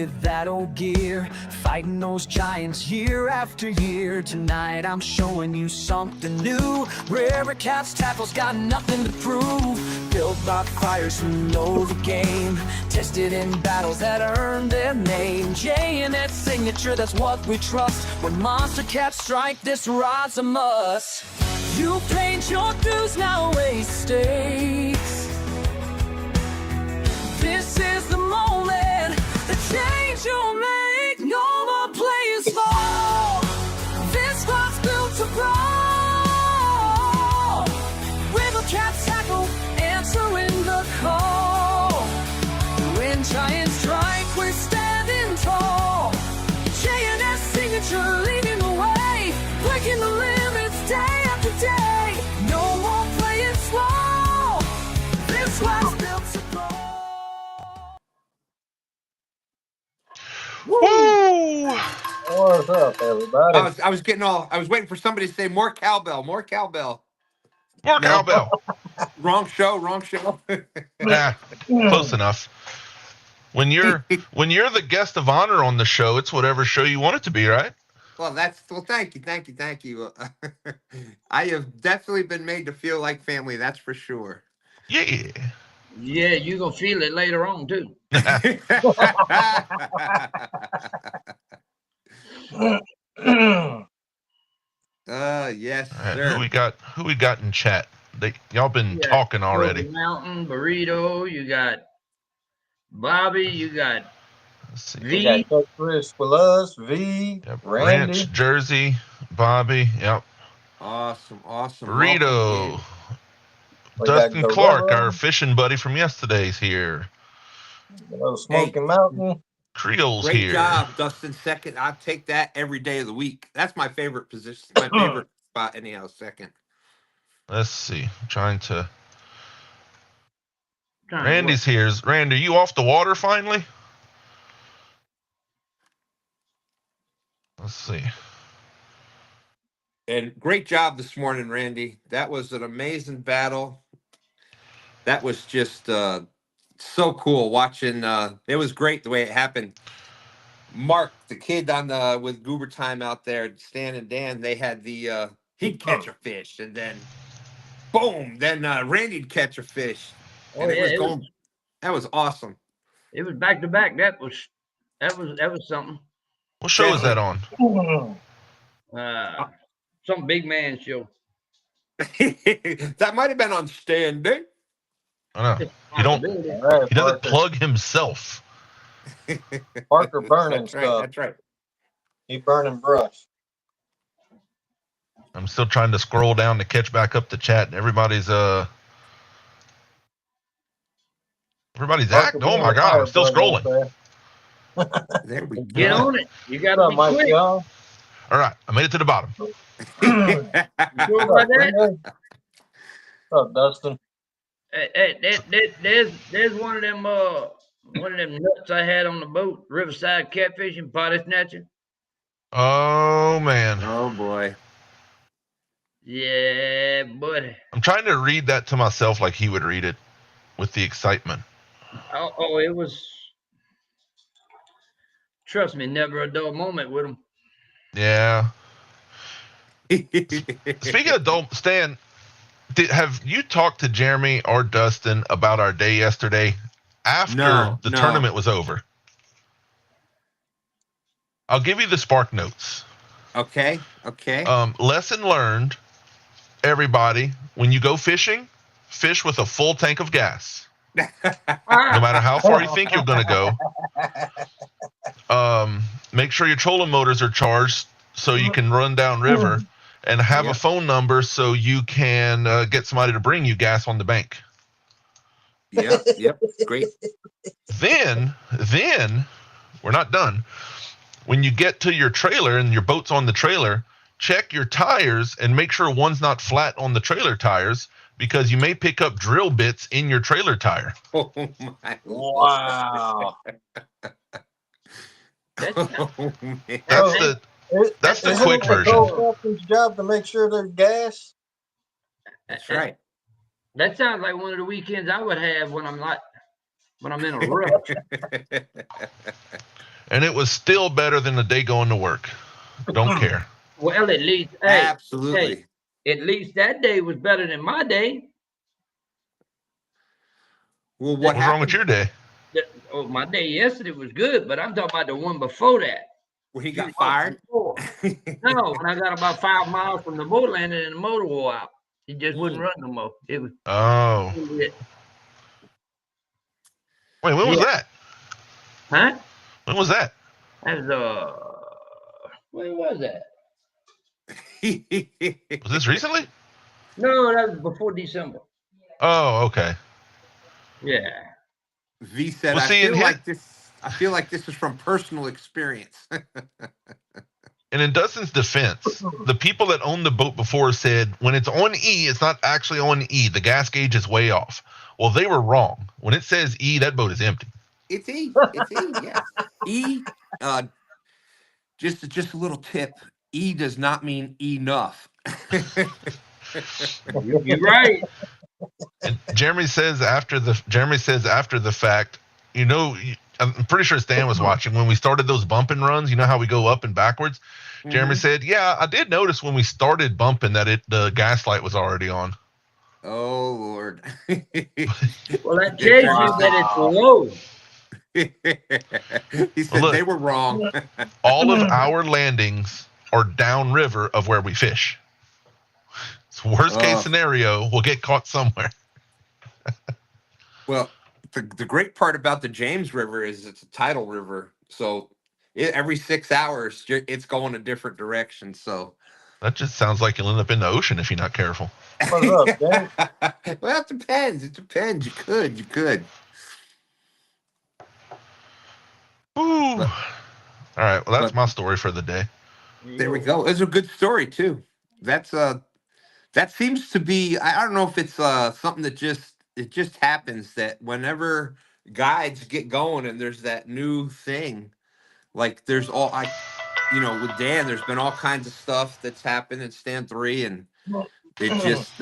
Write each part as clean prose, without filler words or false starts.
with that old gear, fighting those giants year after year. Tonight I'm showing you something new. Rare Cat's tackle's got nothing to prove. Built by fighters who know the game, tested in battles that earned their name. J&S signature, that's what we trust. When monster cats strike, this rod's a must. You paid your dues, now raise stakes. This is the moment, the change you'll make. No more players fall. This rod's built to brawl. With a cat's tackle, answering the call. When giants strike, we're standing tall. J&S signature leading the way, breaking the limits day after day. No more playing small. This rod's built to brawl. Woo! What's up, everybody? I was waiting for somebody to say more cowbell, more cowbell. More No. cowbell. Wrong show. Close enough. When you're the guest of honor on the show, it's whatever show you want it to be, right? Well, thank you. I have definitely been made to feel like family, that's for sure. Yeah. Yeah, you're going to feel it later on, too. Yes, All right, sir. who we got in chat? Y'all been talking already. Mountain, Burrito, you got Bobby, you got Let's see. We got Coach Chris with us, V, Yep. Randy. Ranch, Jersey, Bobby. Yep. Awesome. Burrito. We got Dustin Clark, Gorilla. our fishing buddy from yesterday's here. Smoky Mountain. Creole's Great here. job, Dustin. Second. I'll take that every day of the week. That's my favorite position. My favorite spot, anyhow. Second. Let's see. I'm trying to. trying to Randy's here. Randy, are you off the water finally? Let's see. And great job this morning, Randy. That was an amazing battle. That was just so cool watching. It was great the way it happened. Mark, the kid on the with Goober Time out there, Stan and Dan, they had the he'd catch a fish, and then boom, then Randy'd catch a fish, and that was awesome. It was back to back. That was something. What show is that on? Some big man show. That might have been on Stan Day. I know. He doesn't plug himself. Parker burning stuff. That's right. He burning brush. I'm still trying to scroll down to catch back up the chat, and everybody's acting. Oh my God, I'm still scrolling. There we go. Get on it. You got to be quick. All right, I made it to the bottom. Sure about that? What's up, Dustin? Hey, there's one of them nuts I had on the boat, riverside catfishing, potty snatching. Oh man. Oh boy. Yeah, buddy. I'm trying to read that to myself like he would read it with the excitement. Oh, it was. Trust me, never a dull moment with him. Yeah. Speaking of dull, Stan, have you talked to Jeremy or Dustin about our day yesterday after the tournament was over? I'll give you the spark notes. Okay. Lesson learned, everybody, when you go fishing, fish with a full tank of gas. No matter how far you think you're going to go. Make sure your trolling motors are charged so you can run downriver, and have a phone number so you can get somebody to bring you gas on the bank. Yep. Great. Then we're not done. When you get to your trailer and your boat's on the trailer, check your tires and make sure one's not flat on the trailer tires, because you may pick up drill bits in your trailer tire. Oh my! Wow. That's the quick version. Captain's job to make sure there's gas. That's right. That sounds like one of the weekends I would have when I'm in a rush. And it was still better than the day going to work. Don't care. Well, at least, hey, Absolutely. at least that day was better than my day. Well, what What's wrong with happened? your day? Oh, my day yesterday was good, but I'm talking about the one before that. Where he Few got months fired? before. No, when I got about 5 miles from the boat landing and the motor wore out. It just wouldn't run no more. It was Oh. Wait, when was yeah. that? Huh? When was that? That was when was that? Was this recently? No, that was before December. Oh, okay. Yeah. V said, Well, see, I feel like this is from personal experience. And in Dustin's defense, the people that owned the boat before said when it's on E, it's not actually on E. The gas gauge is way off. Well, they were wrong. When it says E, that boat is empty. It's E. It's E, yeah. E, just a little tip. E does not mean enough. You're right. And Jeremy says after the fact, you know, I'm pretty sure Stan was watching when we started those bumping runs. You know how we go up and backwards. Jeremy said, "Yeah, I did notice when we started bumping that the gas light was already on." Oh Lord. Well, that tells you that it's low. He said Look, they were wrong. all of our landings are downriver of where we fish. So worst case scenario, we'll get caught somewhere. Well, the great part about the James River is it's a tidal river, so every 6 hours it's going a different direction. So That just sounds like you'll end up in the ocean if you're not careful. What's up, James? Well, it depends. It depends. You could. Ooh. But, all right. Well, that's my story for the day. there we go. It's a good story too. That's that seems to be. I don't know if it's something that just happens that whenever guides get going and there's that new thing, like there's all with Dan, there's been all kinds of stuff that's happened in Stand 3, and it just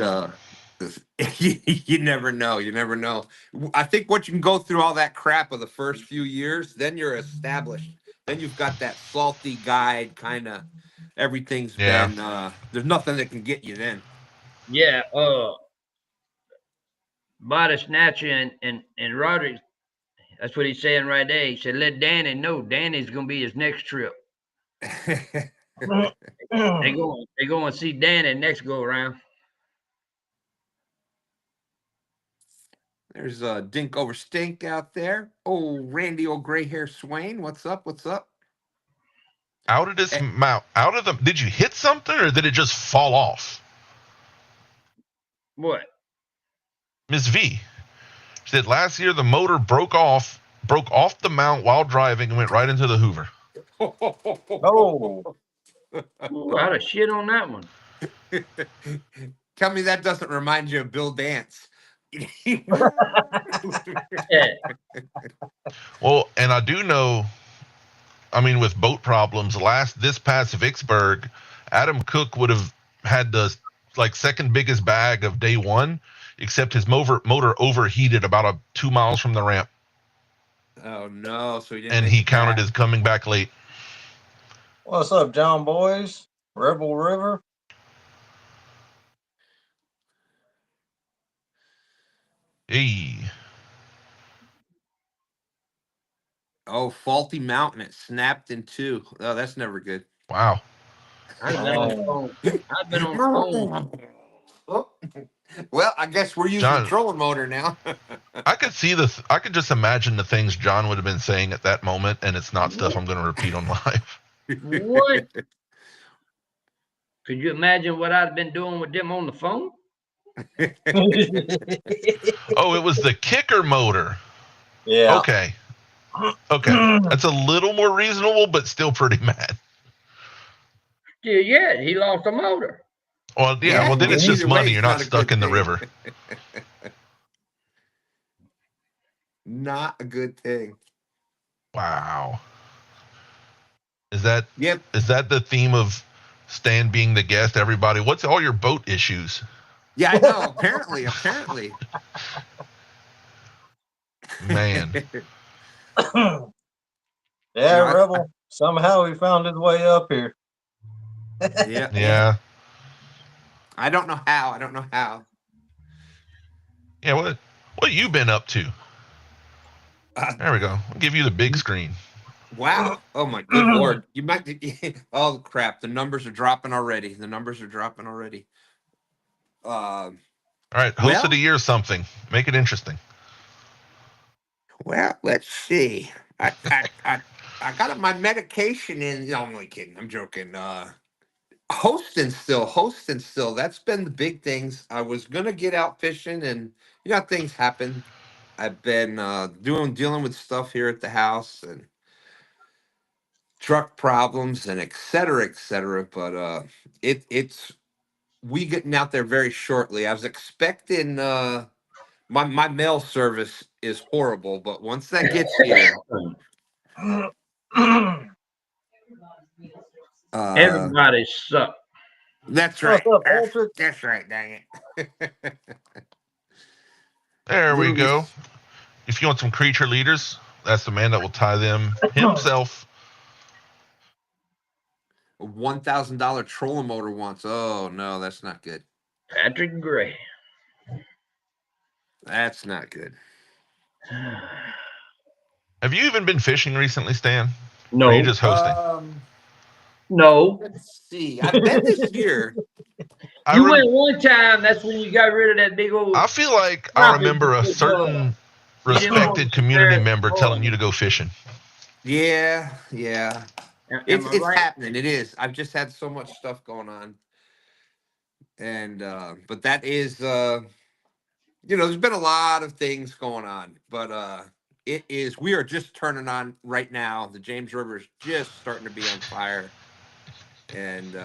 you never know. You never know. I think once you can go through all that crap of the first few years, then you're established. Then you've got that salty guide kind of. Everything's been. There's nothing that can get you then. Yeah. Body Snatcher and Roderick. That's what he's saying right there. He said, "Let Danny know. Danny's gonna be his next trip. They going to see Danny next go around." There's a Dink over Stink out there. Oh, Randy, old gray hair Swain. What's up? What's up? Out of this mount, did you hit something or did it just fall off? What? Miss V. She said last year the motor broke off the mount while driving and went right into the Hoover. Oh. Ooh, I'd have shit on that one. Tell me that doesn't remind you of Bill Dance. Yeah. Well, and I do know, I mean, with boat problems, this past Vicksburg, Adam Cook would have had the second biggest bag of day one, except his motor overheated about 2 miles from the ramp. Oh no! So he counted as coming back late. What's up, John Boys? Rebel River. Hey. Oh, faulty mountain. It snapped in two. Oh, that's never good. Wow. I've been on the phone. Oh. Well, I guess we're using the trolling motor now. I could just imagine the things John would have been saying at that moment, and it's not stuff I'm going to repeat on live. What? Could you imagine what I'd been doing with them on the phone? Oh, it was the kicker motor. Yeah. Okay. That's a little more reasonable, but still pretty mad. Yeah, he lost a motor. Well, yeah. Well, then it's just money. You're not stuck in the river. Not a good thing. Wow. Is that Yep. Is that the theme of Stan being the guest? Everybody, what's all your boat issues? Yeah, I know. Apparently. Man. Yeah, know, Rebel. Somehow he found his way up here. Yeah. Yeah. I don't know how. I don't know how. Yeah. What you been up to? There we go. I'll give you the big screen. Wow. Oh my good lord. You might. Oh crap. The numbers are dropping already. The numbers are dropping already. All right. Host of Well, the year something. Make it interesting. let's see. I got my medication in. No, I'm only kidding. I'm joking. Hosting still. That's been the big things. I was gonna get out fishing, and things happen. I've been dealing with stuff here at the house and truck problems and et cetera, et cetera. But it's we getting out there very shortly. I was expecting my mail service is horrible, but once that gets here, Everybody suck. that's right. What's up, Patrick? That's right. Dang it. There we Literally go. If you want some creature leaders, that's the man that will tie them himself. a $1,000 trolling motor once. Oh no, that's not good. Patrick Gray. That's not good. Have you even been fishing recently, Stan? No. Or are you just hosting? No. Let's see. I've been this year. You went one time. That's when you got rid of that big old. I feel like I remember a certain You didn't want respected to community stare- member telling you to go fishing. Yeah. Am It's I right? happening. It is. I've just had so much stuff going on. And but that is there's been a lot of things going on, but we are just turning on right now. The James River is just starting to be on fire. And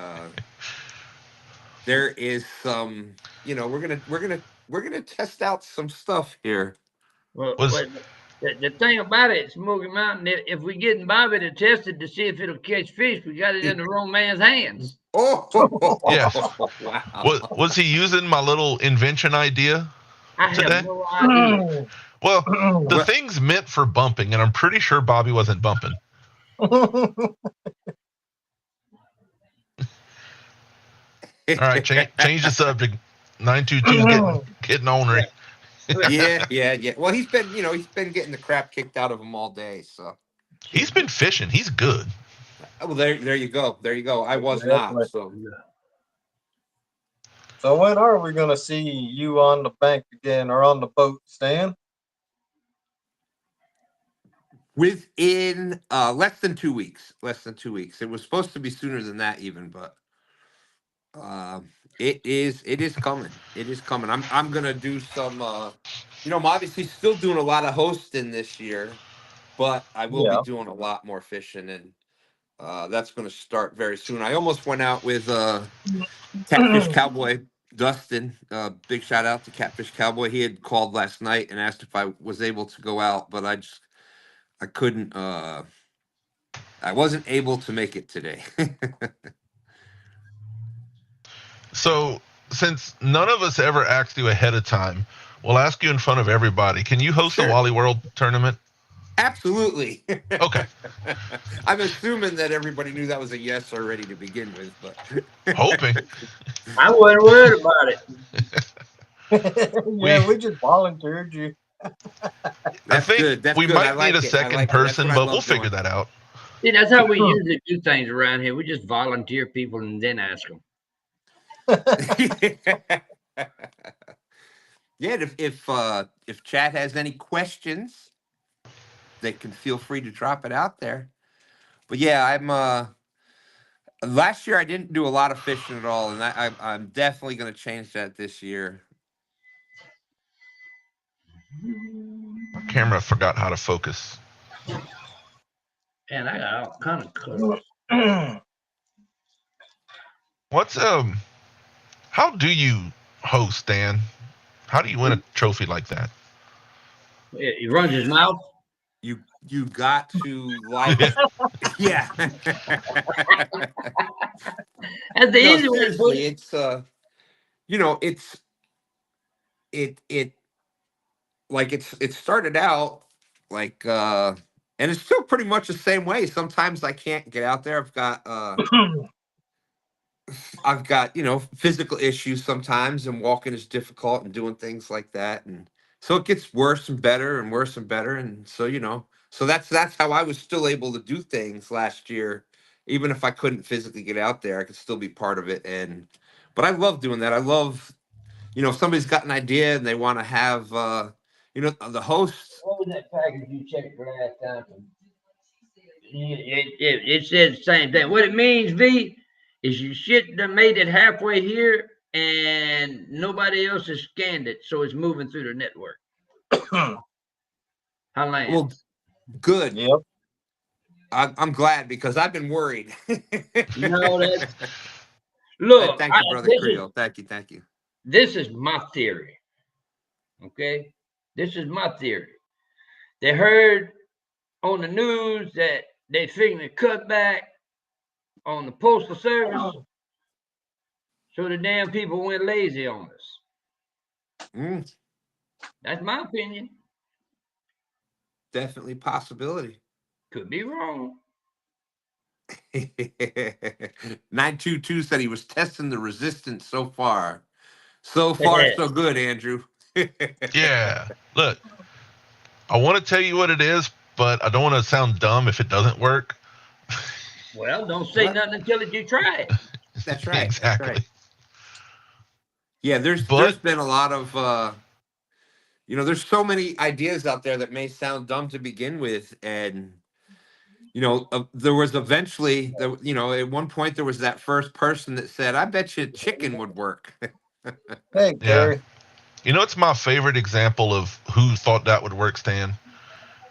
there is some, we're gonna test out some stuff here. Well, Was the thing about it, Smoky Mountain, if we getting Bobby to test it to see if it'll catch fish, we got it in the wrong man's hands. Oh, Yeah. wow. was he using my little invention idea I have today? no idea. Well, the Well- thing's meant for bumping, and I'm pretty sure Bobby wasn't bumping. All right, change the subject. 922's getting ornery. Yeah. Well, he's been getting the crap kicked out of him all day. So, He's been fishing. He's good. well, there you go. There you go. I was not. So, So when are we going to see you on the bank again or on the boat, Stan? within less than 2 weeks. Less than 2 weeks. It was supposed to be sooner than that, even, but it is coming. It is coming. I'm gonna do some. I'm obviously still doing a lot of hosting this year, but I will be Yeah. doing a lot more fishing, and that's going to start very soon. I almost went out with Catfish Cowboy Dustin. Big shout out to Catfish Cowboy. He had called last night and asked if I was able to go out, but I couldn't. I wasn't able to make it today. So, since none of us ever asked you ahead of time, we'll ask you in front of everybody. Can you host Sure. a WALLY World tournament? Absolutely. Okay. I'm assuming that everybody knew that was a yes already to begin with, but Hoping. I wasn't worried about it. Yeah, we just volunteered you. I think good. That's we good. I might like need a it. I second like it. That's person, what I but love we'll figure doing. that out. See, that's how we usually do things around here. We just volunteer people and then ask them. Yeah, if Chad has any questions, they can feel free to drop it out there. But yeah, I'm last year I didn't do a lot of fishing at all, and I'm definitely going to change that this year. My camera forgot how to focus. And I got all kind of colors. What's how do you host, Dan? How do you win a trophy like that? He runs his mouth. You got to like yeah. That's the easy way to put Seriously, it. it started out like And it's still pretty much the same way. Sometimes I can't get out there. I've got, physical issues sometimes, and walking is difficult and doing things like that. And so it gets worse and better and worse and better. And so, so that's how I was still able to do things last year. Even if I couldn't physically get out there, I could still be part of it. But I love doing that. I love, if somebody's got an idea and they want to have, the host. What was that package you checked last time? It says the same thing. What it means, V, is you shit done made it halfway here and nobody else has scanned it, so it's moving through the network. How land? Well, good. Yep. I'm glad, because I've been worried. No, that's look. Thank you, brother Creel. Thank you. This is my theory. Okay, this is my theory. They heard on the news that they figuring to cut back on the postal service, so the damn people went lazy on us. That's my opinion. Definitely possibility. Could be wrong. 922 said he was testing the resistance so far. So far, so good, Andrew. Yeah. Look, I want to tell you what it is, but I don't want to sound dumb if it doesn't work. Well, don't say nothing until you try it. That's right. Exactly. That's right. Yeah, there's been a lot of there's so many ideas out there that may sound dumb to begin with, and there was eventually, at one point there was that first person that said, "I bet you chicken would work." Hey, Gary. Yeah. It's my favorite example of who thought that would work, Stan.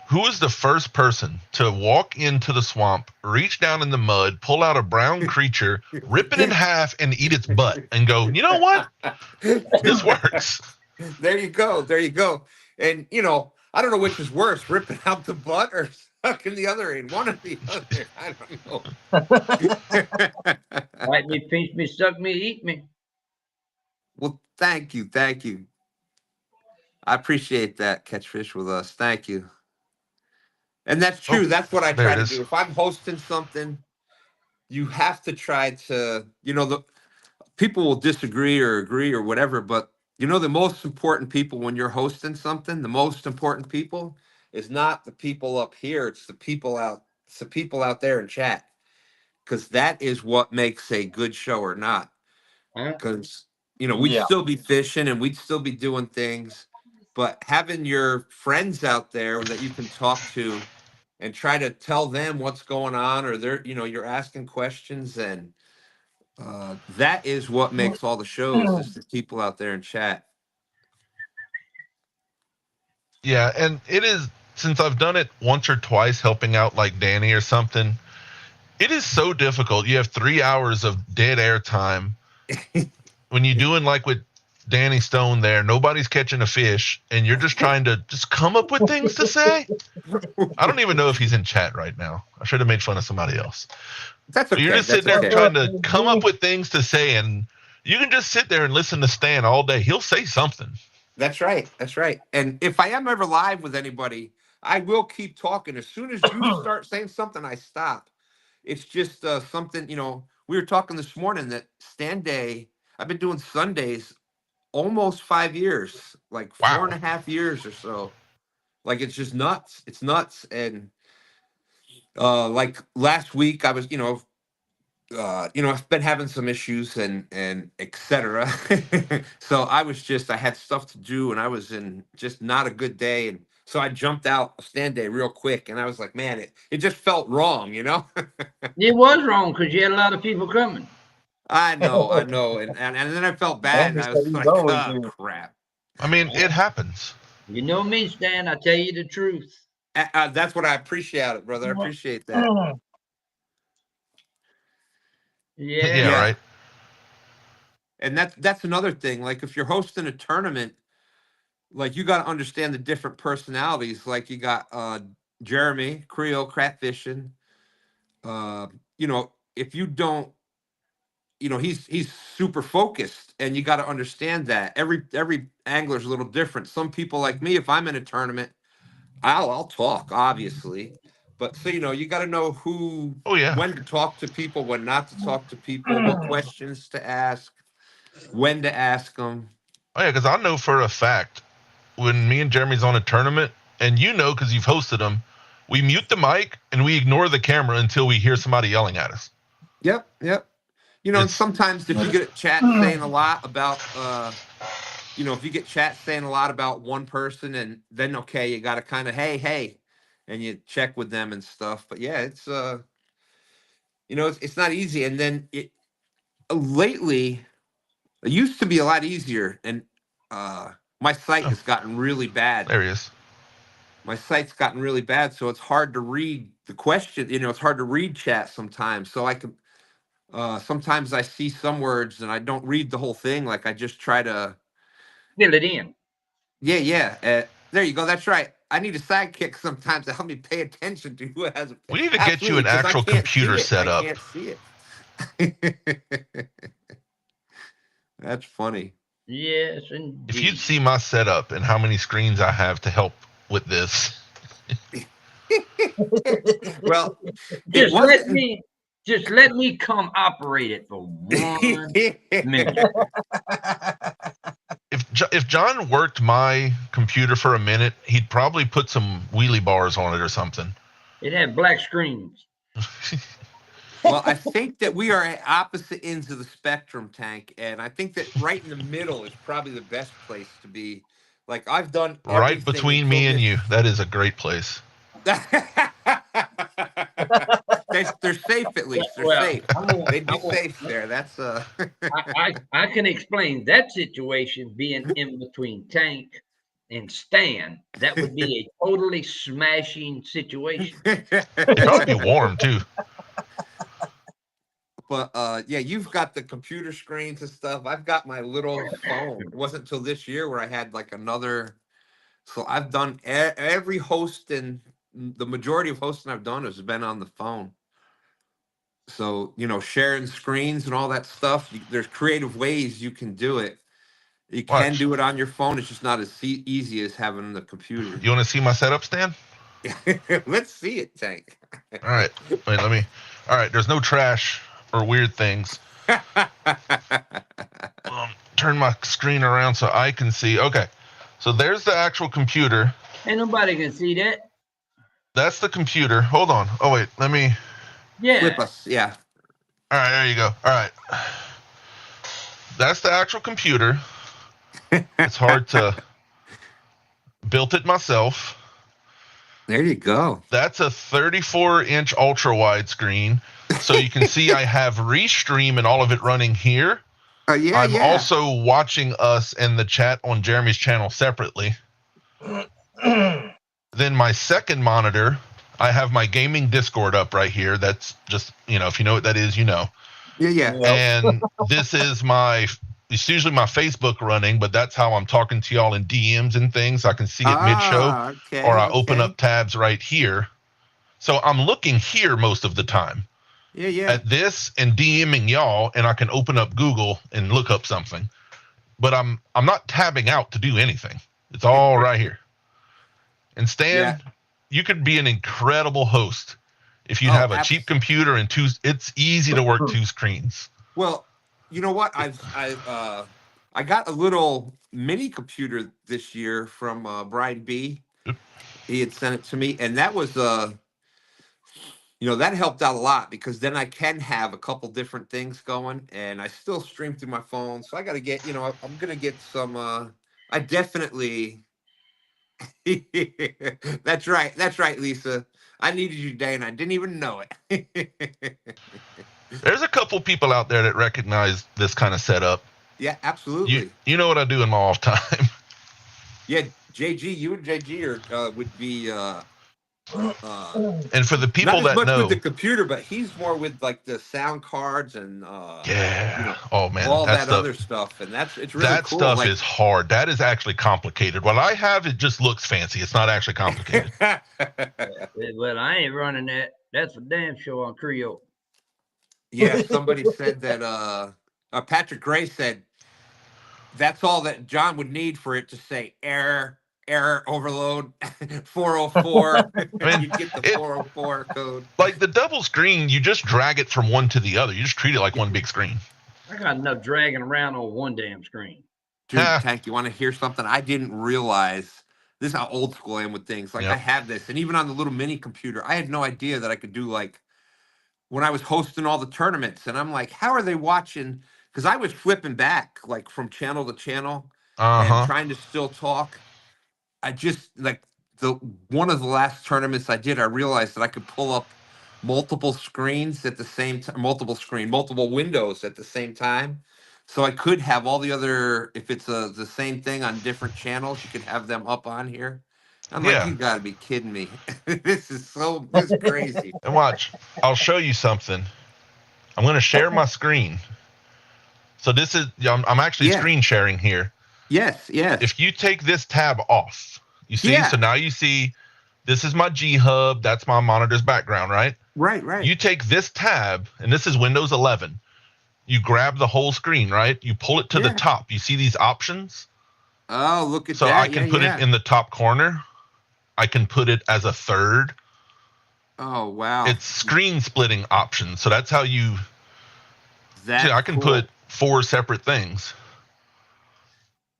Who was the first person to walk into the swamp, reach down in the mud, pull out a brown creature, rip it in half, and eat its butt, and go, you know what? This works. There you go. There you go. And, I don't know which is worse, ripping out the butt or sucking the other end. One or the other. I don't know. Bite me, pinch me, suck me, eat me. Well, thank you. Thank you. I appreciate that. Catch fish with us. Thank you. And that's true. That's what I try to do. If I'm hosting something, you have to try to, the people will disagree or agree or whatever, but the most important people when you're hosting something, the most important people is not the people up here. It's the people out there in chat. Because that is what makes a good show or not. Because, we'd still be fishing and we'd still be doing things, but having your friends out there that you can talk to and try to tell them what's going on, or you're asking questions, and that is what makes all the shows, is the people out there in chat. Yeah, and it is, since I've done it once or twice helping out like Danny or something, it is so difficult. You have 3 hours of dead air time. When you're doing like with Danny Stone there, nobody's catching a fish, and you're just trying to just come up with things to say. I don't even know if he's in chat right now. I should have made fun of somebody else. That's okay. But you're just sitting there trying to come up with things to say, and you can just sit there and listen to Stan all day. He'll say something. That's right. That's right. And if I am ever live with anybody, I will keep talking. As soon as you start saying something, I stop. It's just something, we were talking this morning that Stan Day, I've been doing Sundays almost 5 years, like 4.5 years or so. Like, it's just nuts. It's nuts. And like last week I was, I've been having some issues and etc. So I had stuff to do, and I was in just not a good day. And so I jumped out of Stand Day real quick, and I was like, man, it just felt wrong, It was wrong because you had a lot of people coming. I know. And then I felt bad, and I was like, oh, crap. I mean, it happens. You know me, Stan, I tell you the truth. That's what I appreciate it, brother. I appreciate that. Yeah. Right. And that's another thing. Like, if you're hosting a tournament, like, you got to understand the different personalities. Like, you got Jeremy Creel Crayfishing. If you don't, he's super focused, and you got to understand that every angler's a little different. Some people like me, if I'm in a tournament, I'll talk, obviously, But so you got to know who, Oh yeah. when to talk to people, when not to talk to people, what questions to ask, when to ask them. Oh yeah, because I know for a fact when me and Jeremy's on a tournament, and because you've hosted them, we mute the mic and we ignore the camera until we hear somebody yelling at us. Yep. And It's sometimes if you get a chat saying a lot about, if you get chat saying a lot about one person, and then okay, you got to kind of hey, and you check with them and stuff. But yeah, it's it's not easy. And then lately, it used to be a lot easier, and my site has gotten really bad. there he is. My site's gotten really bad, so it's hard to read the question. It's hard to read chat sometimes. So I can sometimes I see some words and I don't read the whole thing. Like I just try to Fill it in. Yeah. There you go. That's right. I need a sidekick sometimes to help me pay attention to who has. We need to get you Absolutely, an 'cause I actual can't computer see it. set I up. can't see it. That's funny. Yes, indeed. If you'd see my setup and how many screens I have to help with this. Well, just let me come operate it for 1 minute. If John worked my computer for a minute, he'd probably put some wheelie bars on it or something. It had black screens. Well, I think that we are at opposite ends of the spectrum, Tank, and I think that right in the middle is probably the best place to be. Like I've done Right between me and you. That is a great place. They're safe at least. They're safe. They'd be safe there. That's I can explain that situation being in between Tank and Stan. That would be a totally smashing situation. It'd probably be warm too. But yeah, you've got the computer screens and stuff. I've got my little phone. It wasn't until this year where I had like another. So I've done every host, and the majority of hosting I've done has been on the phone. So sharing screens and all that stuff. There's creative ways you can do it. You can do it on your phone. It's just not as easy as having the computer. You want to see my setup, Stan? Let's see it, Tank. All right. Wait, all right. There's no trash or weird things. Turn my screen around so I can see. Okay. So there's the actual computer. Ain't nobody can see that. That's the computer. Hold on. Oh, wait. Let me. Yeah. Flip us. Yeah. All right. There you go. All right. That's the actual computer. It's hard to. Built it myself. There you go. That's a 34-inch ultra wide screen. So you can see I have Restream and all of it running here. Yeah, I'm also watching us and the chat on Jeremy's channel separately. Then my second monitor, I have my gaming Discord up right here. That's just, if you know what that is, Yeah. And this is it's usually my Facebook running, but that's how I'm talking to y'all in DMs and things. I can see it mid-show, or I open up tabs right here. So I'm looking here most of the time. Yeah. At this and DMing y'all, and I can open up Google and look up something. But I'm not tabbing out to do anything. It's all right here. And Stan, you could be an incredible host if you have a cheap computer and it's easy to work two screens. Well, you know what? I got a little mini computer this year from Brian B. He had sent it to me, and that was that helped out a lot, because then I can have a couple different things going, and I still stream through my phone. So I got to get, I'm gonna get some. I definitely. That's right, Lisa. I needed you, Dane. I didn't even know it. There's a couple people out there that recognize this kind of setup. Yeah, absolutely. You know what I do in my off time. Yeah, JG, you and JG would be. And for the people not as that much know, with the computer, but he's more with like the sound cards and oh man, all that other stuff, and it's really that cool. stuff is hard. That is actually complicated. What I have, it just looks fancy. It's not actually complicated. Well, I ain't running that. That's a damn show on Creo. Yeah, somebody said that. Patrick Gray said that's all that John would need for it to say error. error overload 404. I mean, You'd get the 404 code. Like the double screen, you just drag it from one to the other. You just treat it like one big screen. I got enough dragging around on one damn screen. Dude, Tank, you want to hear something? I didn't realize this is how old school I am with things. Like Yep. I have this, and even on the little mini computer, I had no idea that I could do like when I was hosting all the tournaments, and I'm like, how are they watching? Because I was flipping back like from channel to channel and trying to still talk. I just like one of the last tournaments I did, I realized that I could pull up multiple screens at the same time, multiple windows at the same time. So I could have all the other, if it's the same thing on different channels, you could have them up on here. I'm like, Yeah. you gotta be kidding me. This is crazy. And watch, I'll show you something. I'm going to share my screen. So this is, I'm actually screen sharing here. Yes. If you take this tab off, you see, so now you see, this is my G Hub. That's my monitor's background, right? Right. You take this tab, and this is Windows 11. You grab the whole screen, right? You pull it to the top. You see these options? Oh, look at that. So I can put it in the top corner. I can put it as a third. Oh, wow. It's screen splitting options. So that's how you, That's I can put 4 separate things.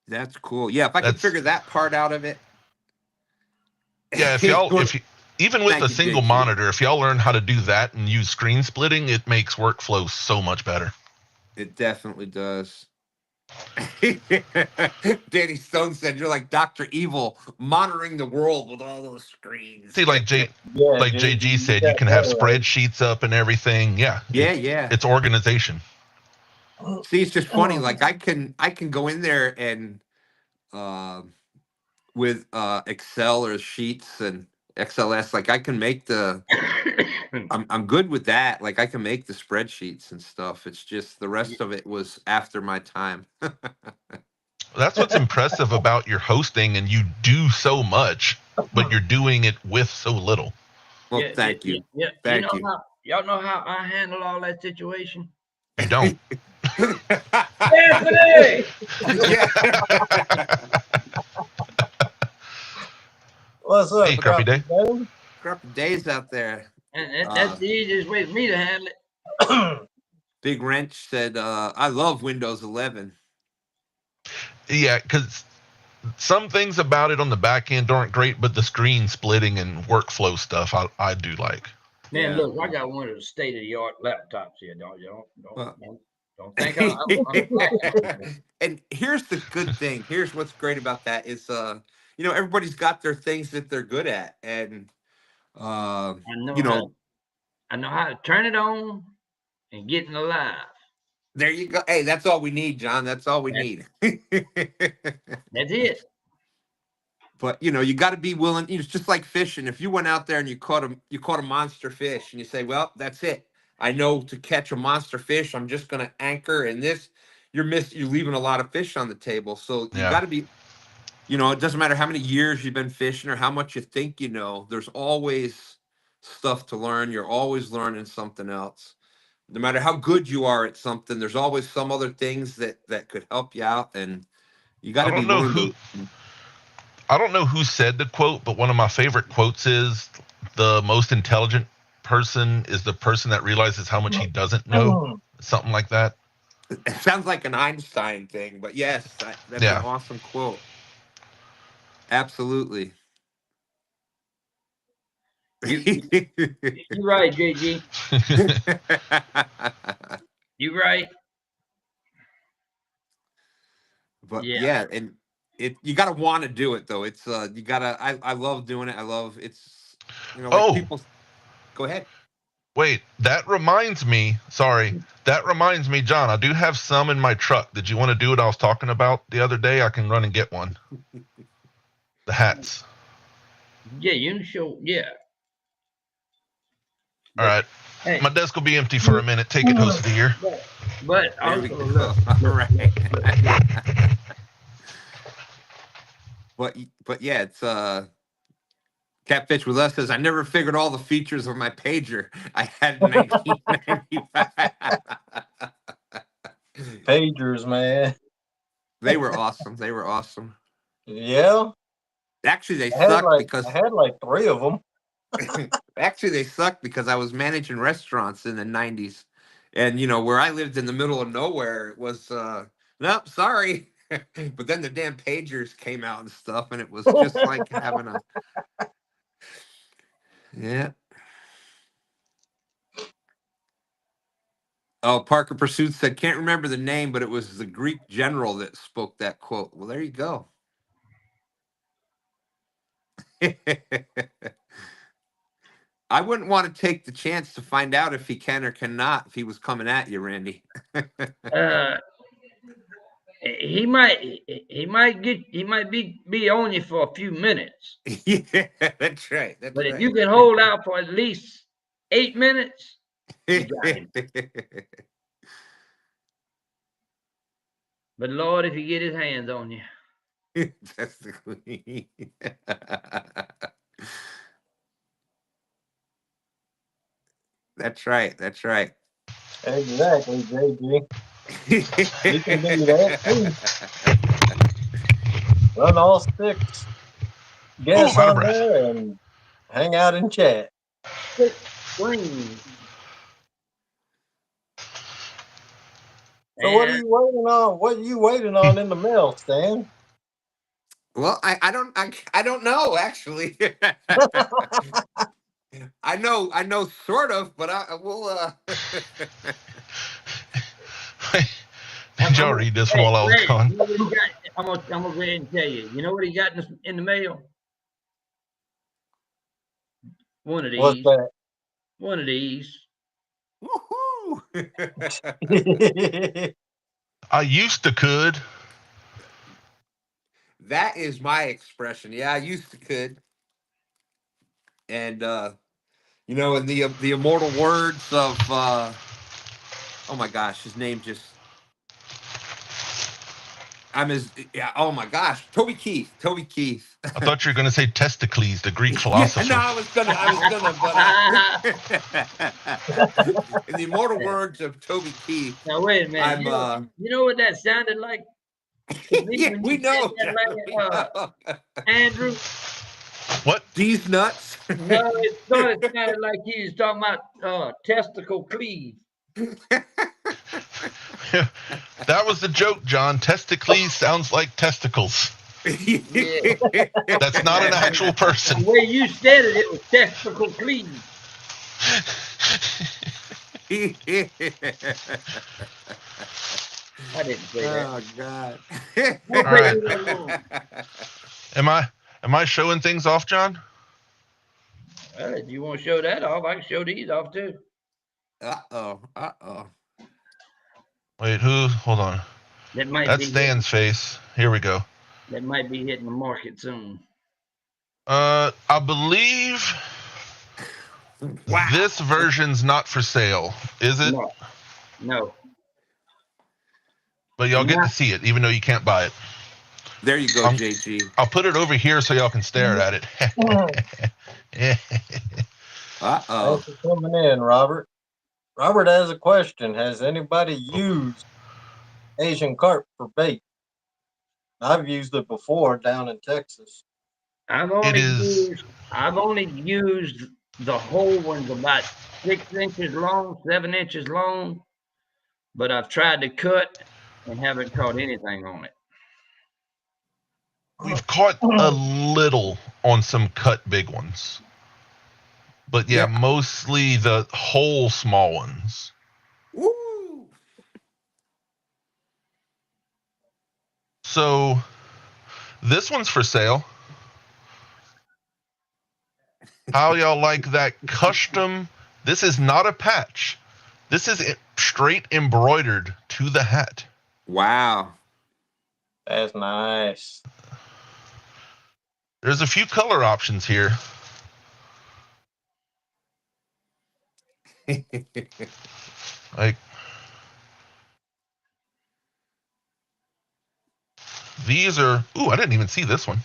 That's cool. Yeah, if I could figure that part out of it. Yeah, even with a single monitor, if y'all learn how to do that and use screen splitting, it makes workflow so much better. It definitely does. Danny Stone said you're like Dr. Evil monitoring the world with all those screens. See, like JG said, you can have spreadsheets up and everything. Yeah. It's organization. See, it's just funny. Like I can go in there and with Excel or Sheets and XLS, like I can make I'm good with that. Like I can make the spreadsheets and stuff. It's just the rest of it was after my time. That's what's impressive about your hosting, and you do so much, but you're doing it with so little. Well, thank you. Yeah. Thank you. Y'all know how I handle all that situation? You don't. Anthony! What's up? Hey, Crappy Day. Crappy Days out there. And that's the easiest way for me to handle it. Big Wrench said, I love Windows 11. Yeah, because some things about it on the back end aren't great, but the screen splitting and workflow stuff I do like. Man, look, I got one of the state-of-the-art laptops here. Don't think I'm And here's the good thing. Here's what's great about that is, everybody's got their things that they're good at, and I know how to turn it on and get in the live. There you go. Hey, that's all we need, John. That's all we need. That's it. But you got to be willing. It's just like fishing. If you went out there and you caught a monster fish, and you say, "Well, that's it. I know to catch a monster fish. I'm just going to anchor." And you're leaving a lot of fish on the table. So you got to be. It doesn't matter how many years you've been fishing or how much you think you know. There's always stuff to learn. You're always learning something else. No matter how good you are at something, there's always some other things that could help you out, and you got to be willing to. I don't know who said the quote, but one of my favorite quotes is, "The most intelligent person is the person that realizes how much he doesn't know." Something like that. It sounds like an Einstein thing, but yes, that's an awesome quote. Absolutely. You're right, JG. You're right. But and you gotta want to do it though. It's you gotta. I love doing it. I love it's. People. Go ahead. Wait, that reminds me. Sorry, that reminds me, John. I do have some in my truck. Did you want to do what I was talking about the other day? I can run and get one. The hats. Yeah, you can show. Yeah. All right. Hey. My desk will be empty for a minute. Take it, host of the year. But also, look. All right. But yeah, it's Catfish with Us says, I never figured all the features of my pager I had in 1995. Pagers, man. They were awesome. They were awesome. Yeah. Actually, they I had sucked like because I had like 3 of them. actually they sucked because I was managing restaurants in the '90s, and where I lived in the middle of nowhere, it was nope, sorry. But then the damn pagers came out and stuff, and it was just like having a yeah. Oh, Parker Pursuit said, can't remember the name, but it was the Greek general that spoke that quote. Well, there you go. I wouldn't want to take the chance to find out if he can or cannot if he was coming at you, Randy. Uh, he might be on you for a few minutes, Yeah, that's right. That's but if right. you can hold out for at least 8 minutes, you got him. But Lord, if he get his hands on you, That's the queen. That's right. That's right. Exactly, JG. You can do that too. Run all 6 Oh, guests I'm out of on breath. there and hang out and chat. 6 screens. So what are And you waiting on? What are you waiting on in the mail, Stan? Well, I don't know actually. I know sort of, but I will. Did y'all read this one hey, while I was Randy, gone? you know what he got? I'm gonna go ahead and tell you. You know what he got in the mail? One of What's these. that? One of these. Woohoo! I used to could. That is my expression. Yeah, I used to could, and in the immortal words of oh my gosh, his name just I'm his yeah. Oh my gosh, Toby Keith. Toby Keith. I thought you were going to say Testicles, the Greek Yeah, no, philosopher. I was gonna, but in the immortal words of Toby Keith, Now wait a minute. I'm You know what that sounded like to me yeah, when we you said know, that, John, we know. Andrew? What? These nuts. No, it started sounding like he was talking about testicle cleave. That was the joke, John. Testicles sounds like testicles. Yeah. That's not an actual person. The way you said it, it was testicle cleave. I didn't say that. Oh God. We'll All take right. it along. Am I showing things off, John? Well, if you want to show that off, I can show these off too. Uh-oh. Uh-oh. Wait, who? Hold on. That might That's be hitting, Stan's face. Here we go. that might be hitting the market soon. I believe Wow. this version's not for sale, is it? No, no. But y'all get Not, to see it, even though you can't buy it. There you go, JG. I'll put it over here so y'all can stare at it. Uh-oh. Thanks for coming in, Robert. Robert has a question. Has anybody used Asian carp for bait? I've used it before down in Texas. I've It only is. used I've only used the whole ones about 6 inches long, 7 inches long, but I've tried to cut and haven't caught anything on it. We've caught a little on some cut big ones. But yeah, Yeah. mostly the whole small ones. Woo. So this one's for sale. How y'all like that custom? This is not a patch. This is straight embroidered to the hat. Wow. That's nice. There's a few color options here. Like these are. Ooh, I didn't even see this one.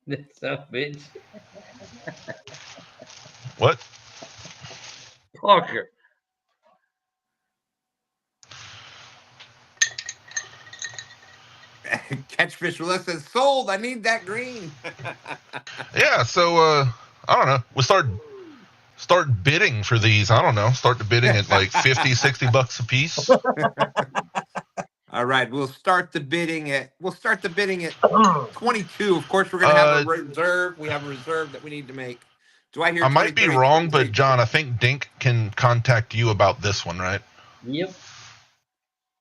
That's a bitch. What? Parker. Catchfish says, sold. I need that green. Yeah, so I don't know. We'll start bidding for these. I don't know. Start the bidding at like 50, 60 bucks a piece. All right, we'll start the bidding at 22. Of course, we're going to have a reserve. We have a reserve that we need to make. Do I hear I might be wrong, but 23? John, I think Dink can contact you about this one, right? Yep.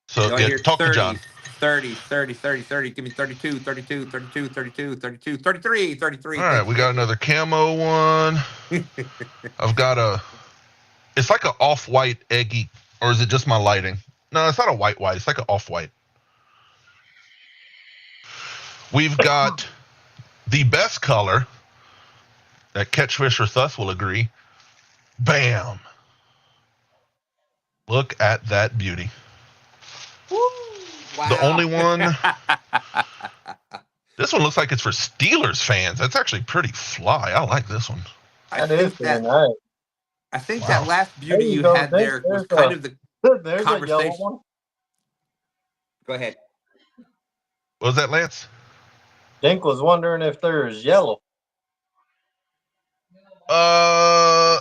So Do I yeah, hear talk to 30, John. 30, 30, 30, 30. Give me 32, 32, 32, 32, 32, 33, 33. All right, we got another camo one. I've got it's like an off-white eggy, or is it just my lighting? No, it's not a white. It's like an off-white. We've got the best color that Catchfish or Thus will agree. Bam! Look at that beauty. Woo! Wow. The only one. This one looks like it's for Steelers fans. That's actually pretty fly. I like this one. I think that Wow. last beauty you had there was kind of the There's conversation. a yellow one. Go ahead. What was that, Lance? Dink was wondering if there's yellow. No.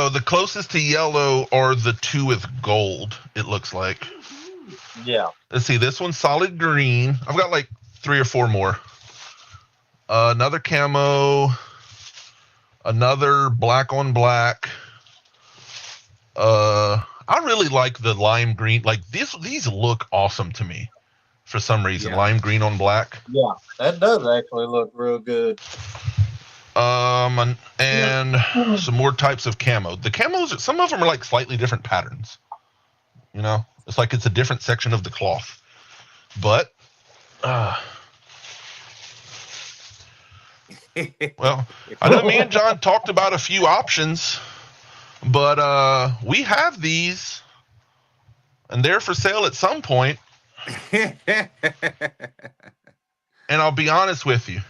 The closest to yellow are the two with gold. It looks like. Yeah. Let's see. This one's solid green. I've got like 3 or 4 more. Another camo. Another black on black. I really like the lime green. Like these look awesome to me for some reason. Yeah. Lime green on black. Yeah, that does actually look real good. And some more types of camo. The camos, some of them are like slightly different patterns. You know, it's like it's a different section of the cloth. But well, I know me and John talked about a few options, but we have these, and they're for sale at some point. And I'll be honest with you,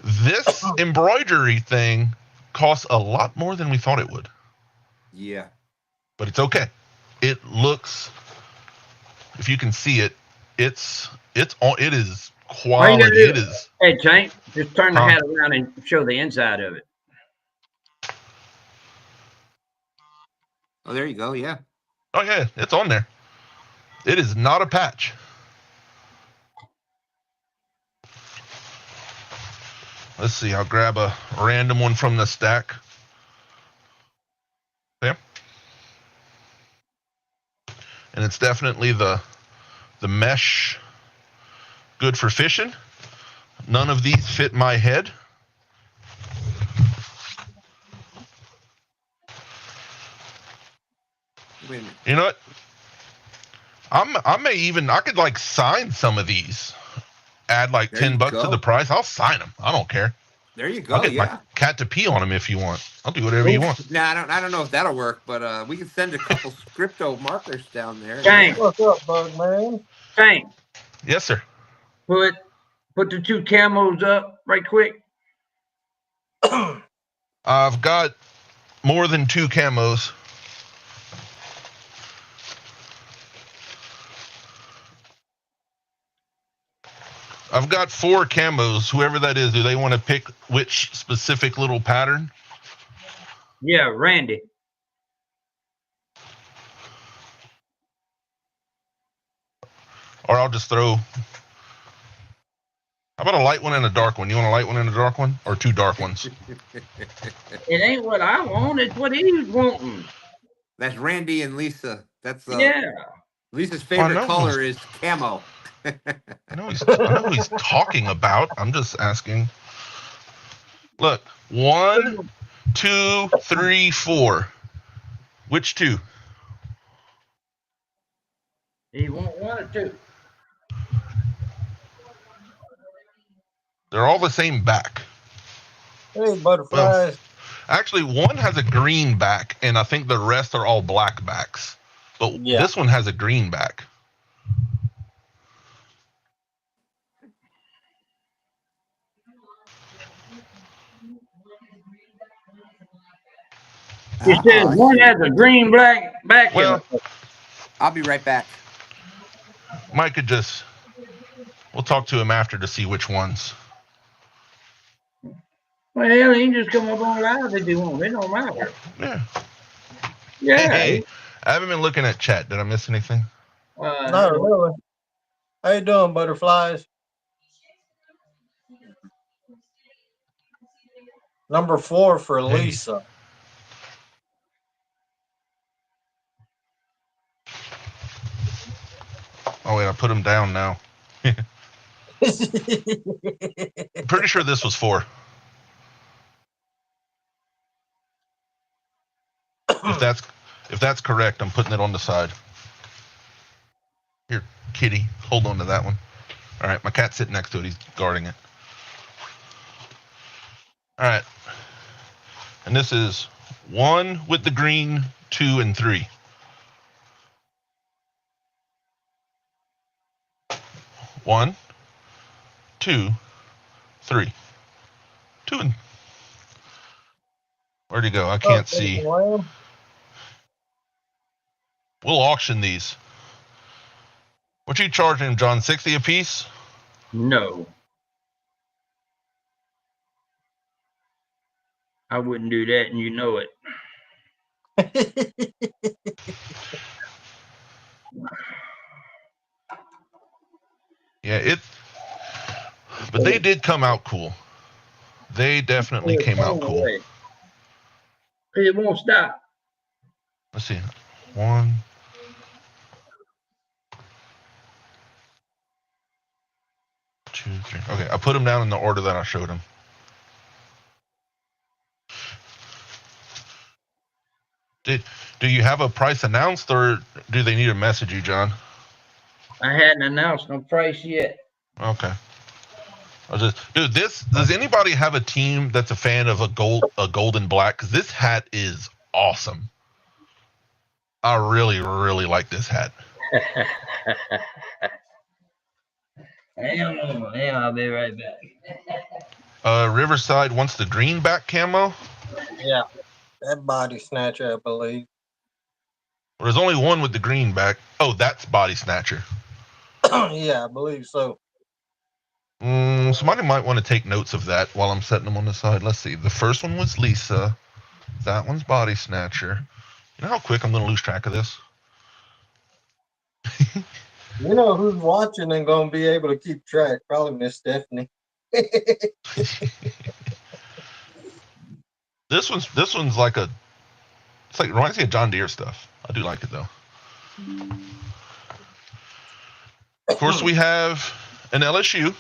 this embroidery thing costs a lot more than we thought it would. Yeah. But it's okay. It looks, if you can see it, it is quality. It is. Hey, Tank, just turn the hat around and show the inside of it. Oh, there you go. Yeah. Oh yeah, it's on there. It is not a patch. Let's see. I'll grab a random one from the stack. There. And it's definitely the mesh. Good for fishing. None of these fit my head. Wait a minute. You know what? I could like sign some of these. Add like There you $10 go. to the price. I'll sign them. I don't care. There you go. I'll get Yeah. my cat to pee on them if you want. I'll do whatever you want. Nah, I don't know if that'll work, but we can send a couple scripto markers down there. Tank, What's up, bug man? Tank, Yes, sir. put the 2 camos up right quick. I've got more than 2 camos. I've got 4 camos. Whoever that is, do they want to pick which specific little pattern? Yeah, Randy. Or I'll just throw. How about a light one and a dark one? You want a light one and a dark one? Or 2 dark ones? It ain't what I want, it's what he's wanting. That's Randy and Lisa. That's Yeah. Lisa's favorite color is camo. I know who he's talking about. I'm just asking. Look, 1, 2, 3, 4. Which 2? He want 1 or 2. They're all the same back. Hey, butterflies. Actually, one has a green back, and I think the rest are all black backs. But this one has a green back. It says one has a green black back. Well, I'll be right back. Mike could just We'll talk to him after to see which ones. Well, hell, he can just come up on live if he want. It don't matter. Yeah. Yeah. Hey, I haven't been looking at chat. Did I miss anything? Not really. How you doing, butterflies? Number 4 for Hey. Lisa. Oh wait, I put him down now. Pretty sure this was 4. If that's correct, I'm putting it on the side. Here, kitty, hold on to that one. All right, my cat's sitting next to it. He's guarding it. All right. And this is 1 with the green, 2 and 3. 1, 2, 3. 2 and... Where'd he go? I can't see. We'll auction these. What you charging, John? 60 a piece? No. I wouldn't do that, and you know it. Yeah, but they did come out cool. They definitely came out cool. It won't stop. Let's see. 1, 2, 3. Okay, I put them down in the order that I showed him. Do you have a price announced, or do they need to message you, John? I hadn't announced no price yet. Okay. Does anybody have a team that's a fan of a gold and black? Because this hat is awesome. I really, really like this hat. Hang on, I'll be right back. Riverside wants the greenback camo. Yeah, that body snatcher, I believe. Well, there's only one with the greenback. Oh, that's body snatcher. Yeah, I believe so. Somebody might want to take notes of that while I'm setting them on the side. Let's see. The first one was Lisa. That one's body snatcher. You know how quick I'm going to lose track of this? You know who's watching and going to be able to keep track? Probably Miss Stephanie. This one's like it's like reminds me of John Deere stuff. I do like it though. Of course, we have an LSU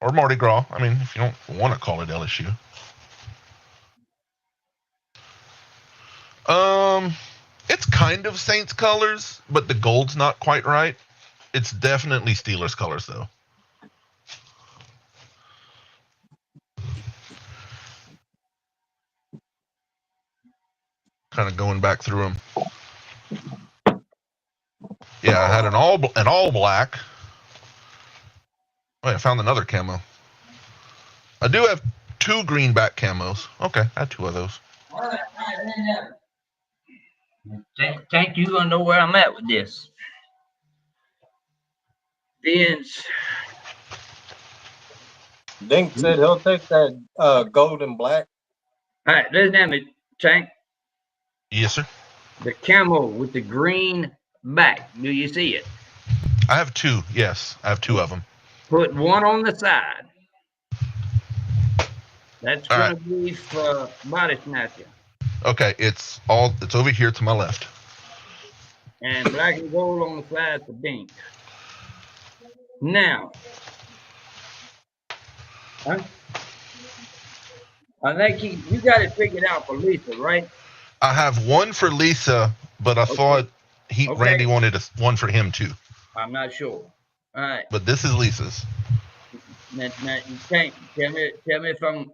or Mardi Gras. I mean, if you don't want to call it LSU. It's kind of Saints colors, but the gold's not quite right. It's definitely Steelers colors though. Kind of going back through them. Yeah, I had an all black. Oh, I found another camo. I do have 2 greenback camos. Okay, I had 2 of those. Tank, you gonna know where I'm at with this. Vince. Dink said he'll take that gold and black. All right, listen at me, Tank. Yes, sir. The camo with the green back. Do you see it? I have 2. Yes, I have 2 of them. Put one on the side. That's going to be for body snatcher. Okay, it's over here to my left. And black and gold on the side for Dink. Now, I think you got it figured out for Lisa, right? I have 1 for Lisa, but I thought Randy wanted one for him too. I'm not sure. All right. But this is Lisa's. Now you can't tell me if I'm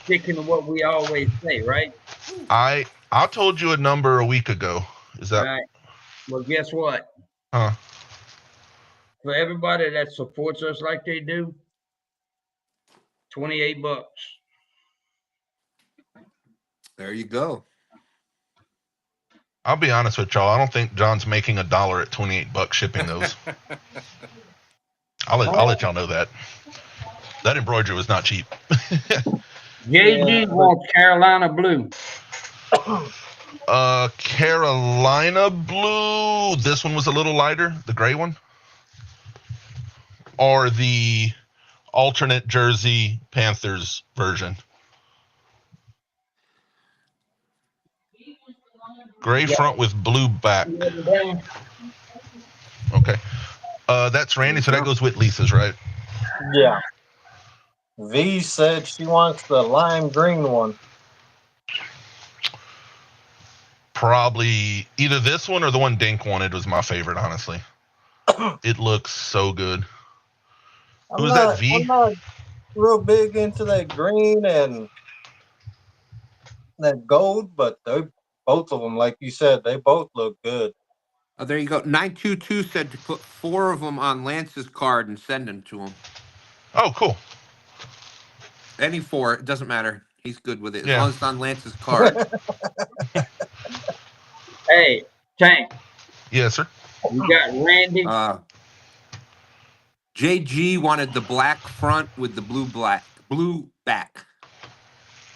sticking to what we always say, right? I told you a number a week ago. Is that right? Well, guess what? Huh? For everybody that supports us like they do, $28. There you go. I'll be honest with y'all. I don't think John's making $1 at $28 shipping those. I'll let y'all know that. That embroidery was not cheap. JG wants Carolina blue. Carolina blue. This one was a little lighter, the gray one, or the alternate jersey Panthers version. Gray front with blue back. Okay. That's Randy, so that goes with Lisa's, right? Yeah. V said she wants the lime green one. Probably either this one or the one Dink wanted was my favorite, honestly. It looks so good. Who is that, V? I'm not real big into that green and that gold, but both of them, like you said, they both look good. Oh, there you go. 922 said to put 4 of them on Lance's card and send them to him. Oh, cool. Any 4, it doesn't matter. He's good with it as Yeah. long as it's on Lance's card. Hey, Tank, Yes, sir. you got Randy. JG wanted the black front with the blue back.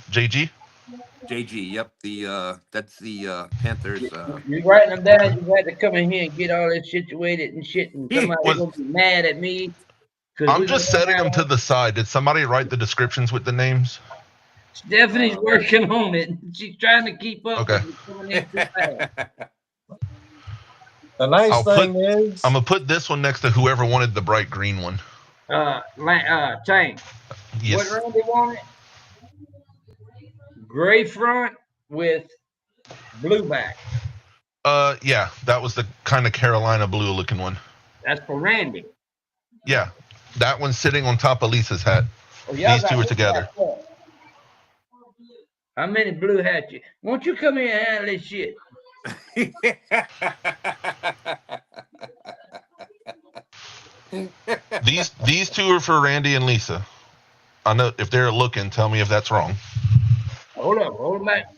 JG? JG, yep. That's the Panthers. You writing them down? You had to come in here and get all this situated and shit, and somebody's gonna be mad at me. I'm just setting them to the side. Did somebody write the descriptions with the names? Stephanie's working on it. She's trying to keep up. Okay. The nice thing is, I'm gonna put this one next to whoever wanted the bright green one. Tank. Yes. What Randy wanted? Gray front with blue back. Yeah, that was the kind of Carolina blue looking one. That's for Randy. Yeah, that one's sitting on top of Lisa's hat. Oh, these two are together. How many blue hats you? Won't you come here and handle this shit? These two are for Randy and Lisa. I know if they're looking, tell me if that's wrong. Hold on back.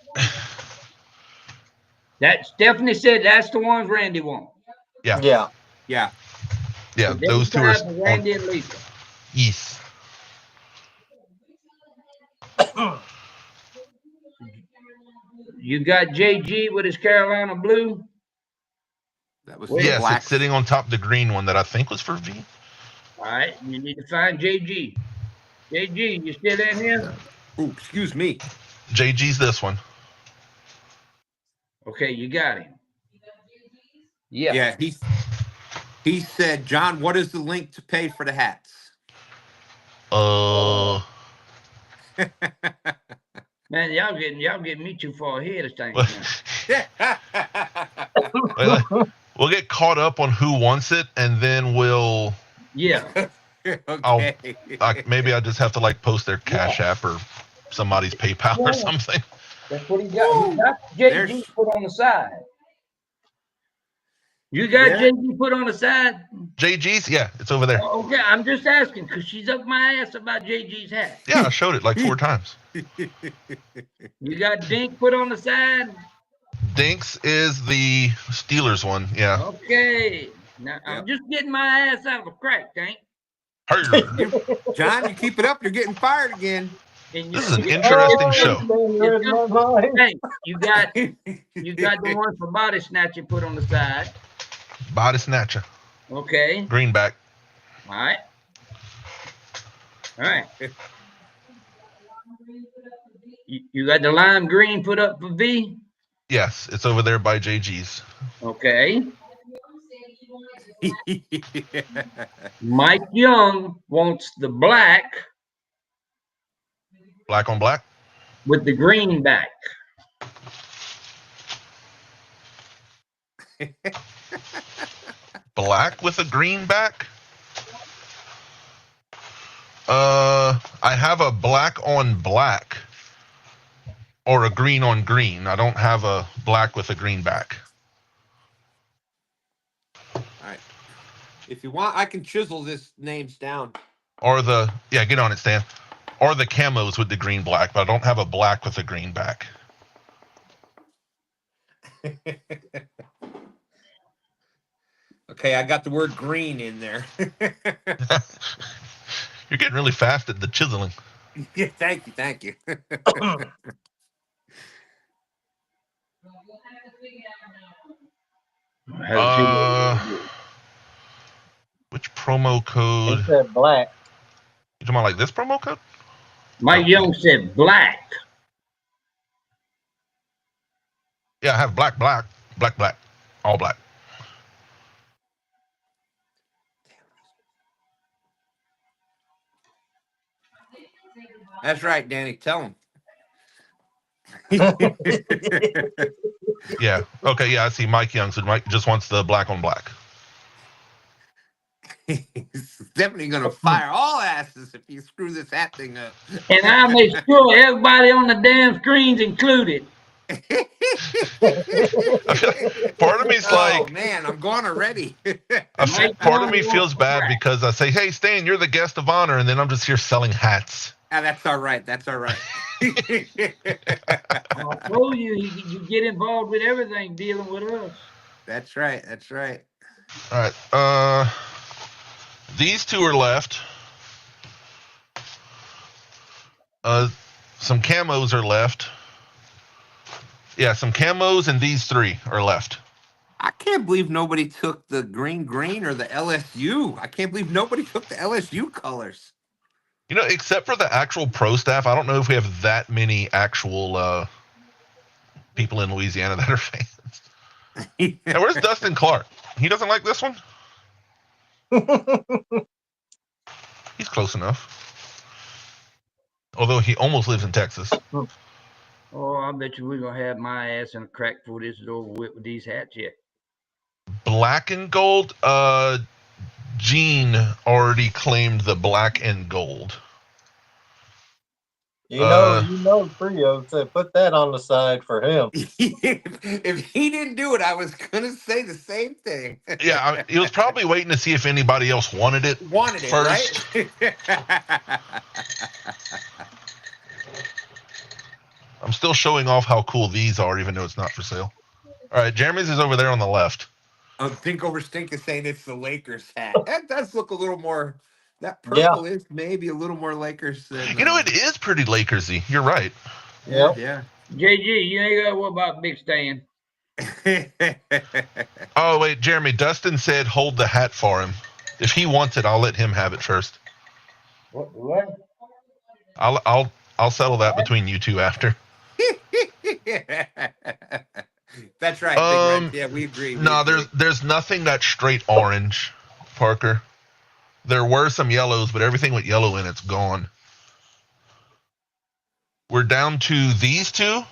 That Stephanie said that's the ones Randy wants. Yeah. So those two are Randy and Lisa. Yes. You got JG with his Carolina blue. That was yes, black. it's sitting on top of the green one that I think was for V. All right, you need to find JG. JG, you still in here? Oh, excuse me. JG's this one. Okay, you got him. Yeah. Yeah, he said, John, what is the link to pay for the hats? Man, y'all getting me too far ahead of things. We'll get caught up on who wants it, and then we'll. Yeah. Okay. Maybe I just have to post their Cash App or somebody's PayPal or something. That's what he got. He got JG put on the side. You got JG put on the side? JG's? Yeah, it's over there. Okay, I'm just asking because she's up my ass about JG's hat. Yeah, I showed it 4 times. You got Dink put on the side? Dinks is the Steelers one, yeah. Okay. Now, I'm just getting my ass out of a crack, Tank. John, you keep it up, you're getting fired again. This is an interesting show. Tank, you got the one for body snatching put on the side. Body snatcher. Okay. Greenback. All right. You got the lime green put up for V? Yes, it's over there by JG's. Okay. Mike Young wants the black. Black on black? With the green back. Black with a green back? I have a black on black or a green on green. I don't have a black with a green back. All right. If you want, I can chisel this names down. Or get on it, Stan. Or the camos with the green black, but I don't have a black with a green back. Okay, I got the word green in there. You're getting really fast at the chiseling. Yeah, thank you, thank you. Which promo He code? said black. You talking about like this promo code? Mike Young said black. Yeah, I have black, all black. That's right, Danny. Tell him. Yeah. Okay. Yeah, I see. Mike Young said Mike just wants the black on black. He's definitely gonna fire all asses if you screw this hat thing up. And I make sure everybody on the damn screen's included. I feel like part of me's Oh like, man, I'm gone already. part of me feels bad because I say, "Hey, Stan, you're the guest of honor," and then I'm just here selling hats. Ah, that's all right. That's all right. I told you, you get involved with everything dealing with us. That's right. That's right. All right. These two are left. Some camos are left. Yeah, some camos and these three are left. I can't believe nobody took the green or the LSU. I can't believe nobody took the LSU colors. You know, except for the actual pro staff, I don't know if we have that many actual people in Louisiana that are fans. Now, where's Dustin Clark? He doesn't like this one? He's close enough. Although he almost lives in Texas. Oh, I bet you we're going to have my ass in a crack before this is over with these hats yet. Black and gold? Gene already claimed the black and gold. You know, Trio said put that on the side for him. If he didn't do it, I was gonna say the same thing. Yeah, I mean, he was probably waiting to see if anybody else wanted it. First. Right? I'm still showing off how cool these are, even though it's not for sale. All right, Jeremy's is over there on the left. Think over Stink is saying it's the Lakers hat. That does look a little more. That purple is maybe a little more Lakers than. You know, it is pretty Lakersy. You're right. Yeah. JG, you ain't got to worry about Big Stan. Oh wait, Jeremy. Dustin said hold the hat for him. If he wants it, I'll let him have it first. What? I'll settle that between you two after. That's right. Big Red. Yeah, we agree. There's nothing that's straight orange, Parker. There were some yellows, but everything with yellow in it's gone. We're down to these two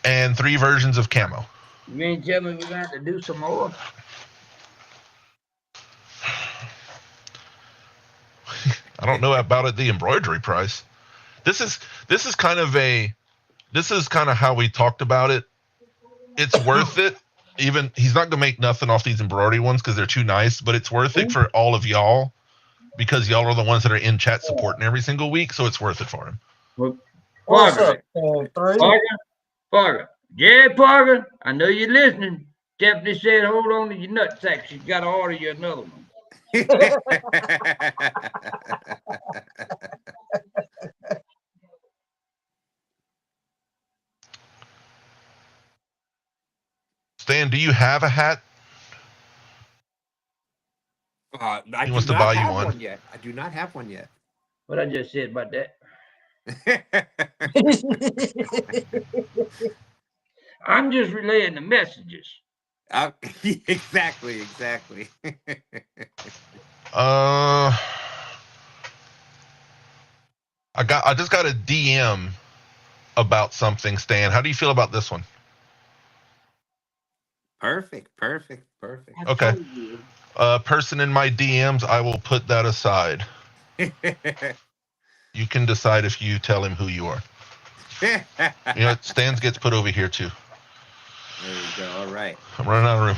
and 3 versions of camo. You mean tell me we're going to have to do some more? I don't know about the embroidery price. This is kind of how we talked about it. It's worth it. Even he's not gonna make nothing off these embroidery ones because they're too nice, but it's worth it for all of y'all because y'all are the ones that are in chat supporting every single week, so it's worth it for him. What's up, Parker? Yeah, Parker, I know you're listening. Stephanie said, hold on to your nutsack. She's got to order you another one. Stan, do you have a hat? He wants to buy you one yet. I do not have one yet. What I just said about that. I'm just relaying the messages. Exactly. I just got a DM about something, Stan. How do you feel about this one? Perfect. Okay. Person in my DMs, I will put that aside. You can decide if you tell him who you are. You know, Stan's gets put over here too. There we go. All right. I'm running out of room.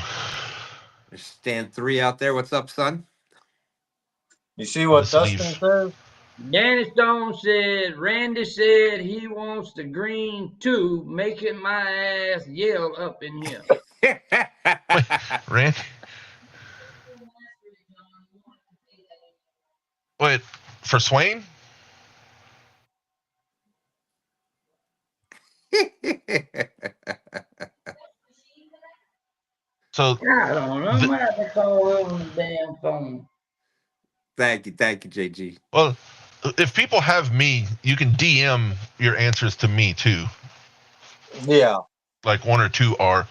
There's Stan 3 out there. What's up, son? You see what Dustin says? Danny Stone said, Randy said he wants the green too, making my ass yell up in here. Wait, Randy. Wait, for Swain? So I don't know. I might have to call over the damn phone. Thank you, JG. well, if people have me, you can DM your answers to me too. Yeah. Like one or two are.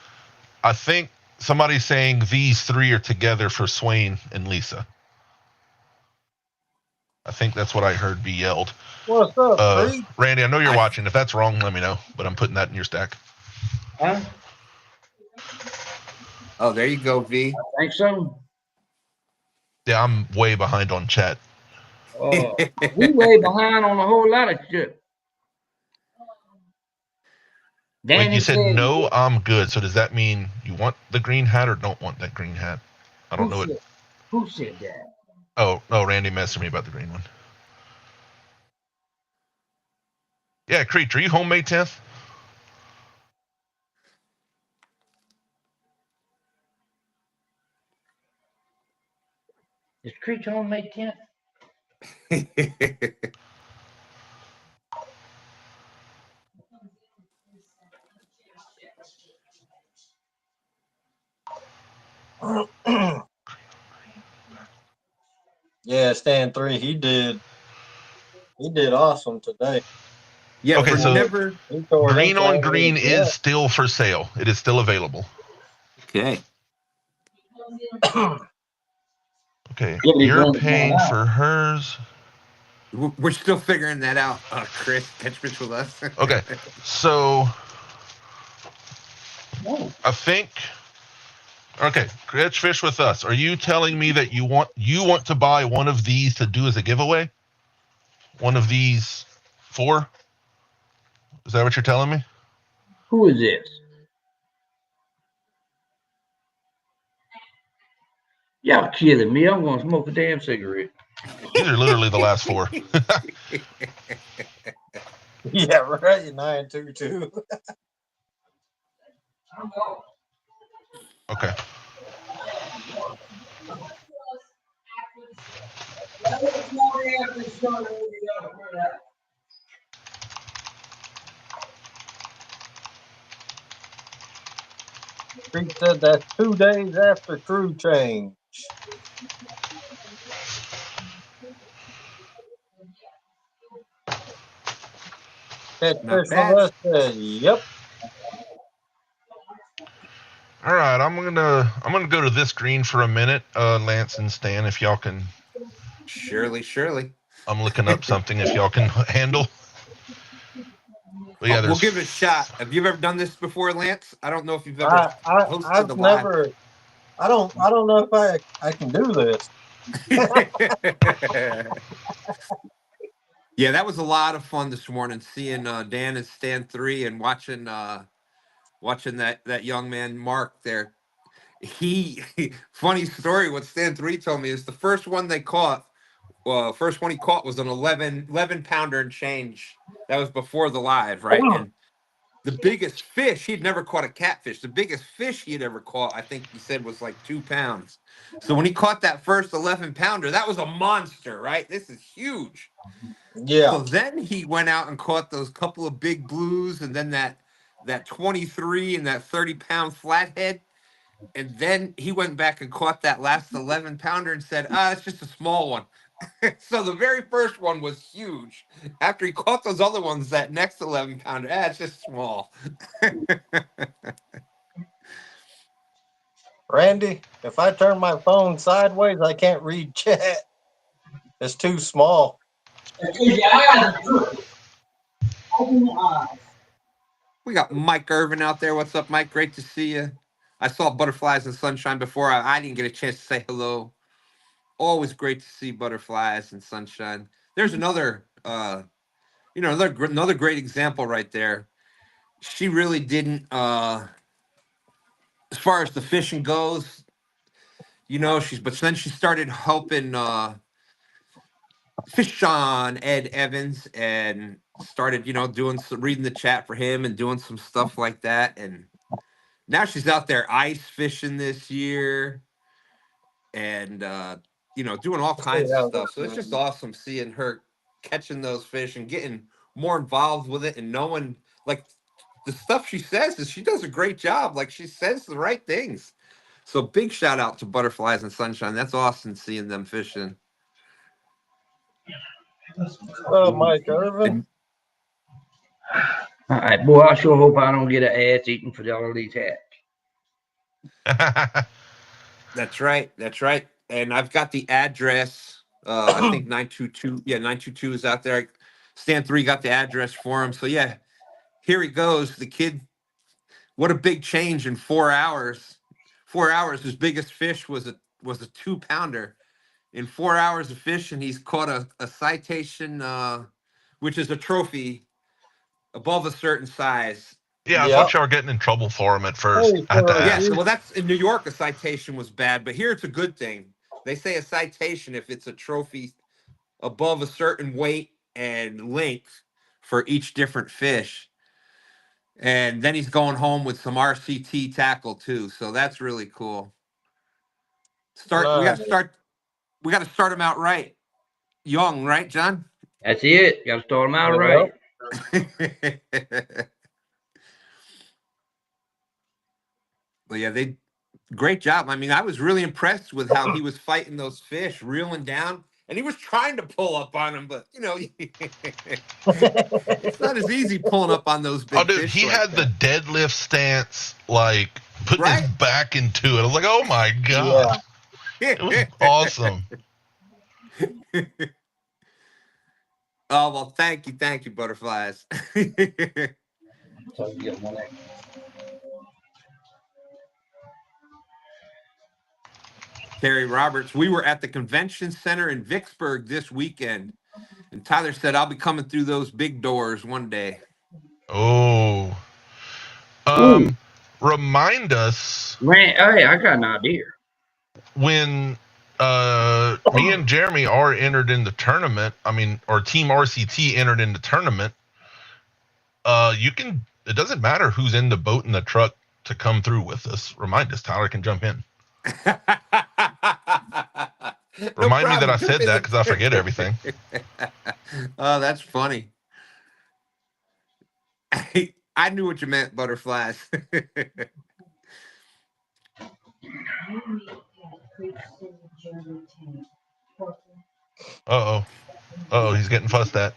I think somebody's saying these three are together for Swain and Lisa. I think that's what I heard be yelled. What's up, Creed? Randy, I know you're watching. If that's wrong, let me know. But I'm putting that in your stack. Huh? Oh, there you go, V. I think so. Yeah, I'm way behind on chat. We way behind on a whole lot of shit. Wait, Danny you said said, no, I'm good. So does that mean you want the green hat or don't want that green hat? I don't know it. Who said that? Oh, Randy messaged me about the green one. Yeah, Creech, are you home May 10th? Is Creech on May 10th? Yeah, Stan 3, he did awesome today. Yeah, Okay, for so never. He tore them green on flat green with is still for sale. It is still available. Okay. Okay, Yeah, these you're ones going paying out. for hers. We're still figuring that out, Chris. Catch fish with us. Okay, so No. I think. Okay, catch fish with us. Are you telling me that you want to buy one of these to do as a giveaway? One of these 4? Is that what you're telling me? Who is this? Y'all killing me. I'm gonna smoke a damn cigarette. These are literally the last 4. Yeah, right. 922. Okay. Creed said that's 2 days after crew change. Catch Not fish with bad. us said, yep. All right, I'm gonna go to this green for a minute, Lance and Stan, if y'all can. Surely. I'm looking up something if y'all can handle. But yeah, We'll there's. give it a shot. Have you ever done this before, Lance? I don't know if you've ever hosted I've a live. never. I don't know if I can do this. Yeah, that was a lot of fun this morning, seeing Dan and Stan 3 and watching that young man Mark there. He funny story. What Stan 3 told me is the first one they caught. Well, first one he caught was an 11 pounder and change. That was before the live, right? And the biggest fish, he'd never caught a catfish. The biggest fish he had ever caught, I think he said, was like 2 pounds. So when he caught that first 11 pounder, that was a monster, right? This is huge. Yeah. So then he went out and caught those couple of big blues, and then that 23 and that 30-pound flathead. And then he went back and caught that last 11 pounder and said, it's just a small one. So the very first one was huge. After he caught those other ones, that next 11 pounder, it's just small. Randy, if I turn my phone sideways, I can't read chat. It's too small. We got Mike Irvin out there. What's up, Mike? Great to see you. I saw butterflies and sunshine before. I didn't get a chance to say hello. Always great to see butterflies and sunshine. There's another, another great example right there. She really didn't, as far as the fishing goes, but then she started helping Fish on Ed Evans and started, doing some reading the chat for him and doing some stuff like that. And now she's out there ice fishing this year and doing all kinds of Yeah, stuff. So it's just awesome seeing her catching those fish and getting more involved with it and knowing like the stuff she says is she does a great job. Like she says the right things. So big shout out to Butterflies and Sunshine. That's awesome seeing them fishing. Mike Irvin. And All right, boy. I sure hope I don't get an ass eating for all these hats. that's right. That's right. And I've got the address. I think 922. Yeah, 922 is out there. Stan 3 got the address for him. So yeah, here he goes. The kid, what a big change in 4 hours. 4 hours, his biggest fish was a 2-pounder. In 4 hours of fishing, he's caught a citation, which is a trophy above a certain size. Yeah, I Yep. thought y'all were getting in trouble for him at first. Hey, I had to for- ask. Yes, well, that's in New York. A citation was bad, but here it's a good thing. They say a citation if it's a trophy above a certain weight and length for each different fish. And then he's going home with some RCT tackle too, so that's really cool. We got to start. We got to start him out right, young, right, John? That's it. Got to start them out Yep. right. But yeah, great job. I mean, I was really impressed with how he was fighting those fish, reeling down, and he was trying to pull up on them, but it's not as easy pulling up on those big Oh, dude, fish. he like had the that. deadlift stance, like putting Right? his back into it. I was like, oh my god, it was awesome. Oh well, thank you, butterflies. Terry Roberts, we were at the convention center in Vicksburg this weekend, and Tyler said, I'll be coming through those big doors one day. Oh, remind us Man, hey, I got an idea. when me and Jeremy are entered in the tournament. I mean, or Team RCT entered in the tournament. You can. It doesn't matter who's in the boat and the truck to come through with us. Remind us. Tyler can jump in. Remind me that I said that because I forget everything. Oh, that's funny. I knew what you meant, butterflies. Oh, he's getting fussed at.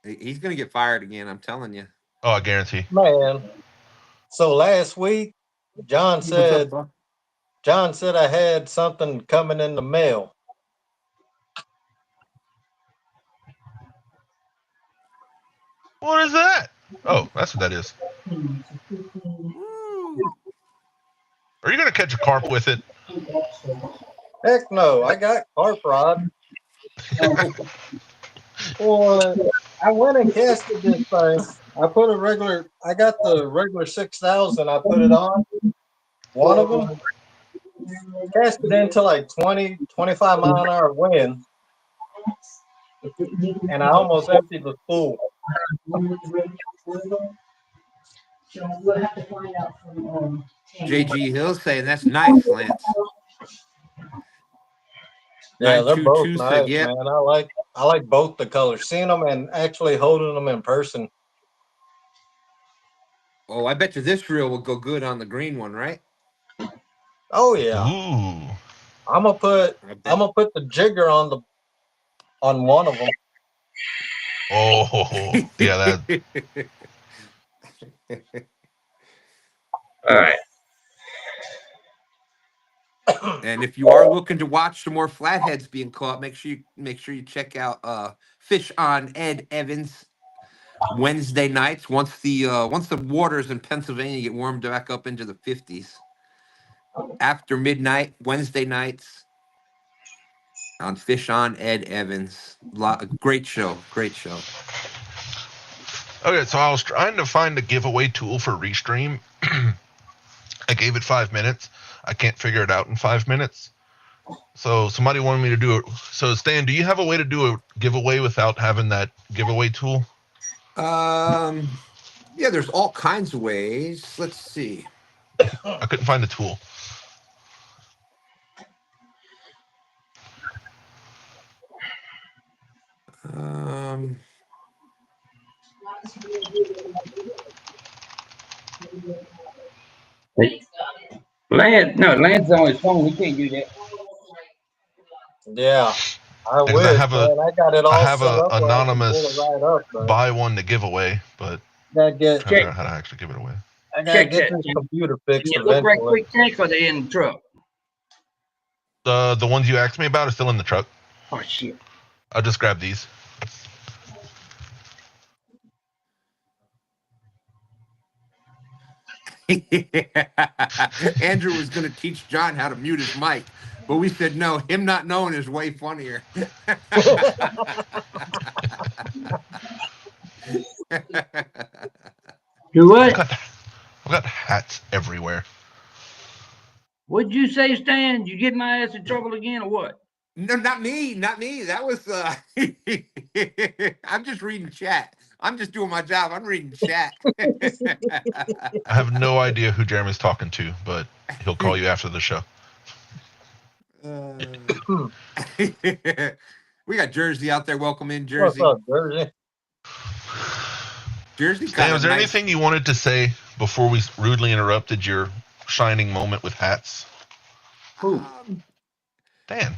He's gonna get fired again, I'm telling you. Oh, I guarantee. Man. So last week, John said I had something coming in the mail. What is that? Oh, that's what that is. Are you gonna catch a carp with it? Heck no, I got carp rod. Well, I went and casted this thing. I got the regular 6,000. I put it on one of them. Casted into like 20, 25 mile an hour wind. And I almost emptied the spool. JG Hill saying that's nice, Lance. Yeah, they're both 922 nice, said, yeah. man. I like both the colors. Seeing them and actually holding them in person. Oh, I bet you this reel will go good on the green one, right? Oh yeah. Ooh. I'm gonna put the jigger on one of them. Oh, yeah, that. All right. And if you are looking to watch some more flatheads being caught, make sure you check out Fish on Ed Evans Wednesday nights once the waters in Pennsylvania get warmed back up into the 50s. After midnight, Wednesday nights on Fish on Ed Evans. Great show. Okay, so I was trying to find a giveaway tool for Restream. I gave it 5 minutes. I can't figure it out in 5 minutes. So somebody wanted me to do it. So Stan, do you have a way to do a giveaway without having that giveaway tool? Yeah, there's all kinds of ways. Let's see. I couldn't find the tool. Lance's on his phone. He can't do that. Yeah, I Because I wish, have man. I got it all set a up where I can pull it anonymous right up, but buy one to give away, but gotta get trying to figure out how to actually give it away. I gotta Check get that. this computer Can fixed you look right eventually. quick, Tank, or they in the truck? The ones you asked me about are still in the truck. Oh shit. I'll just grab these. Andrew was going to teach John how to mute his mic, but we said no. Him not knowing is way funnier. Do what? I've got hats everywhere. What'd you say, Stan? Did you get my ass in trouble again, or what? No, not me. Not me. That was. I'm just reading chat. I'm just doing my job. I'm reading chat. I have no idea who Jeremy's talking to, but he'll call you after the show. We got Jersey out there. Welcome in, What's Jersey. up, Jersey? Jersey. Stan, was there anything you wanted to say before we rudely interrupted your shining moment with hats? Dan.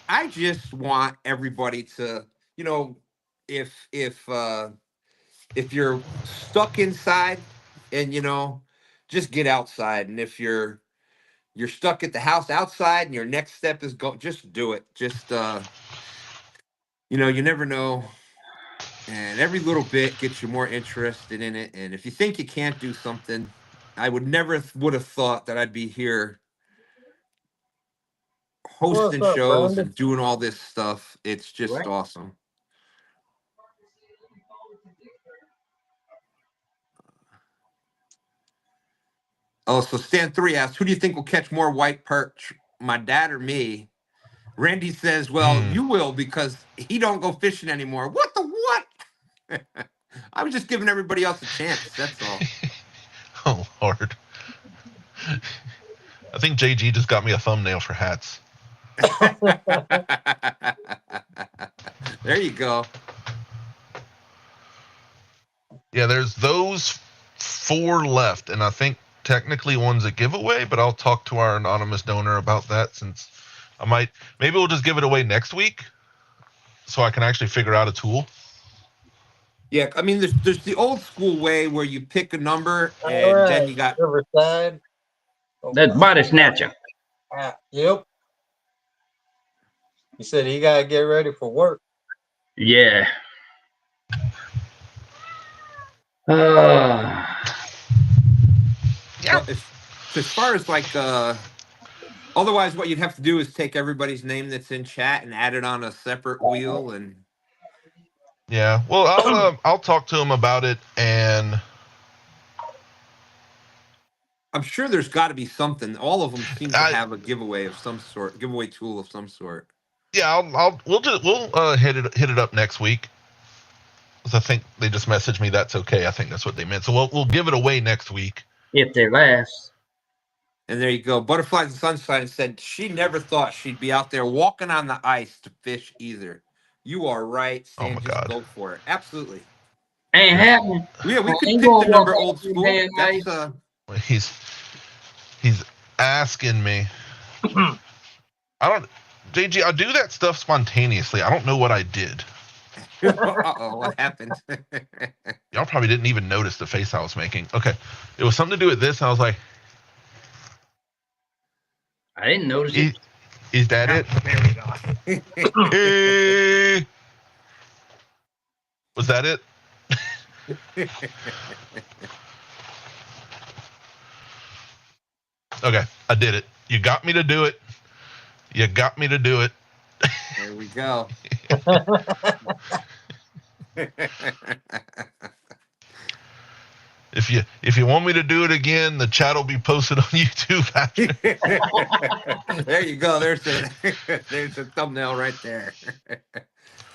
I just want everybody to, if you're stuck inside and just get outside, and if you're stuck at the house outside and your next step is just do it. Just you never know, and every little bit gets you more interested in it. And if you think you can't do something, I would have thought that I'd be here What's hosting up, shows Brandon? and doing all this stuff. It's just awesome. Oh, so Stan 3 asks, who do you think will catch more white perch, my dad or me? Randy says, well, you will, because he don't go fishing anymore. What the what? I was just giving everybody else a chance. That's all. Oh, Lord. I think JG just got me a thumbnail for hats. There you go. Yeah, there's those 4 left, and I think technically one's a giveaway, but I'll talk to our anonymous donor about that, since maybe we'll just give it away next week so I can actually figure out a tool. Yeah, I mean, there's the old school way where you pick a number and then you got Riverside. That's body snatcher. Yep. He said he gotta get ready for work. Yeah. Well, as far as like otherwise what you'd have to do is take everybody's name that's in chat and add it on a separate wheel. And yeah, well, I'll talk to him about it, and I'm sure there's got to be something. All of them seem to have a giveaway of some sort, giveaway tool of some sort. Yeah, we'll hit it up next week. I think they just messaged me. That's okay. I think that's what they meant. So we'll give it away next week if they last. And there you go. Butterflies and Sunshine said she never thought she'd be out there walking on the ice to fish either. You are right, Stan. Oh my God. Go for it. Absolutely. Ain't happening. Yeah, we could pick the number old school. That's He's asking me. JG, I do that stuff spontaneously. I don't know what I did. Uh-oh, what happened? Y'all probably didn't even notice the face I was making. Okay. It was something to do with this, and I was like, I didn't notice it. Is that it? There we go. Hey. Was that it? Okay, I did it. You got me to do it. You got me to do it. There we go. If you want me to do it again, the chat will be posted on YouTube after. There you go. There's a thumbnail right there.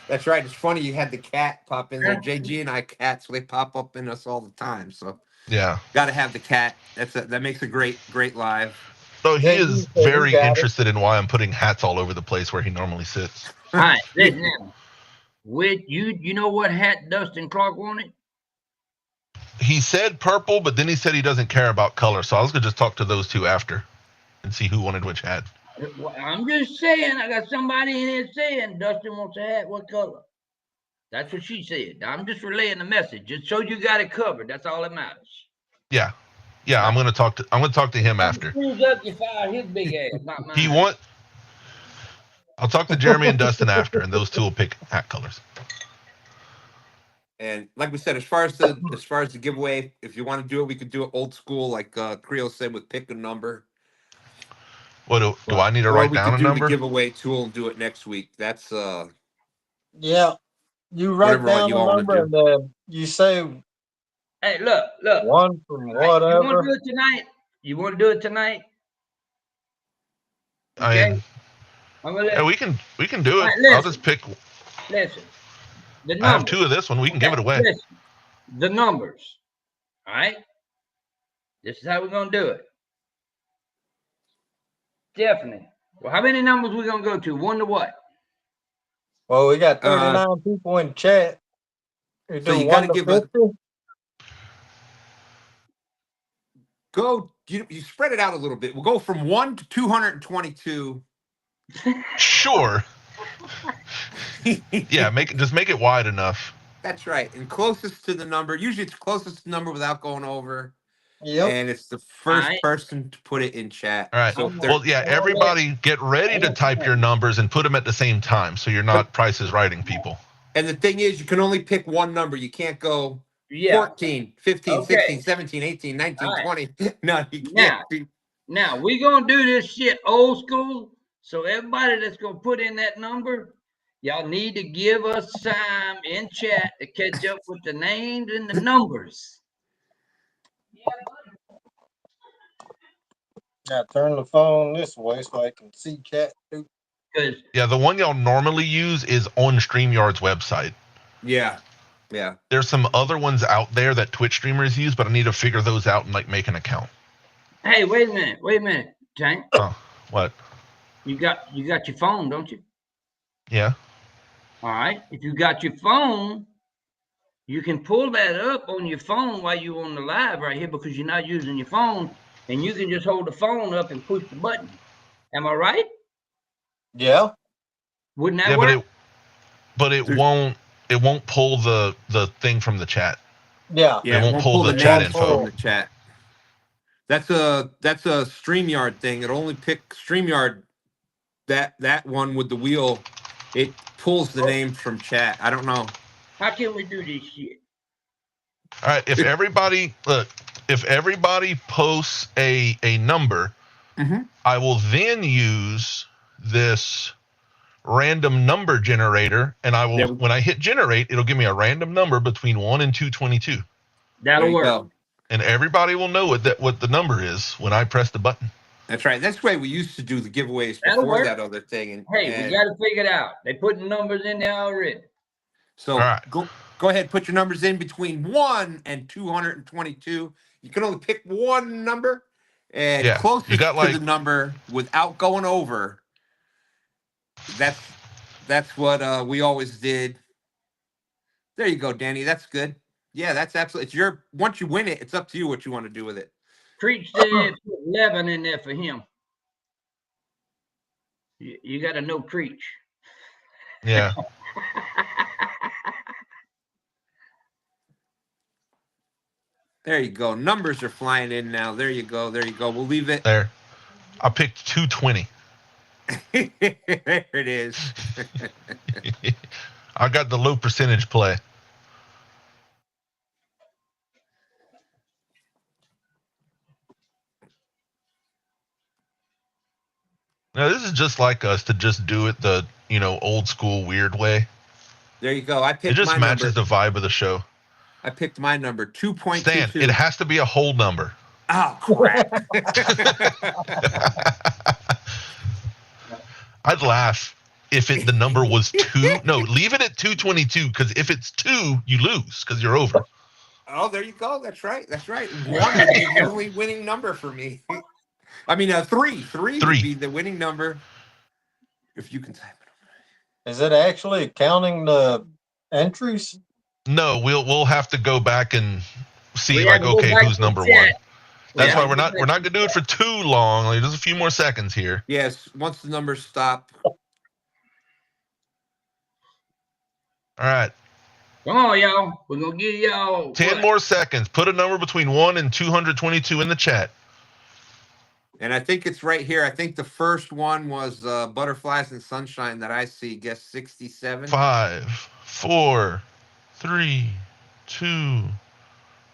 That's right. It's funny you had the cat pop in there. JG and I cats, they pop up in us all the time. So Yeah. got to have the cat. That makes a great live. So he JG is said he very got it. interested in why I'm putting hats all over the place where he normally sits. All right, listen now. With you know what hat Dustin Clark wanted? He said purple, but then he said he doesn't care about color. So I was gonna just talk to those two after and see who wanted which hat. Well, I'm just saying, I got somebody in here saying Dustin wants a hat. What color? That's what she said. I'm just relaying the message, just so you got it covered. That's all that matters. Yeah. I'm gonna talk to him after. Screws up, you fire his big ass, not mine. I'll talk to Jeremy and Dustin after, and those two will pick hat colors. And like we said, as far as the giveaway, if you want to do it, we could do it old school, like Creo said, with pick a number. What do I need to write down a number? The giveaway tool and do it next week. That's Yeah, you write whatever down you the all wanna number and then you say Hey, look. one from You whatever. want to do it tonight? You want to do it tonight? I Okay. mean, I'm gonna yeah, we can do it. Right, listen. I'll just pick. listen. The I have numbers. 2 of this one. We can give it away. Listen. The numbers. All right. This is how we're gonna do it. Definitely. Well, how many numbers we gonna go to? 1 to what? Well, we got 39 people in chat. You So do you 1 gotta to give 50? you spread it out a little bit. We'll go from 1 to 222. Sure. Yeah, just make it wide enough. That's right. And closest to the number. Usually it's closest to the number without going over. Yep. And it's the first Alright. person to put it in chat. All right. So Well, yeah, everybody get ready to type your numbers and put them at the same time so you're not Price is Righting people. and the thing is, you can only pick one number. You can't go 14, 15, Okay. 16, 17, 18, 19, Alright. 20. No, you Now. can't. Now we're gonna do this shit old school. So everybody that's gonna put in that number, y'all need to give us time in chat to catch up with the names and the numbers. Now turn the phone this way so I can see chat too. Because Yeah, the one y'all normally use is on StreamYard's website. Yeah. There's some other ones out there that Twitch streamers use, but I need to figure those out and like make an account. hey, wait a minute, Tank. Oh, what? You got your phone, don't you? Yeah. All right. If you got your phone, you can pull that up on your phone while you're on the live right here because you're not using your phone, and you can just hold the phone up and push the button. Am I right? Yeah. Wouldn't that work? But it won't pull the thing from the chat. Yeah. It won't pull the chat info. From the chat. That's a StreamYard thing. It'll only pick StreamYard. That one with the wheel, it pulls the name from chat. I don't know. How can we do this shit? All right. If everybody posts a number, I will then use this random number generator, and I will when I hit generate, it'll give me a random number between 1 and 222. That'll work. Go. And everybody will know what the number is when I press the button. That's right. That's the way we used to do the giveaways before that other thing. And we got to figure it out. They put numbers in there already. So all right. Go ahead, put your numbers in between 1 and 222. You can only pick one number, and closest to the number without going over. That's what we always did. There you go, Danny. That's good. Yeah, that's absolutely. It's your. Once you win it, it's up to you what you want to do with it. Preach said put 11 in there for him. You got to know Preach. Yeah. There you go. Numbers are flying in now. There you go. We'll leave it there. I picked 220. There it is. I got the low percentage play. Now this is just like us to just do it the old school weird way. There you go. I picked. It just my matches number. the vibe of the show. I picked my number, Stan, 2.22. it has to be a whole number. Oh, crap. I'd laugh if the number was 2. No, leave it at 222, because if it's 2, you lose because you're over. Oh, there you go. That's right. That's right. 1 would be the only winning number for me. I mean, 3. 3 would 3. be the winning number if you can type it. Is it actually counting the entries? No, we'll have to go back and see, We like, have to go okay, back who's to number chat. 1. That's Yeah. why we're not gonna do it for too long. Like, there's a few more seconds here. Yes, once the numbers stop. All right, Come on, y'all. We're gonna give y'all 10 more seconds. Put a number between 1 and 222 in the chat. And I think it's right here. I think the first one was Butterflies and Sunshine that I see. Guess 67. 5, 4, 3, 2,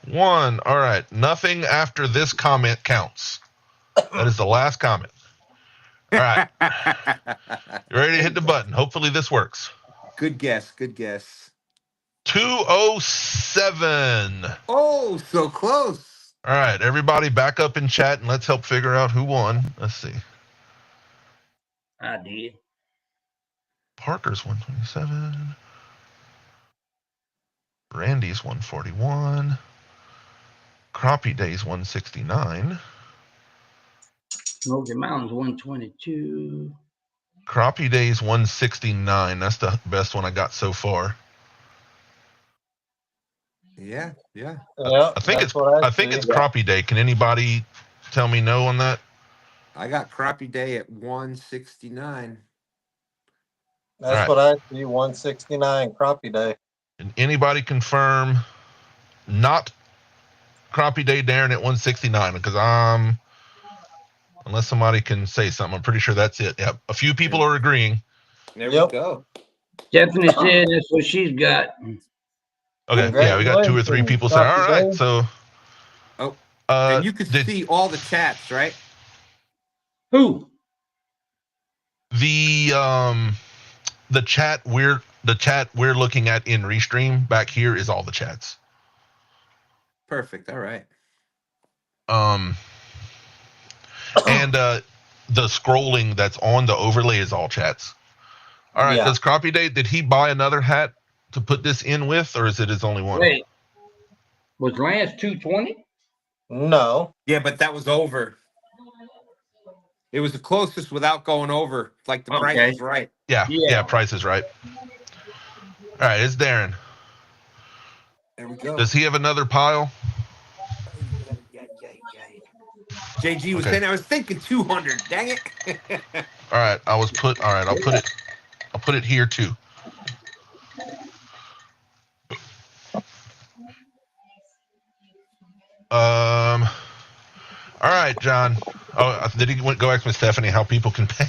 1. All right, nothing after this comment counts. That is the last comment. All right, you ready to hit the button? Hopefully this works. Good guess. Good guess. 207. Oh, so close. All right, everybody back up in chat and let's help figure out who won. Let's see. I did. Parker's 127. Randy's 141. Crappie Day's 169. Smoky Mountain's 122. Crappie Day's 169. That's the best one I got so far. Yeah, yeah. Yeah, I think that's it's what I think see. it's Crappie Day. Can anybody tell me no on that? I got Crappie Day at 169. That's All right. what I see. 169 crappie day. Can anybody confirm not Crappie Day Darren at 169? Because unless somebody can say something, I'm pretty sure that's it. Yep. A few people are agreeing. There Yep. we go. Stephanie said that's what she's got. Okay, yeah, we got 2 or 3 people saying, all right, Day. so. Oh, and you could see all the chats, right? Who? The chat we're looking at in Restream back here is all the chats. Perfect. All right. And the scrolling that's on the overlay is all chats. All right, Yeah. does Crappie Day, did he buy another hat to put this in with, or is it his only one? Wait. Was Lance 220? No. Yeah, but that was over. It was the closest without going over. Like the price Okay. is right. Yeah, Price is right. All right, it's Darren. There we go. Does he have another pile? JG was Okay. saying I was thinking 200. Dang it. All right, I'll put it here too. All right, John. Oh, did he go ask Miss Stephanie how people can pay?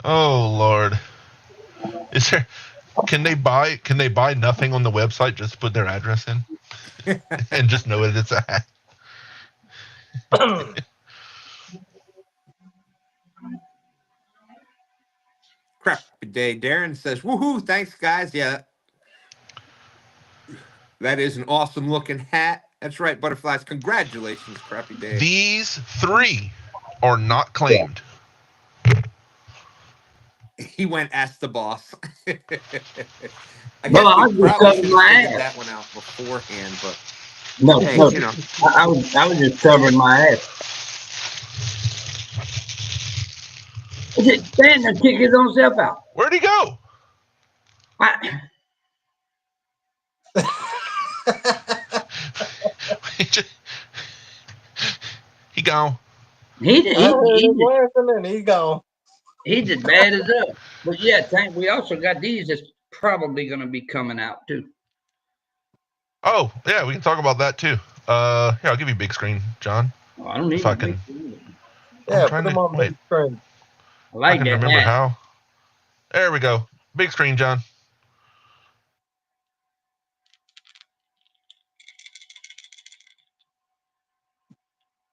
Oh Lord, is there? Can they buy nothing on the website? Just put their address in and just know that it's a hack. Crap day. Darren says, woohoo, thanks guys. Yeah. That is an awesome looking hat. That's right, Butterflies. Congratulations, Crappy Day. These 3 are not claimed. He went ask the boss. I guess Well, I we just probably covered should my have figured ass. that one out beforehand, but No, hey, no. you know. I was just covering my ass. Is it Stan to kick his own self out? Where'd he go? He gone. I heard him laughing and he gone. He's as bad as us. But yeah, Tank, we also got these that's probably going to be coming out too. Oh yeah, we can talk about that too. Here, I'll give you big screen, John. Oh, I don't need If I to can. Yeah, put him on wait. big screen. I like I can that remember hat. how. There we go. Big screen, John.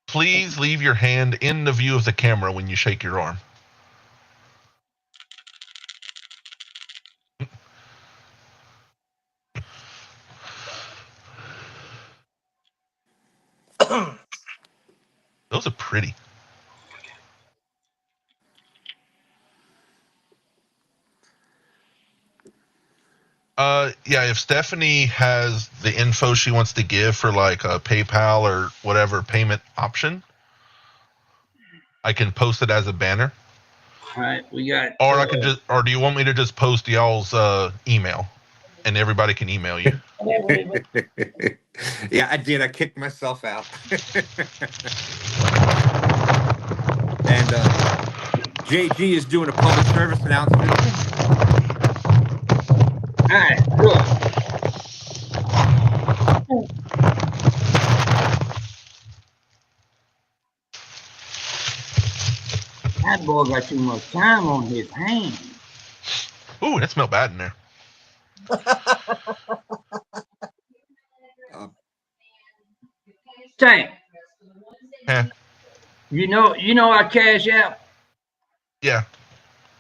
Please leave your hand in the view of the camera when you shake your arm. pretty. Yeah, if Stephanie has the info she wants to give for like a PayPal or whatever payment option, I can post it as a banner. All right, we got. Or I can just, or do you want me to just post y'all's email, and everybody can email you? Yeah, I did. I kicked myself out. And JG is doing a public service announcement. All right, good. That boy got too much time on his hands. Ooh, that smelled bad in there. Tank, Eh, you know our Cash App. yeah.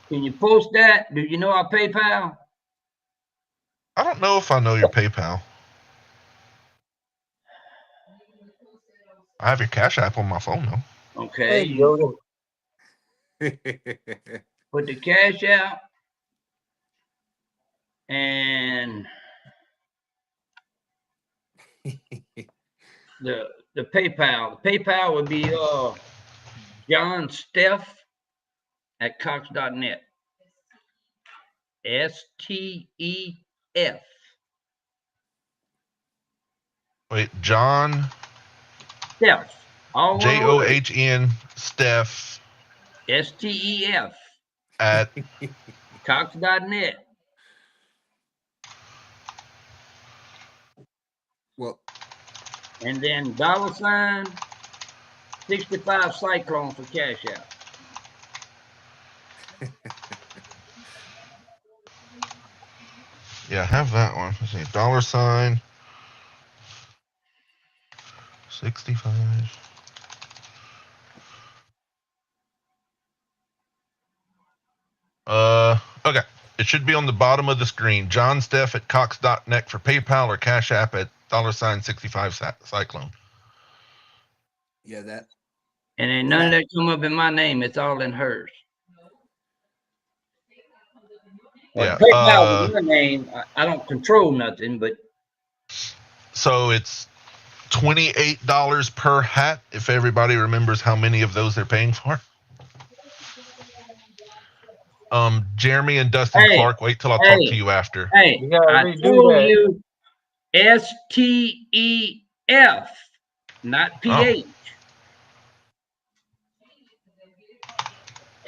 Can you post that? Do you know our PayPal? I don't know if I know your PayPal. I have your Cash App on my phone though. Okay. Hey, Jody. Put the Cash App and the PayPal. The PayPal would be John Steph at Cox.net. STEF. Wait, John Steph. All one word. JOHN Steph STEF. at Cox.net. Well, And then $65 Cyclone for Cash App. yeah, have that one. Let's see, $65. Okay. It should be on the bottom of the screen. John Steph at Cox.net for PayPal or Cash App at $65 Cyclone. yeah, that. And then none of that come up in my name. It's all in hers. Well, Yeah. PayPal is your name. I don't control nothing, but So it's $28 per hat if everybody remembers how many of those they're paying for. Jeremy and Dustin Clark, wait till I talk to you after. Hey, You gotta I redo told that. you STEF, not PH.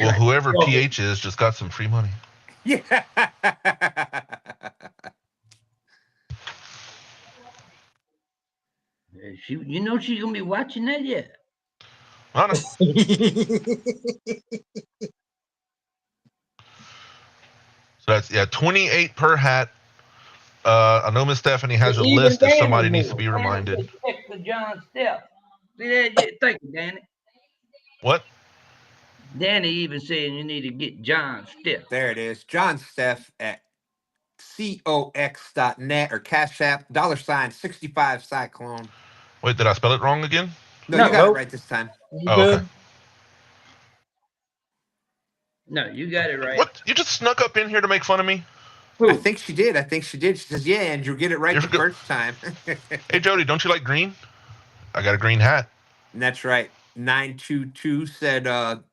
Well, whoever PH is just got some free money. Yeah. You know she's gonna be watching that yet. I know. So that's 28 per hat. I know Miss Stephanie has a list if somebody needs to be reminded. Check the John Steph. See that? Yeah, thank you, Danny. What? Danny even saying you need to get John Steph. There it is. John Steph at cox.net or Cash App, $65 Cyclone. Wait, did I spell it wrong again? No, you got it Nope. right this time. You Oh, good? okay. No, you got it right. What? You just snuck up in here to make fun of me? Who? I think she did. She says, yeah, Andrew, get it right the first time. Hey, Jody, don't you like green? I got a green hat. And that's right. 922 said,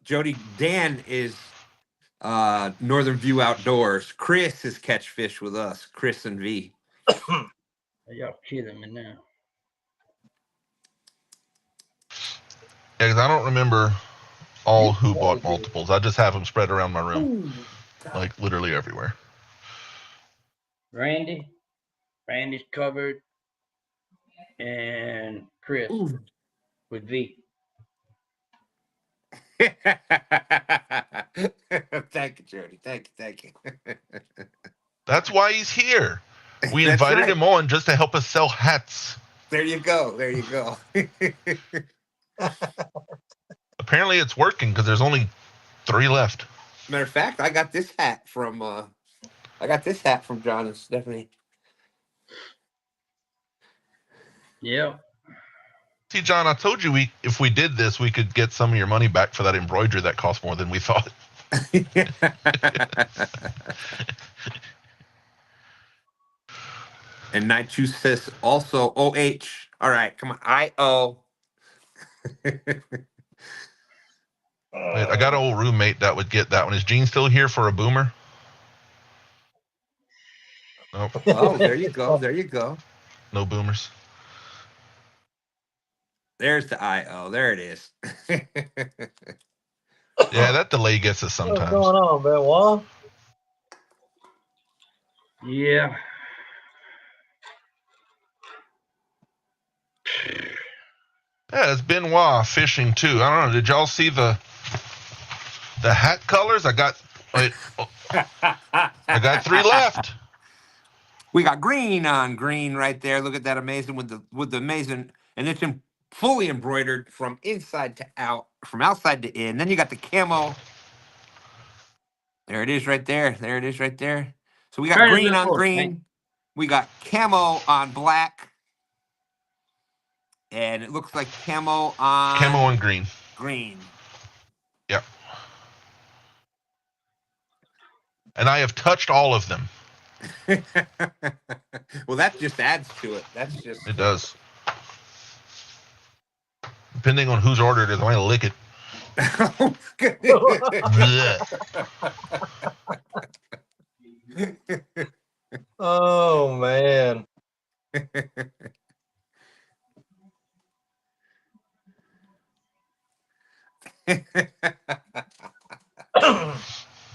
Jody, Dan is Northern View Outdoors. Chris is Catch Fish with us. Chris and V. Y'all killing me now. Yeah, because I don't remember all who bought multiples. I just have them spread around my room, like literally everywhere. Randy's covered, and Chris with V. Thank you, Jody. Thank you. That's why he's here. We That's invited right. him on just to help us sell hats. There you go. Apparently it's working because there's only 3 left. Matter of fact, I got this hat from John and Stephanie. Yeah. See, John, I told you if we did this, we could get some of your money back for that embroidery that cost more than we thought. And Naichu says also OH. All right, come on. IO. Wait, I got an old roommate that would get that one. Is Gene still here for a boomer? Nope. Oh, there you go. There you go. No boomers. There's the IO. There it is. Yeah, that delay gets us sometimes. What's going on, Benoit? Yeah. Yeah, it's Benoit fishing too. I don't know. Did y'all see the hat colors? I got 3 left. We got green on green right there. Look at that, amazing with the amazing, and it's fully embroidered from inside to out, from outside to in. Then you got the camo. There it is right there. There it is right there. So we got Turn it green up on for us, green. man. We got camo on black. And it looks like camo on green. Green. Yep. And I have touched all of them. Well, that just adds to it. That's just. It does. Depending on whose order it is, I might lick it. Oh man.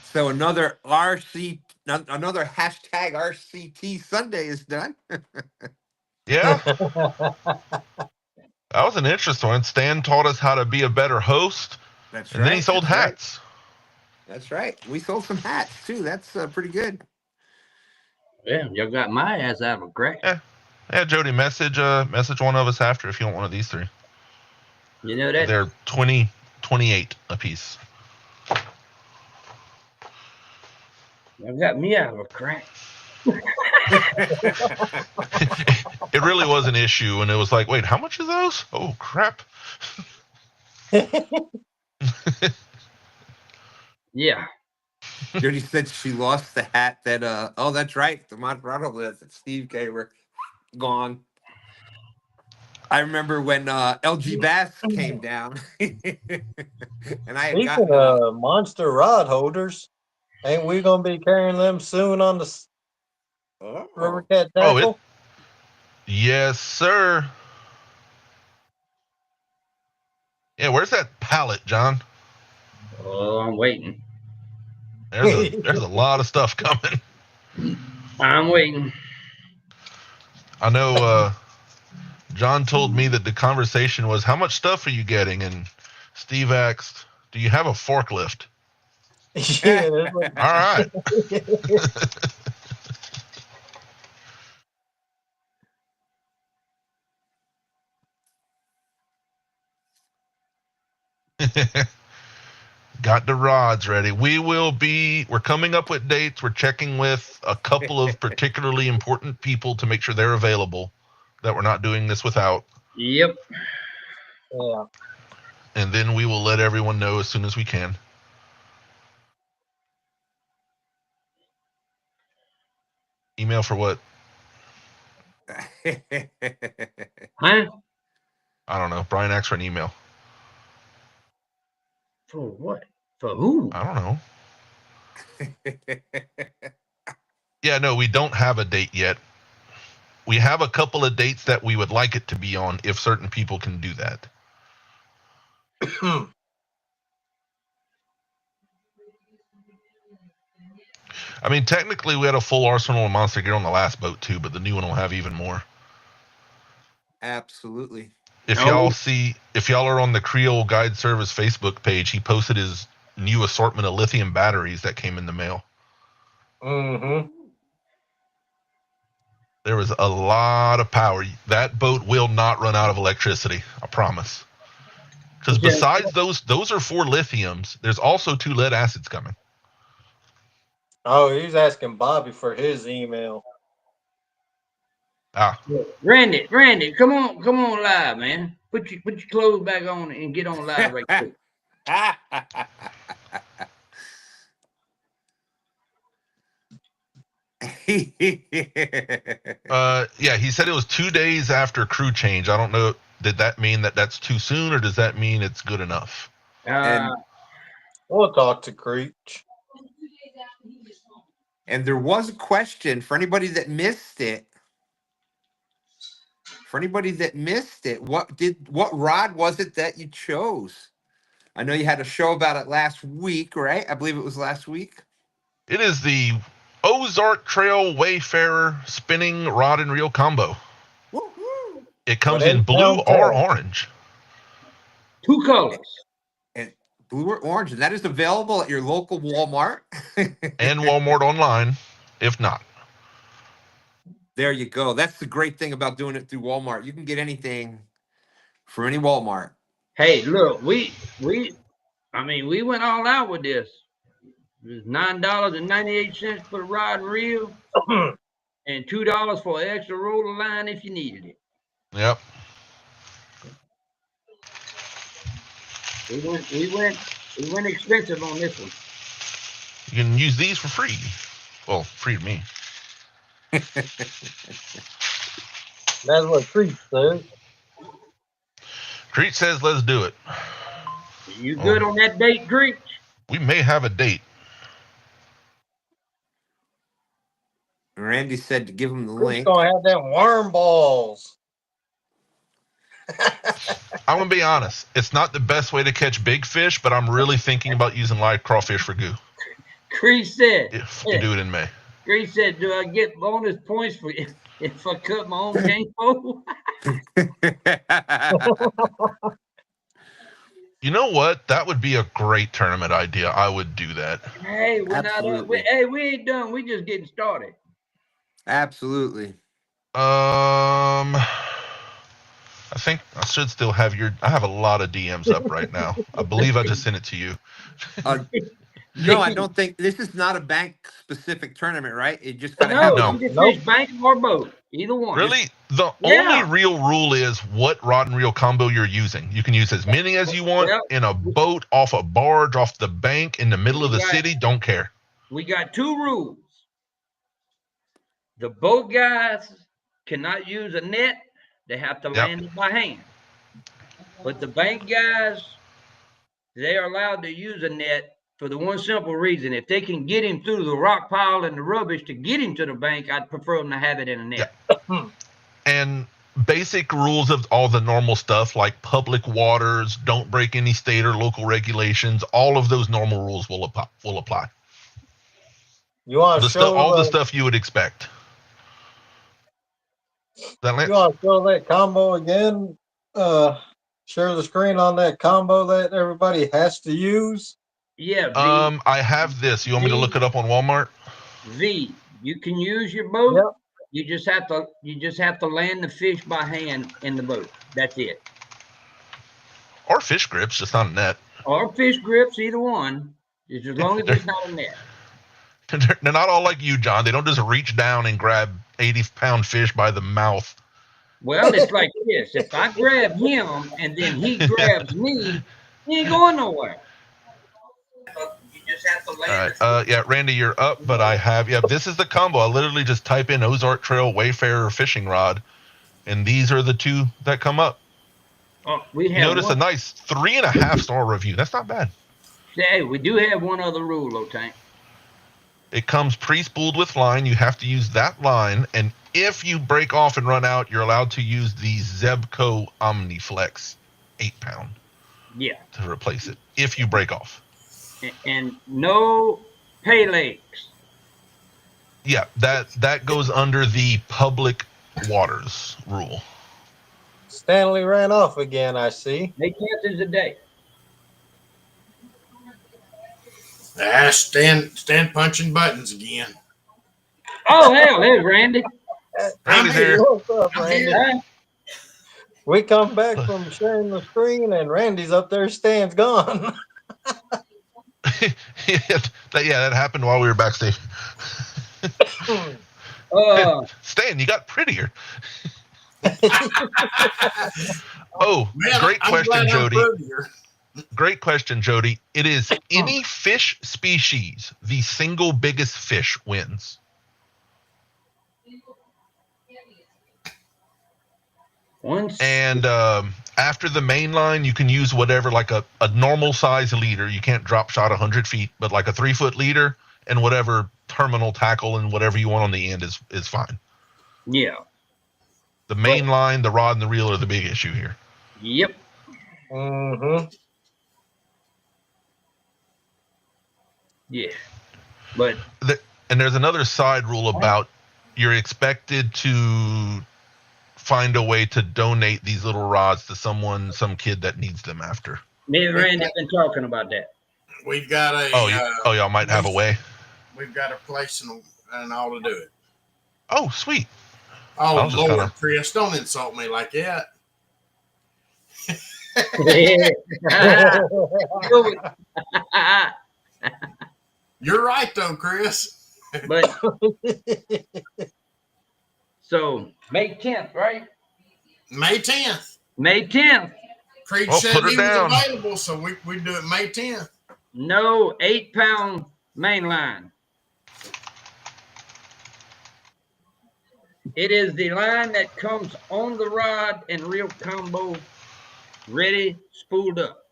So another another hashtag RCT Sunday is done. Yeah. That was an interesting one. Stan taught us how to be a better host. That's and right. Then he sold hats. Right. That's right. We sold some hats too. That's pretty good. Yeah, y'all got my ass out of a crack. Yeah, Jody, message one of us after if you want one of these 3. You know that? They're 28 a piece. Y'all got me out of a crack. It really was an issue, and it was like, wait, how much are those? Oh, crap. Yeah. Jody said she lost the hat that oh, that's right, the Monterado list that Steve gave her. Gone. I remember when LG Bass came down. And I had Speaking gotten of monster rod holders, ain't we gonna be carrying them soon on the River Cat tackle? Yes, sir. Yeah, where's that pallet, John? Oh, I'm waiting. There's a lot of stuff coming. I'm waiting. I know John told me that the conversation was, how much stuff are you getting? And Steve asked, do you have a forklift? Yeah. All right. Got the rods ready. We're coming up with dates. We're checking with a couple of particularly important people to make sure they're available, that we're not doing this without. Yep. Yeah. And then we will let everyone know as soon as we can. Email for what? Huh? I don't know. Brian asked for an email. For what? For who? I don't know. Yeah, no, we don't have a date yet. We have a couple of dates that we would like it to be on if certain people can do that. I mean, technically, we had a full arsenal of monster gear on the last boat too, but the new one will have even more. Absolutely. If y'all are on the Creole Guide Service Facebook page, he posted his new assortment of lithium batteries that came in the mail. Mm-hmm. There was a lot of power. That boat will not run out of electricity, I promise. Because besides those are 4 lithiums, there's also 2 lead acids coming. Oh, he's asking Bobby for his email. Randy, come on live, man. Put your clothes back on and get on live right quick. Yeah, he said it was 2 days after crew change. I don't know. Did that mean that that's too soon, or does that mean it's good enough? And We'll talk to Creech. and there was a question for anybody that missed it. For anybody that missed it, what rod was it that you chose? I know you had a show about it last week, right? I believe it was last week. It is the Ozark Trail Wayfarer spinning rod and reel combo. Woo-hoo. It comes What in is blue down or there? orange. 2 colors. And blue or orange, and that is available at your local Walmart. And Walmart online, if not. There you go. That's the great thing about doing it through Walmart. You can get anything from any Walmart. Hey, look, we went all out with this. It was $9.98 for the rod and reel, and $2 for an extra roll of line if you needed it. Yep. We went expensive on this one. You can use these for free. Well, free to me. That's what Creech says. Creech says, let's do it. You good on that date, Creech? We may have a date. Randy said to give him the Creech link. gonna have them worm balls. I'm going to be honest. It's not the best way to catch big fish, but I'm really thinking about using live crawfish for goo. Creech said. If we do it in May. Creech said, do I get bonus points for if I cut my own game pole? You know what? That would be a great tournament idea. I would do that. Hey, we're Absolutely. not up. We ain't done. We just getting started. Absolutely. I think I should still have I have a lot of DMs up right now. I believe I just sent it to you. No, I don't think this is not a bank specific tournament, right? It just gotta No, have No. you can fish bank or boat. Either one. Really? The Yeah. only real rule is what rod and reel combo you're using. You can use as many as you want Well, in a boat, off a barge, off the bank, in the middle of the Right. city. Don't care. We got 2 rules. The boat guys cannot use a net. They have to land it by hand. But the bank guys, they are allowed to use a net for the one simple reason. If they can get him through the rock pile and the rubbish to get him to the bank, I'd prefer them to have it in a net. And basic rules of all the normal stuff like public waters, don't break any state or local regulations. All of those normal rules will apply. You want to show All the stuff you would expect. You want to show that combo again? Share the screen on that combo that everybody has to use. Yeah. I have this. You want me to look it up on Walmart? V. You can use your boat. Yep. You just have to land the fish by hand in the boat. That's it. Or fish grips, just not a net. Or fish grips, either one. Just as long as it's not a net. They're not all like you, John. They don't just reach down and grab 80-pound fish by the mouth. Well, it's like this. If I grab him and then he grabs me, he ain't going nowhere. You just have to land. All right. Yeah, Randy, you're up, but I have. Yeah, this is the combo. I literally just type in Ozark Trail Wayfarer fishing rod, and these are the 2 that come up. Oh, we have Notice a nice 3.5-star review. That's not bad. Hey, we do have one other rule, though, Tank. It comes pre-spooled with line. You have to use that line, and if you break off and run out, you're allowed to use the Zebco OmniFlex 8-pound. Yeah. To replace it if you break off. And no pay lakes. Yeah, that goes under the public waters rule. Stanley ran off again, I see. 8 chances a day. Stand punching buttons again. Oh, hell, there's Randy. Randy's here. What's up, Randy? Huh? We come back from sharing the screen, and Randy's up there. Stan's gone. That happened while we were backstage. Stan, you got prettier. Oh, Man, great I'm question, glad I'm Jody. prettier. Great question, Jody. It is any fish species, the single biggest fish wins. Once. And after the main line, you can use whatever, like a normal size leader. You can't drop shot 100 feet, but like a 3-foot leader and whatever terminal tackle and whatever you want on the end is fine. Yeah. The main line, the rod, and the reel are the big issue here. Yep. Mm-hmm. Yeah. But And there's another side rule about you're expected to find a way to donate these little rods to some kid that needs them after. me and Randy have been talking about that. We've got a. Y'all might have a way. We've got a place and all to do it. Oh, sweet. Oh, I'll just Lord, Chris, don't insult me like that. You're right, though, Chris. But so May 10th, right? May 10th. May 10th. Creed Well, said put her he down. was available, so we do it May 10th. No 8-pound main line. It is the line that comes on the rod and reel combo, ready, spooled up.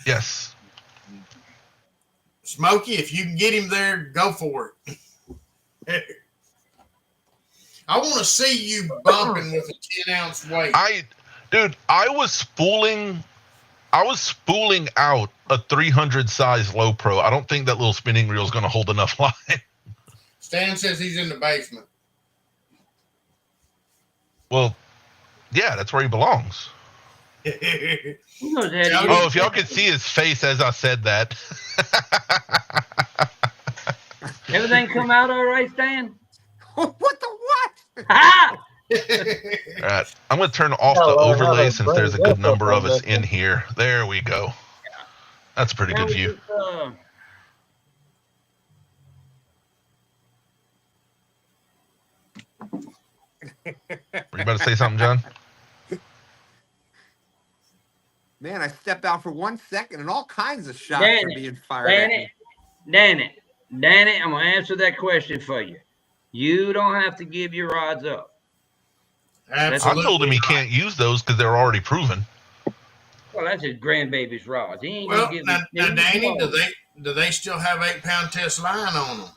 Yes. Smokey, if you can get him there, go for it. I want to see you bumping with a 10-ounce weight. I was spooling out a 300 size low pro. I don't think that little spinning reel is going to hold enough line. Stan says he's in the basement. Well, yeah, that's where he belongs. Who knows that? Oh, if y'all could see his face as I said that. Everything come out all right, Stan? What the what? Ha! All right, I'm going to turn off the overlay since there's a good number of us in here. There we go. That's a pretty good view. Were you about to say something, John? Man, I stepped out for 1 second and all kinds of shots Danny, are being fired at me. Danny, I'm going to answer that question for you. You don't have to give your rods up. Absolutely. I told him he can't use those because they're already proven. Well, that's his grandbaby's rods. He ain't Well, gonna give now, Danny, them. do they still have 8-pound test line on them?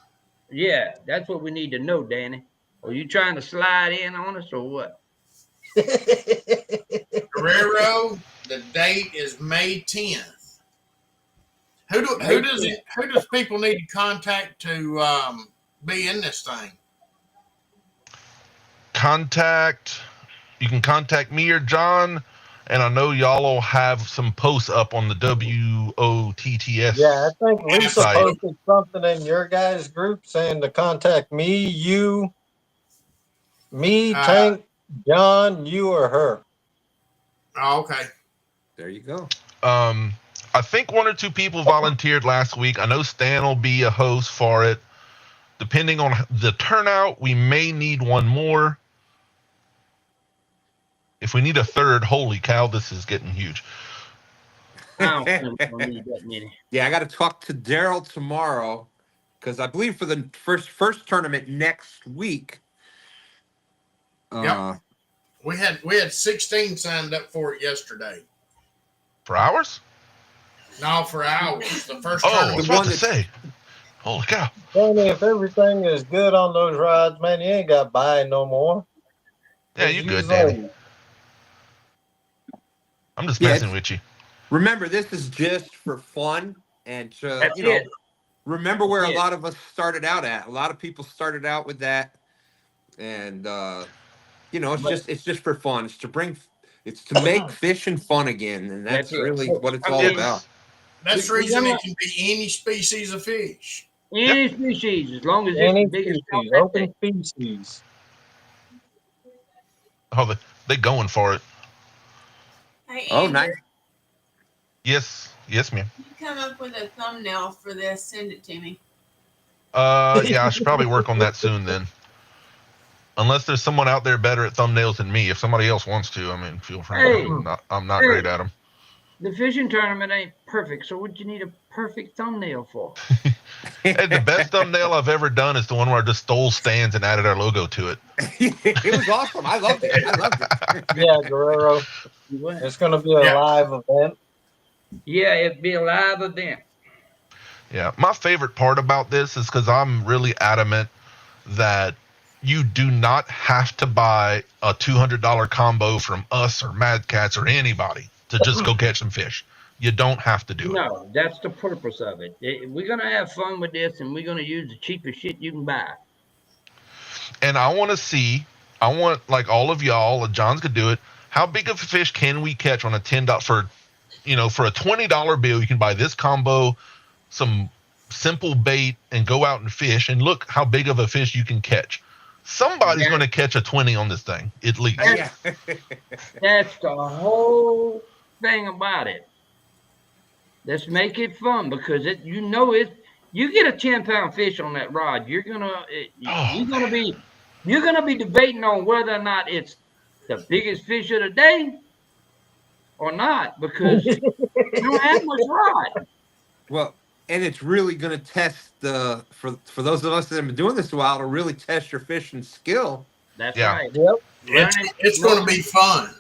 Yeah, that's what we need to know, Danny. Are you trying to slide in on us or what? Guerrero, the date is May 10th. Who does people need to contact to be in this thing? You can contact me or John, and I know y'all will have some posts up on the WOTTS. Yeah, I think Lisa site. posted something in your guys' group saying to contact me, you, Tank, John, you, or her. Oh, okay. There you go. I think 1 or 2 people volunteered last week. I know Stan will be a host for it. Depending on the turnout, we may need one more. If we need a third, holy cow, this is getting huge. I don't think we're gonna need that many. Yeah, I got to talk to Daryl tomorrow because I believe for the first tournament next week. Yep. We had 16 signed up for it yesterday. For hours? No, for hours. The first Oh, I tournament. was about to say. Holy cow. Danny, if everything is good on those rods, man, you ain't got to buy no more. Yeah, you good, Danny. I'm just messing with you. Remember, this is just for fun and to, remember where a lot of us started out at. A lot of people started out with that, and it's just for fun. It's to make fishing fun again, and that's really what it's all about. That's the reason it can be any species of fish. Any species, as long as it's Any the biggest species, open species. Oh, they going for it. Hey, Oh, Andrew, nice. Yes, ma'am. you come up with a thumbnail for this, send it to me. Yeah, I should probably work on that soon then. Unless there's someone out there better at thumbnails than me. If somebody else wants to, I mean, feel free. Hey. I'm not great at them. The fishing tournament ain't perfect, so what you need a perfect thumbnail for? Hey, the best thumbnail I've ever done is the one where I just stole stands and added our logo to it. It was awesome. I loved it. Yeah, Guerrero. It's going to be a live event. Yeah, it'd be a live event. Yeah, my favorite part about this is because I'm really adamant that you do not have to buy a $200 combo from us or Mad Cats or anybody to just go catch some fish. You don't have to do it. No, that's the purpose of it. We're going to have fun with this, and we're going to use the cheapest shit you can buy. And I want like all of y'all, John's could do it. How big of a fish can we catch on a $10 for a $20 bill? You can buy this combo, some simple bait, and go out and fish, and look how big of a fish you can catch. Somebody's going to catch a 20 on this thing, at least. That's the whole thing about it. Let's make it fun, because you get a 10-pound fish on that rod, you're gonna be debating on whether or not it's the biggest fish of the day or not, because you don't have much rod. Well, and it's really going to test for those of us that have been doing this a while, to really test your fishing skill. That's right. Yep. It's going to be fun.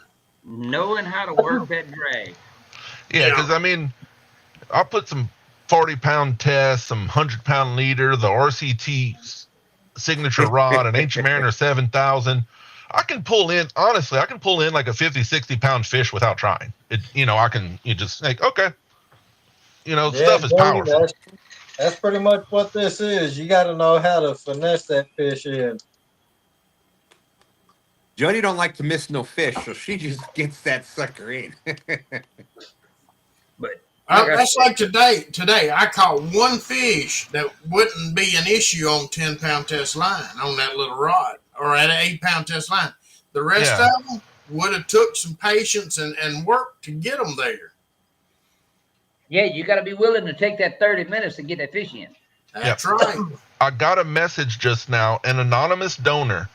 Knowing how to work that drag. Yeah, because I mean, I'll put some 40-pound test, some 100-pound leader, the RCT signature rod, an Ancient Mariner 7000. I can pull in like a 50, 60-pound fish without trying. You just think, okay. Stuff is powerful. That's pretty much what this is. You got to know how to finesse that fish in. Jody don't like to miss no fish, so she just gets that sucker in. But that's like today. Today, I caught one fish that wouldn't be an issue on 10-pound test line on that little rod, or at an 8-pound test line. The rest of them would have took some patience and work to get them there. Yeah, you got to be willing to take that 30 minutes to get that fish in. That's right. I got a message just now, an anonymous donor.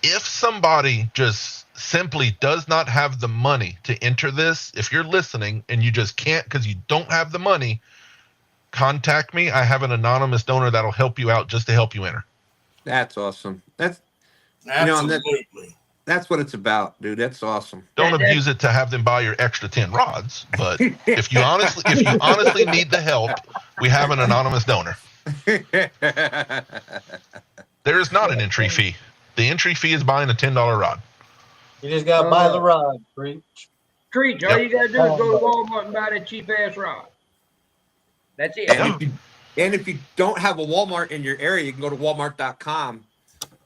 If somebody just simply does not have the money to enter this, if you're listening and you just can't because you don't have the money, contact me. I have an anonymous donor that'll help you out just to help you enter. That's awesome. That's absolutely. That's what it's about, dude. That's awesome. Don't abuse it to have them buy your extra 10 rods, but if you honestly need the help, we have an anonymous donor. There is not an entry fee. The entry fee is buying a $10 rod. You just got to buy the rod, Preach. All you got to do is go to Walmart and buy that cheap-ass rod. That's it. And if you don't have a Walmart in your area, you can go to walmart.com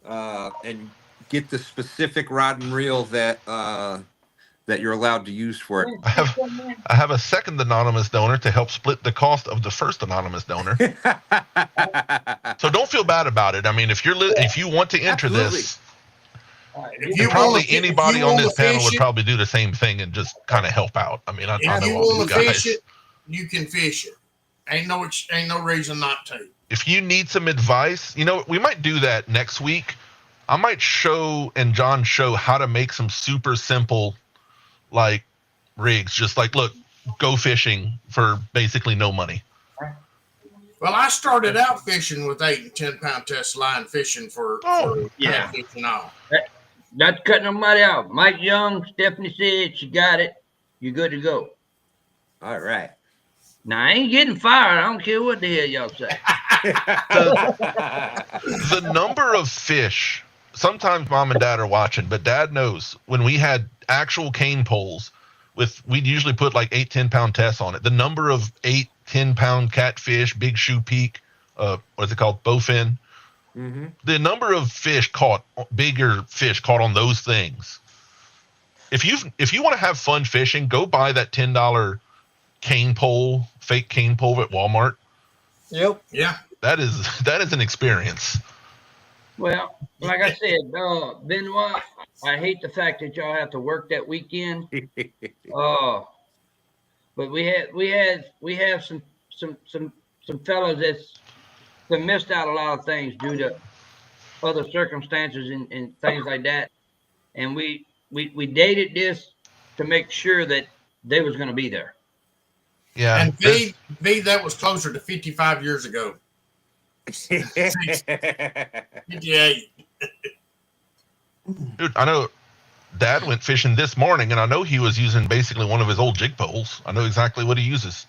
and get the specific rod and reel that you're allowed to use for it. I have a second anonymous donor to help split the cost of the first anonymous donor. So don't feel bad about it. I mean, if you want to enter this, anybody on this panel would probably do the same thing and just kind of help out. I mean, I know all these guys. Fish it, you can fish it. Ain't no reason not to. If you need some advice, we might do that next week. I might show how to make some super simple, like, rigs. Just like, look, go fishing for basically no money. Well, I started out fishing with 8 and 10-pound test line fishing for fishing all. Not cutting nobody out. Mike Young, Stephanie said she got it. You're good to go. All right. Now, I ain't getting fired. I don't care what the hell y'all say. The number of fish, sometimes mom and dad are watching, but dad knows when we had actual cane poles we'd usually put like 8, 10-pound tests on it. The number of 8, 10-pound catfish, big shoe peak, what is it called? Bowfin. Mm-hmm. The number of bigger fish caught on those things. If you want to have fun fishing, go buy that $10 cane pole, fake cane pole at Walmart. Yep. Yeah. That is an experience. Well, like I said, Benoit, I hate the fact that y'all have to work that weekend. But we have some fellows that missed out a lot of things due to other circumstances and things like that. And we dated this to make sure that they was going to be there. Yeah. And V, that was closer to 55 years ago. 58. Dude, I know Dad went fishing this morning, and I know he was using basically one of his old jig poles. I know exactly what he uses.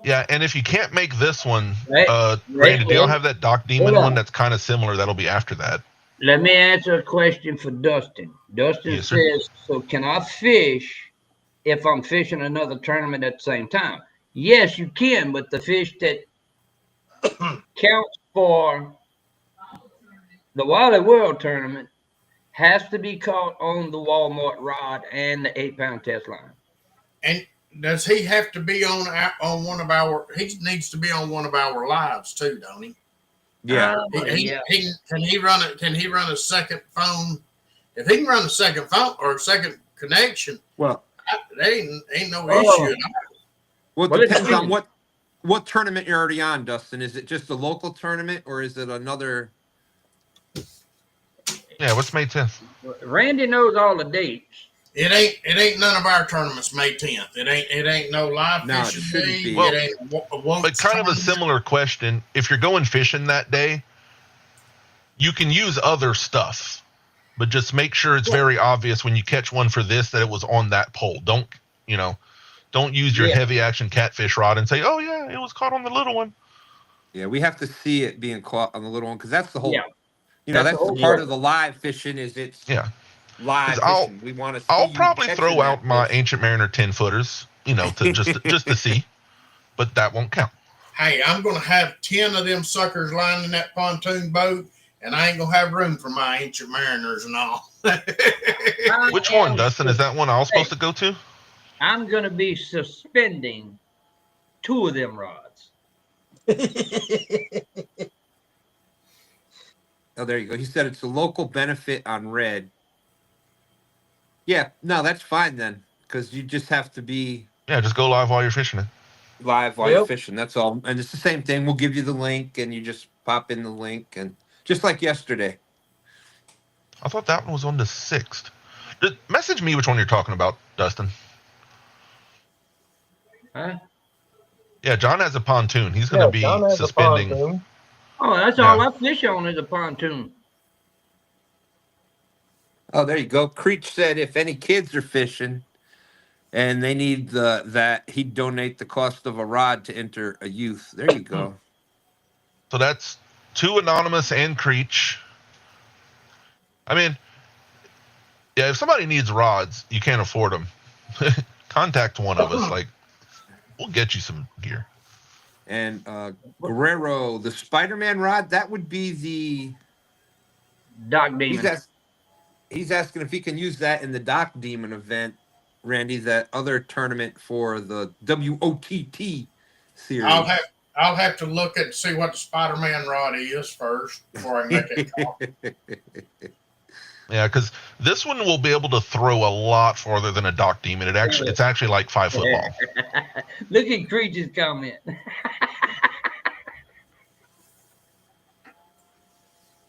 Yeah, and if you can't make this one, Randy, do y'all have that Doc Demon one that's kind of similar? That'll be after that. Let me answer a question for Dustin. Dustin Yes, sir. says, so can I fish if I'm fishing another tournament at the same time? Yes, you can, but the fish that counts for the Wally World Tournament has to be caught on the Walmart rod and the 8-pound test line. And does he have to be on one of our? He needs to be on one of our lives too, don't he? Yeah. Yeah. Can he run it? Can he run a second phone? If he can run a second phone or a second connection, Well, there ain't no issue at all. well, Well, it it depends on depends. what tournament you're already on, Dustin. Is it just a local tournament or is it another? Yeah, what's May 10th? Randy knows all the dates. It ain't none of our tournaments May 10th. It ain't no live No, it fishing shouldn't league. be. Well, It ain't one. But kind of a similar question. If you're going fishing that day, you can use other stuff, but just make sure it's very obvious when you catch one for this that it was on that pole. Don't use your heavy action catfish rod and say, "Oh yeah, it was caught on the little one." Yeah, we have to see it being caught on the little one because that's the whole. Yeah. That's the the whole part purpose. of the live fishing is it's Yeah. live 'Cause fishing. We want to see I'll you probably catching throw out that my fish. Ancient Mariner 10-footers, to just to see, but that won't count. Hey, I'm gonna have 10 of them suckers lining that pontoon boat, and I ain't gonna have room for my Ancient Mariners and all. Which one, Dustin? Is that one I was supposed to go to? I'm going to be suspending 2 of them rods. Oh, there you go. He said it's a local benefit on red. Yeah, no, that's fine then, because you just have to be Yeah, just go live while you're fishing it. live while you're fishing. That's all. And it's the same thing. We'll give you the link, and you just pop in the link, and just like yesterday. I thought that one was on the 6th. Message me which one you're talking about, Dustin. Huh? Yeah, John has a pontoon. He's going to be suspending. Oh, that's all I fish on is a pontoon. Oh, there you go. Creech said if any kids are fishing and they need that, he'd donate the cost of a rod to enter a youth. There you go. So that's 2 anonymous and Creech. I mean, yeah, if somebody needs rods, you can't afford them. Contact one of us. Like, we'll get you some gear. And Guerrero, the Spider-Man rod, that would be the Doc Demon. He's asking if he can use that in the Doc Demon event, Randy, that other tournament for the WOTT series. I'll have to look at see what the Spider-Man rod is first before I make it call. Yeah, because this one will be able to throw a lot farther than a Doc Demon. It's actually like 5 foot long. Look at Creech's comment.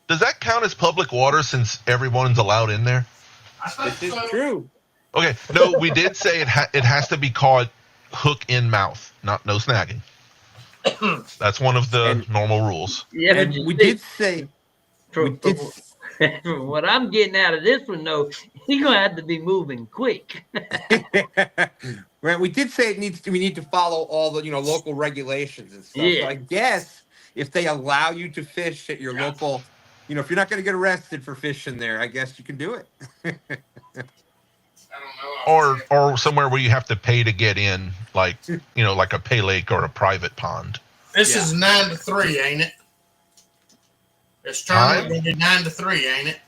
Does that count as public water since everyone's allowed in there? This is true. Okay, no, we did say it has to be caught hook in mouth, no snagging. That's one of the normal rules. Yeah, And we did say from what I'm getting out of this one, though, he's gonna have to be moving quick. Right, we did say we need to follow all the local regulations and stuff. Yeah. So I guess if they allow you to fish at your local, if you're not going to get arrested for fishing there, I guess you can do it. I don't know. Or somewhere where you have to pay to get in, like like a pay lake or a private pond. This is 9 to 3, ain't it? It's tournament 9 to 3, ain't it?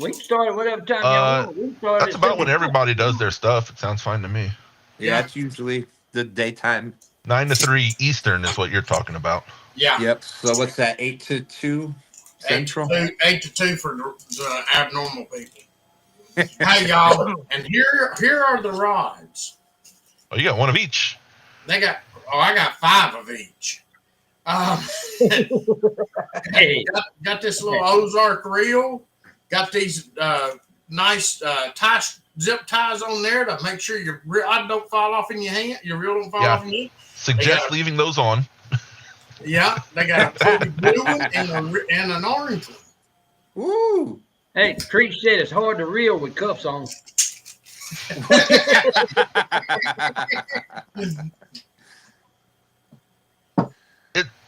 We can start whatever time y'all want. We can start That's at about when 7 o'clock. everybody does their stuff. It sounds fine to me. Yeah, that's usually the daytime. 9 to 3 Eastern is what you're talking about. Yeah. Yep. So what's that? 8 to 2 Central. 8 to 2 for the abnormal people. Hey y'all, and here are the rods. Oh, you got one of each. They got Oh, I got 5 of each. Hey, Got this little Ozark reel. Got these nice zip ties on there to make sure your rod don't fall off in your hand. Your reel don't fall Yeah. off in your hand. Suggest leaving those on. Yeah, they got a pretty blue one and an orange one. Woo! hey, Creech said it's hard to reel with cuffs on.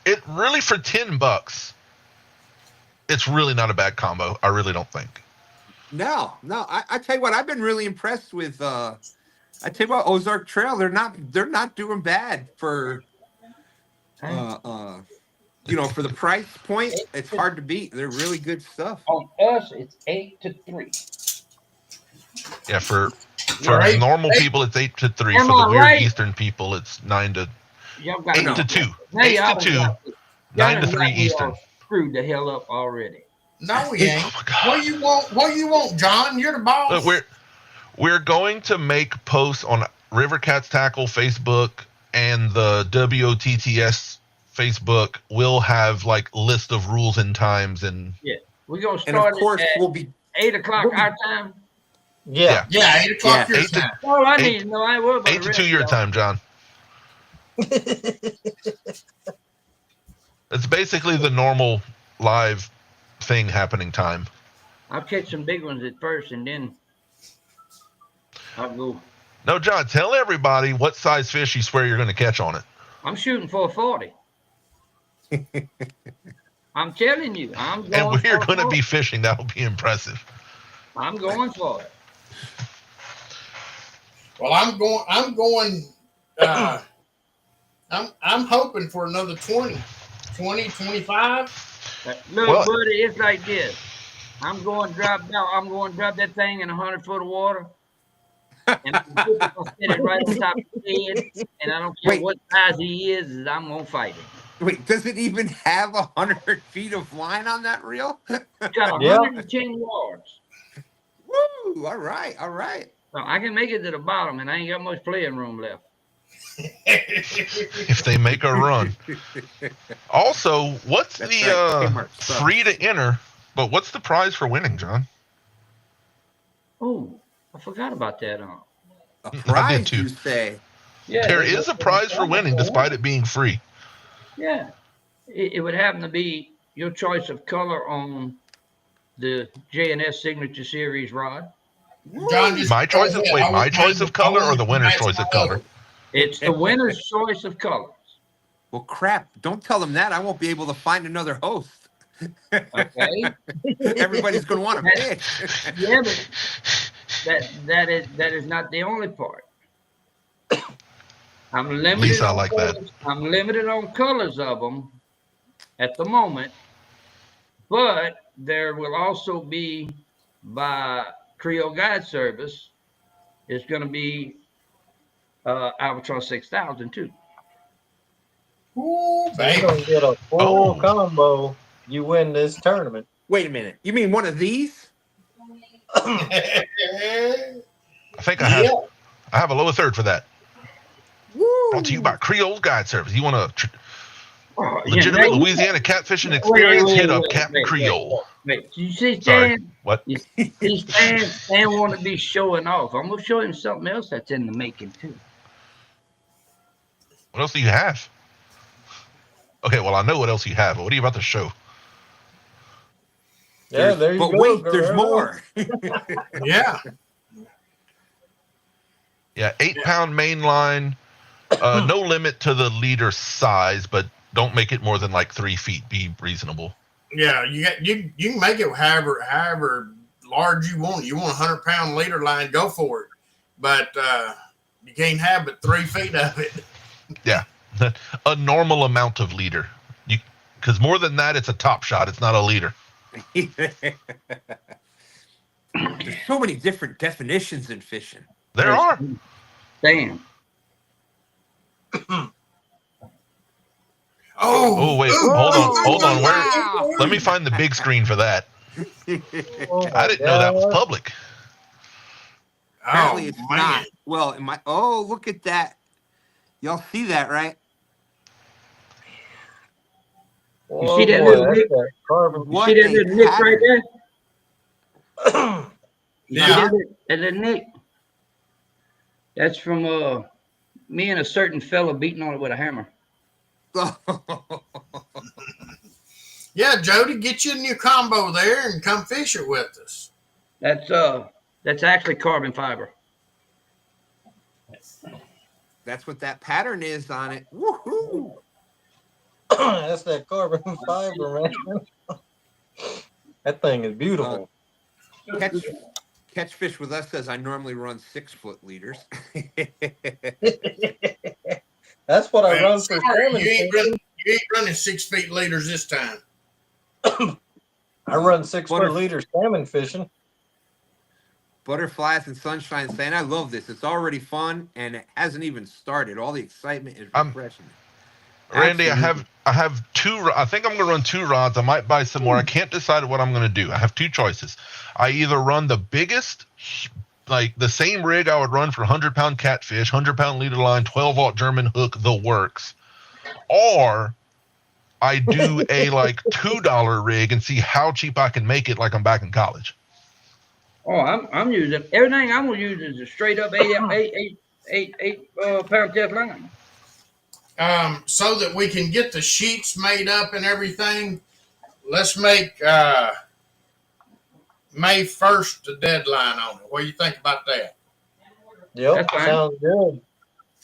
It really, for $10, it's really not a bad combo. I really don't think. No. I tell you what, I've been really impressed with. I tell you what, Ozark Trail. They're not doing bad for. For the price point, it's hard to beat. They're really good stuff. On us, it's 8-3. Yeah, for Right. normal people, it's 8-3. Am For the I weird right? Eastern people, it's 8 to 2. Now 8 y'all to done 2, got- 9 to y'all 3 got me Eastern. all Screwed the hell up already. No, we ain't. Oh my God. What you want, John? You're the boss. Look, we're going to make posts on River Cats Tackle Facebook and the WOTTS Facebook. We'll have like list of rules and times and We're gonna And of start course, at we'll be 8 o'clock our time. Yeah. Yeah, 8 o'clock Yeah, your 8 to time. All I 8 need to know, I ain't worried about 8 the to rest 2 your of time, John. It's basically the normal live thing happening time. I'll catch some big ones at first, and then I'll go. No, John, tell everybody what size fish you swear you're going to catch on it. I'm shooting for a 40. I'm telling you, I'm going. And we're for a going to 40. be fishing. That'll be impressive. I'm going for it. Well, I'm hoping for another 20, 25. Look, Well- buddy, it's like this. I'm going to drop that thing in 100 foot of water, and I'm gonna set it right on top of his head. And I don't care Wait. what size he is, I'm gonna fight him. Wait, does it even have 100 feet of line on that reel? It's got Yeah. 110 yards. Woo! All right. So I can make it to the bottom, and I ain't got much playing room left. If they make a run. Also, what's That's the right. Kmart sucks. free to enter, but what's the prize for winning, John? Oh, I forgot about that. A prize, too. you say? Yeah, There is a prize for winning despite it being free. Yeah, it would happen to be your choice of color on the J&S Signature Series rod. John, just My choice of go ahead. my choice of color or the winner's choice of color? It's the winner's choice of colors. Well, crap! Don't tell them that. I won't be able to find another host. Okay. Everybody's going to want to fish. Yeah, but that is not the only part. I'm limited. Lisa, I on like that. colors. I'm limited on colors of them at the moment, but there will also be by Creole Guide Service. It's going to be Albatross 6000 too. Ooh, You baby. don't get a full Oh. combo. You win this tournament. Wait a minute. You mean one of these? I think I have a lower third for that. Woo! Brought to you by Creole Guide Service. You want a Oh, yeah, legitimate now you- Louisiana catfishing experience? Hit up Captain wait, Creole. Wait, you see Sorry. Stan? What? You see Stan want to be showing off. I'm gonna show him something else that's in the making too. What else do you have? Okay, well, I know what else you have, but what are you about to show? Yeah, there you But go. wait, there's Guerrero. more. Yeah. Yeah, 8-pound main line. No limit to the leader size, but don't make it more than like 3 feet. Be reasonable. Yeah, you can make it however large you want. You want a 100-pound leader line, go for it. But you can't have but 3 feet of it. Yeah, a normal amount of leader. Because more than that, it's a top shot. It's not a leader. There's so many different definitions in fishing. There are. Damn. Oh wait, hold on. Where? Wow. Let me find the big screen for that. Oh my I didn't know that was God. public. Apparently Oh, it's man. not. Well, look at that. Y'all see that, right? You see Oh that boy, little that's nick? that carbon. You What see that a little nick right pattern. there? You see Yeah. that little nick? That's from me and a certain fella beating on it with a hammer. Yeah, Jody, get you a new combo there and come fish it with us. That's actually carbon fiber. That's what that pattern is on it. Woohoo! That's that carbon fiber, man. That thing is beautiful. Catch fish with us says I normally run 6-foot leaders. That's what I Well, run for sorry, salmon fishing. you ain't running 6 feet leaders this time. I run 6-foot Butterf- leader salmon fishing. Butterflies and sunshine saying I love this. It's already fun and it hasn't even started. All the excitement is refreshing. Randy, Absolutely. I have two. I think I'm going to run 2 rods. I might buy some more. I can't decide what I'm going to do. I have 2 choices. I either run the biggest, like the same rig I would run for 100-pound catfish, 100-pound leader line, 12-aught German hook, the works, or I do a like $2 rig and see how cheap I can make it, like I'm back in college. Oh, I'm using everything. I'm gonna use is a straight up 8 pound test line. So that we can get the sheets made up and everything, let's make May 1st the deadline on it. What do you think about that? Yep, That's fine. sounds good.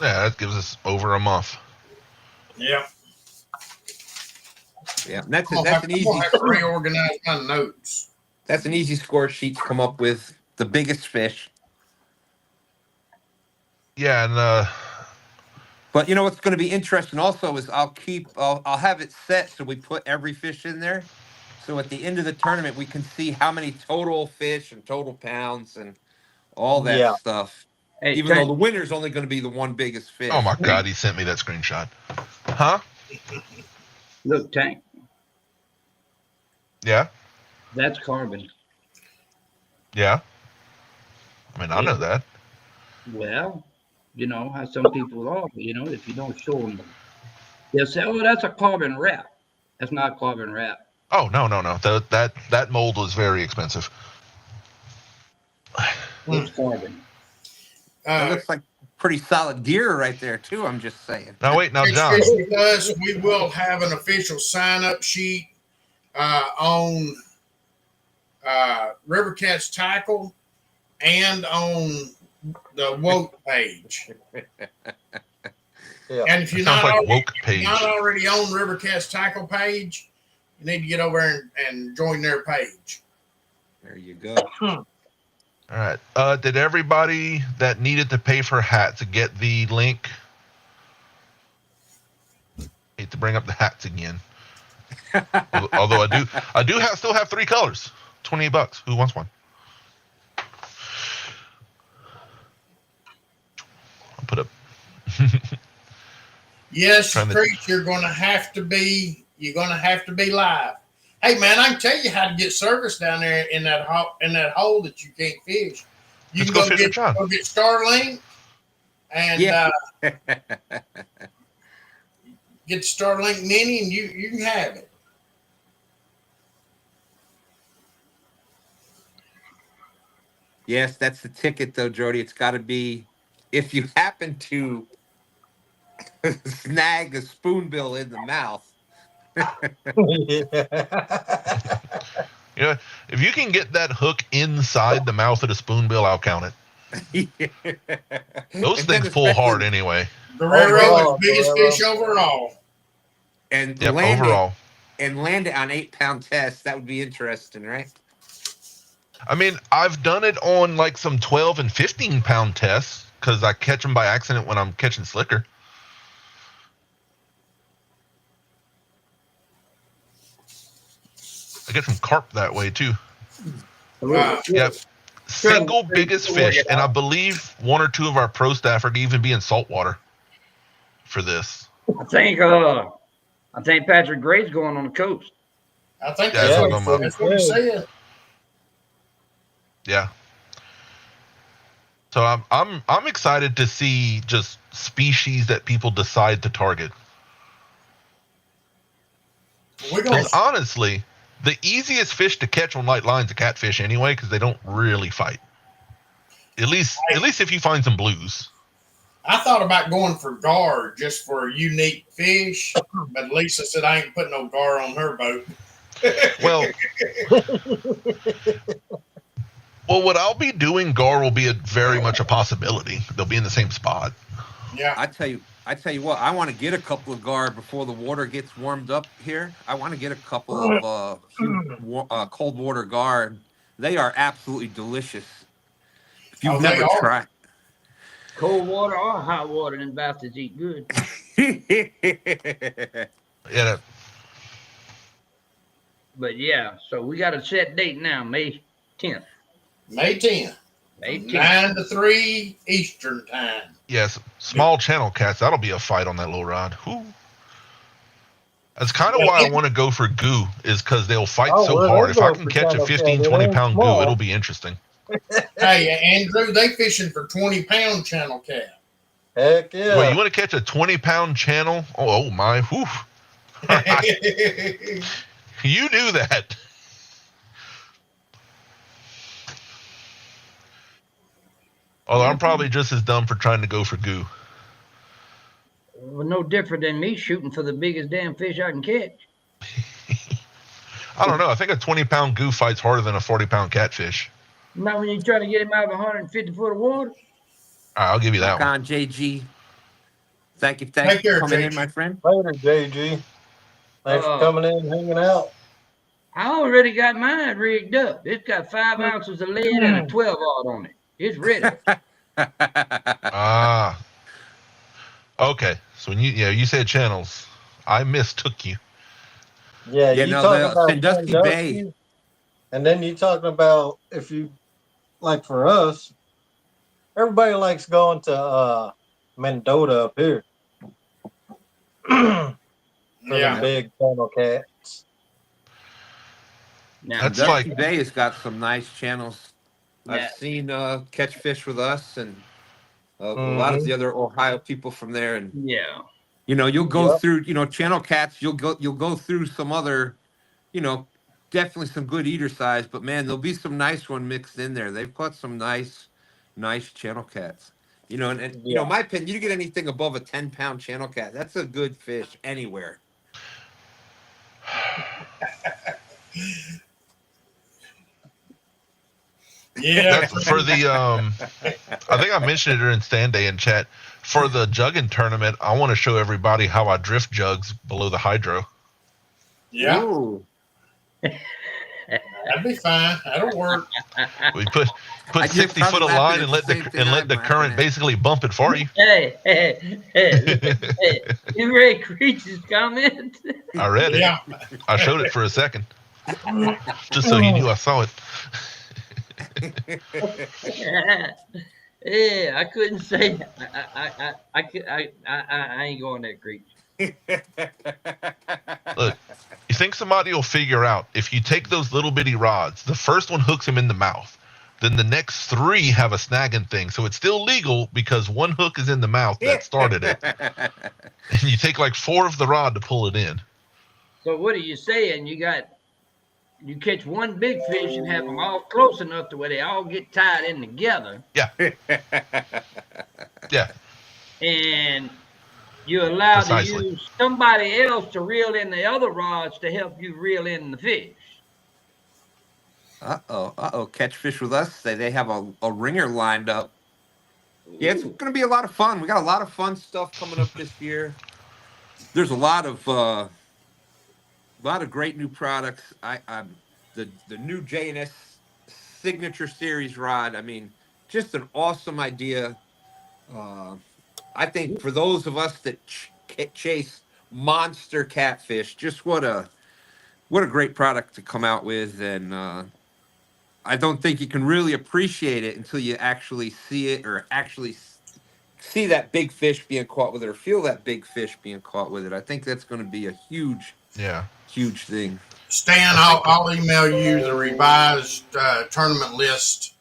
Yeah, that gives us over a month. Yeah. Yeah, I'm gonna that's have an easy to reorganize my notes. score sheet to come up with the biggest fish. Yeah, and But you know what's going to be interesting also is I'll have it set so we put every fish in there. So at the end of the tournament we can see how many total fish and total pounds and all that Yeah. stuff. Hey, Even though Tank, the winner's only going to be the one biggest oh fish. my God, he sent me that screenshot. Huh? look, Tank, Yeah, that's carbon. yeah. I mean, I know that. Well, you know how some people are. You know, if you don't show them, they'll say, "Oh, that's a carbon wrap." That's not carbon wrap. Oh no. That mold was very expensive. It's carbon. That looks like pretty solid gear right there too. I'm just saying. Now wait, now Catch John. fish with us. We will have an official sign-up sheet on River Cat's Tackle and on the Woke page. Yeah. And if you're Sounds not, like already, woke if you're page. not already on River Cat's Tackle page, you need to get over and join their page. There you go. All right. Did everybody that needed to pay for hats get the link? Hate to bring up the hats again. Although I do still have 3 colors. $28. Who wants one? I'll put up. Yes, Trying to- Preach, you're gonna have to be live. Hey man, I can tell you how to get service down there in that hole that you can't fish. You Let's can go fish with John. go get Starlink and Yeah. get the Starlink Mini, and you can have it. Yes, that's the ticket though, Jody. It's got to be if you happen to snag a spoonbill in the mouth. You know, if you can get that hook inside the mouth of the spoonbill, I'll count it. Those And things then pull hard especially- anyway. Guerrero's biggest fish overall. And Yep, land overall. it on 8-pound tests. That would be interesting, right? I mean, I've done it on like some 12 and 15-pound tests because I catch them by accident when I'm catching slicker. I get some carp that way too. Yep. Single biggest fish, and I believe 1 or 2 of our pro staff are even be in saltwater for this. I think Patrick Gray's going on the coast. I think Yeah, that's, that's what that's what he said. Yeah. So I'm excited to see just species that people decide to target. We're gonna. Because honestly, the easiest fish to catch on light line's a catfish anyway, because they don't really fight. At least if you find some blues. I thought about going for gar just for a unique fish, but Lisa said I ain't putting no gar on her boat. Well, what I'll be doing, gar will be very much a possibility. They'll be in the same spot. Yeah. I tell you what, I want to get a couple of gar before the water gets warmed up here. I want to get a couple of cold water gar. They are absolutely delicious. If you've They never are. tried. Cold water or hot water, and bastards eat good. Yeah. But yeah, so we got a set date now, May 10th. May 10th. May 10th. 9 to 3 Eastern time. Yes, small channel cats. That'll be a fight on that little rod. Whew. That's kind of why I want to go for goo, is because they'll fight so hard. If I can catch a 15, 20-pound goo, it'll be interesting. Hey, Andrew, they fishing for 20-pound channel cat. Heck yeah. Wait, you want to catch a 20-pound channel? Oh my. Whew. You do that. Although I'm probably just as dumb for trying to go for goo. Well, no different than me shooting for the biggest damn fish I can catch. I don't know. I think a 20-pound goo fights harder than a 40-pound catfish. Not when you try to get him out of 150 foot of water. I'll give you that Rock one. on, JG. Thank you Take care, for coming JG. in, my friend. Later, JG. Thanks for coming in and hanging out. I already got mine rigged up. It's got 5 ounces of lead and a 12-aught on it. It's ready. Ah. Okay. So when you said channels, I mistook you. Yeah, you talking about Sandusky Bay. And then you talking about if you like for us, everybody likes going to Mendota up here. Yeah. Big channel cats. Now, That's Sandusky like Bay has got some nice channels. Yeah. I've seen Catch Fish with us and a lot of the other Ohio people from there, and yeah. you'll go through channel cats. You'll go through some other, definitely some good eater size, but man, there'll be some nice one mixed in there. They've got some nice channel cats. And my opinion, you get anything above a 10-pound channel cat, that's a good fish anywhere. Yeah. that's for the I think I mentioned it during stand day in chat. For the jugging tournament, I want to show everybody how I drift jugs below the hydro. Yeah. Ooh. That'd be fine. That'll work. We put 60 foot of line and let the current basically bump it for you. Hey, you read Creech's comment? I read it. Yeah. I showed it for a second, just so he knew I saw it. Yeah, I couldn't say. I ain't going there, Creech. Look, you think somebody will figure out if you take those little bitty rods, the first one hooks him in the mouth, then the next 3 have a snagging thing. So it's still legal because one hook is in the mouth that started it. And you take like 4 of the rod to pull it in. So what are you saying? You catch one big fish and have them all close enough to where they all get tied in together. Yeah. Yeah. And you're allowed Precisely. to use somebody else to reel in the other rods to help you reel in the fish. Catch Fish with us. They have a ringer lined up. Yeah, it's going to be a lot of fun. We got a lot of fun stuff coming up this year. There's a lot of great new products. The new J&S Signature Series rod. I mean, just an awesome idea. I think for those of us that chase monster catfish, just what a great product to come out with, and I don't think you can really appreciate it until you actually see it, or actually see that big fish being caught with it, or feel that big fish being caught with it. I think that's going to be a huge thing. Stan, I'll email you the revised tournament list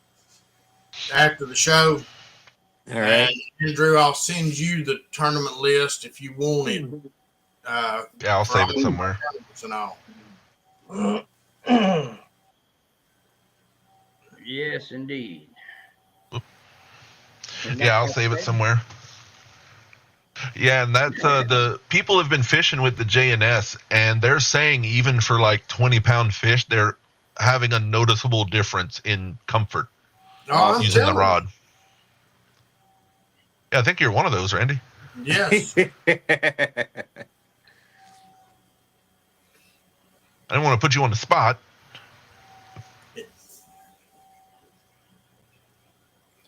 after the show. All right. And Andrew, I'll send you the tournament list if you want it. Yeah, I'll save it somewhere. And all. Yes, indeed. Yeah, I'll save it somewhere. Yeah, and that's the people have been fishing with the JNS, and they're saying even for like 20-pound fish, they're having a noticeable difference in comfort I'm using the telling rod. Yeah, I think you're one of those, Randy. you. Yes. I didn't want to put you on the spot.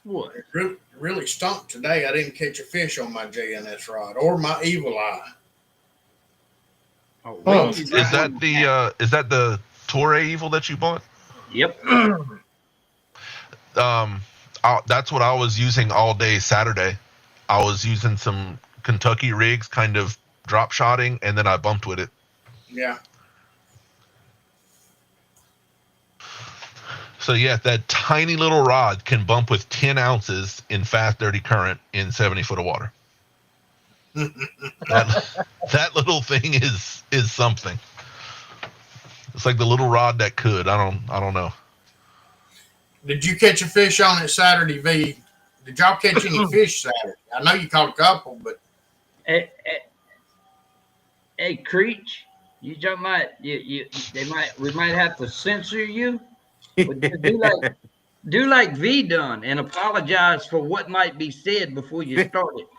What? Really stunk today. I didn't catch a fish on my JNS rod or my Evil Eye. Oh, Oh. Randy Is got that one. the Torre Evil that you bought? Yep. That's what I was using all day Saturday. I was using some Kentucky rigs, kind of drop shotting, and then I bumped with it. Yeah. So yeah, that tiny little rod can bump with 10 ounces in fast, dirty current in 70 foot of water. that little thing is something. It's like the little rod that could. I don't know. Did you catch a fish on it Saturday, V? Did y'all catch any fish Saturday? I know you caught a couple, but Hey, Creech, we might have to censor you. But do like V done and apologize for what might be said before you start it.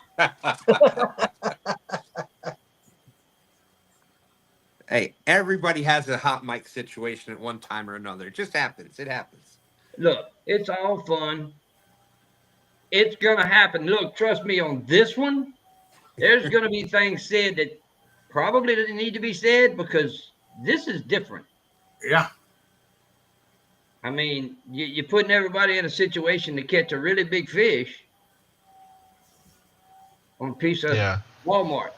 Hey, everybody has a hot mic situation at one time or another. It just happens. It happens. Look, it's all fun. It's gonna happen. Look, trust me on this one. There's gonna be things said that probably didn't need to be said because this is different. yeah. I mean, you're putting everybody in a situation to catch a really big fish on a piece of Walmart.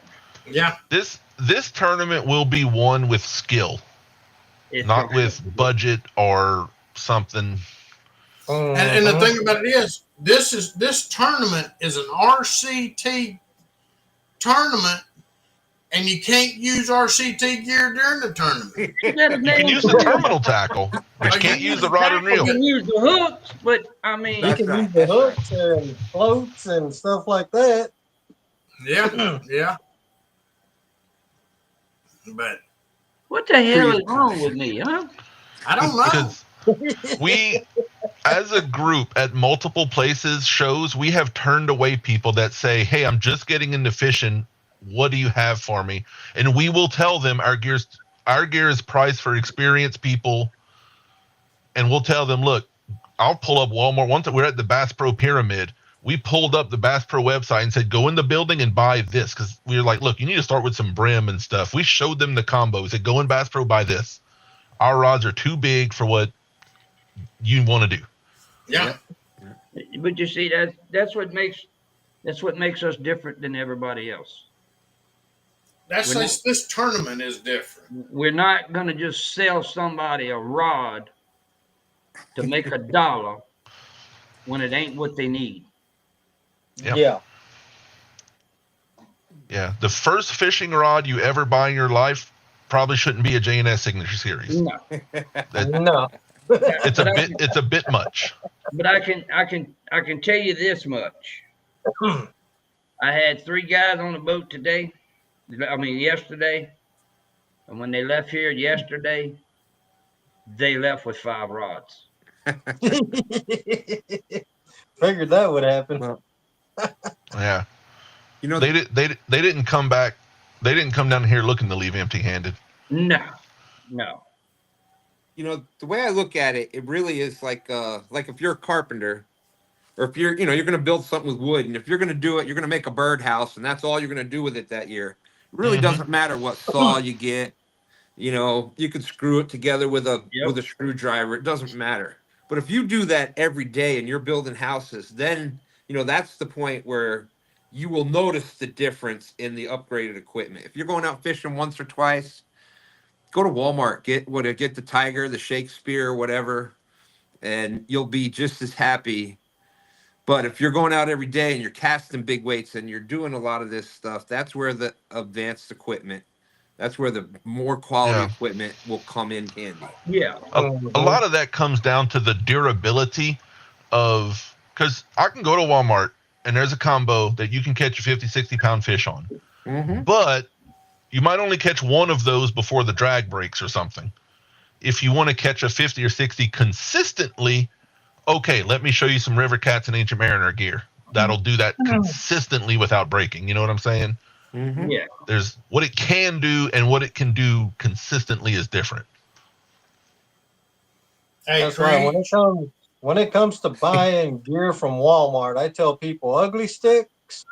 Yeah. This tournament will be won with skill, not with budget or something. And the thing about it is, this tournament is an RCT tournament, and you can't use RCT gear during the tournament. You can use the terminal tackle, but you can't use the rod and reel. You can use the hooks, but I mean, you can use the hooks and floats and stuff like that. Yeah, yeah. But what the hell is wrong with me, huh? I don't know. Because we, as a group at multiple places, shows, we have turned away people that say, hey, I'm just getting into fishing. What do you have for me? And we will tell them our gear is priced for experienced people. And we'll tell them, look, I'll pull up Walmart. Once we're at the Bass Pro Pyramid, we pulled up the Bass Pro website and said, go in the building and buy this. Because we were like, look, you need to start with some brim and stuff. We showed them the combos. Said, go in Bass Pro, buy this. Our rods are too big for what you want to do. Yeah. But you see, that's what makes us different than everybody else. This tournament is different. We're not going to just sell somebody a rod to make $1 when it ain't what they need. Yep. Yeah. The first fishing rod you ever buy in your life probably shouldn't be a JNS Signature Series. No. No. It's a bit much. But I can tell you this much. I had 3 guys on the boat yesterday. And when they left here yesterday, they left with 5 rods. Figured that would happen. Well, yeah. You know, they didn't come back. They didn't come down here looking to leave empty-handed. No. You know, the way I look at it, it really is like if you're a carpenter, or if you're going to build something with wood, and if you're going to do it, you're going to make a birdhouse, and that's all you're going to do with it that year. It really doesn't matter what saw you get. You know, you could screw it together with a screwdriver. It doesn't matter. But if you do that every day and you're building houses, then, you know, that's the point where you will notice the difference in the upgraded equipment. If you're going out fishing once or twice, go to Walmart, get the Tiger, the Shakespeare, whatever, and you'll be just as happy. But if you're going out every day and you're casting big weights and you're doing a lot of this stuff, that's where the advanced equipment That's where the more quality Yeah. equipment will come in handy. Yeah. A lot of that comes down to the durability of, because I can go to Walmart and there's a combo that you can catch a 50, 60 pound fish on, but you might only catch one of those before the drag breaks or something. If you want to catch a 50 or 60 consistently, okay, let me show you some River Cats and Ancient Mariner gear. That'll do that consistently without breaking. You know what I'm saying? Yeah. There's what it can do and what it can do consistently is different. Hey, That's right. Creed, When it comes to buying gear from Walmart, I tell people ugly sticks.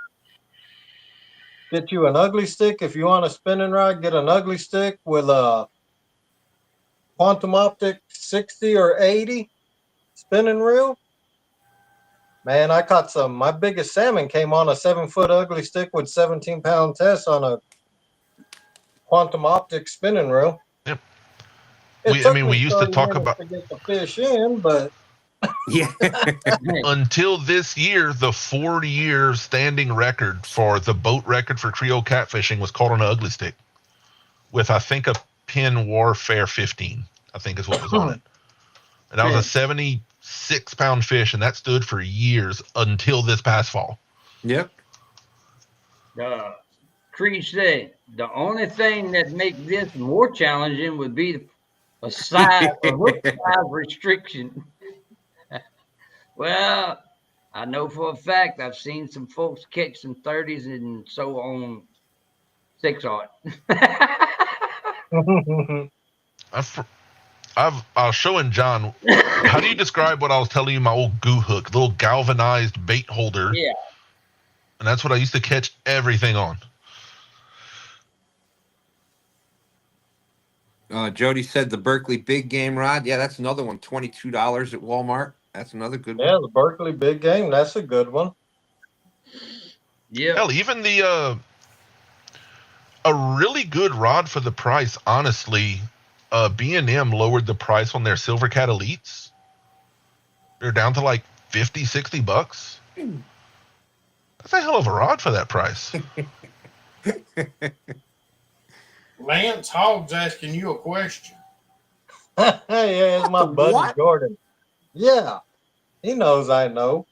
Get you an ugly stick. If you want a spinning rod, get an ugly stick with a quantum optic 60 or 80 spinning reel. Man, I caught some. My biggest salmon came on a 7-foot ugly stick with 17-pound test on a quantum optic spinning reel. Yep. It took we me used to 30 talk minutes about to get the fish in, but Yeah. until this year, the 40-year standing record for the boat record for Creole catfishing was caught on an ugly stick with, I think, a Pin Warfare 15, I think is what was on it. And that was a 76-pound fish, and that stood for years until this past fall. Yep. Creed said the only thing that makes this more challenging would be a hook size restriction. Well, I know for a fact I've seen some folks catch some 30s and so on 6-aught. I was showing John. How do you describe what I was telling you? My old goo hook, little galvanized bait holder. Yeah. And that's what I used to catch everything on. Jody said the Berkeley big game rod. Yeah, that's another one. $22 at Walmart. That's another good one. yeah, the Berkeley big game, that's a good one. Yeah. Hell, even the a really good rod for the price, honestly. B&M lowered the price on their Silver Cat Elites. They're down to like $50, $60. That's a hell of a rod for that price. Lance Hogg's asking you a question. Yeah, it's my buddy What? Jordan. Yeah, he knows I know.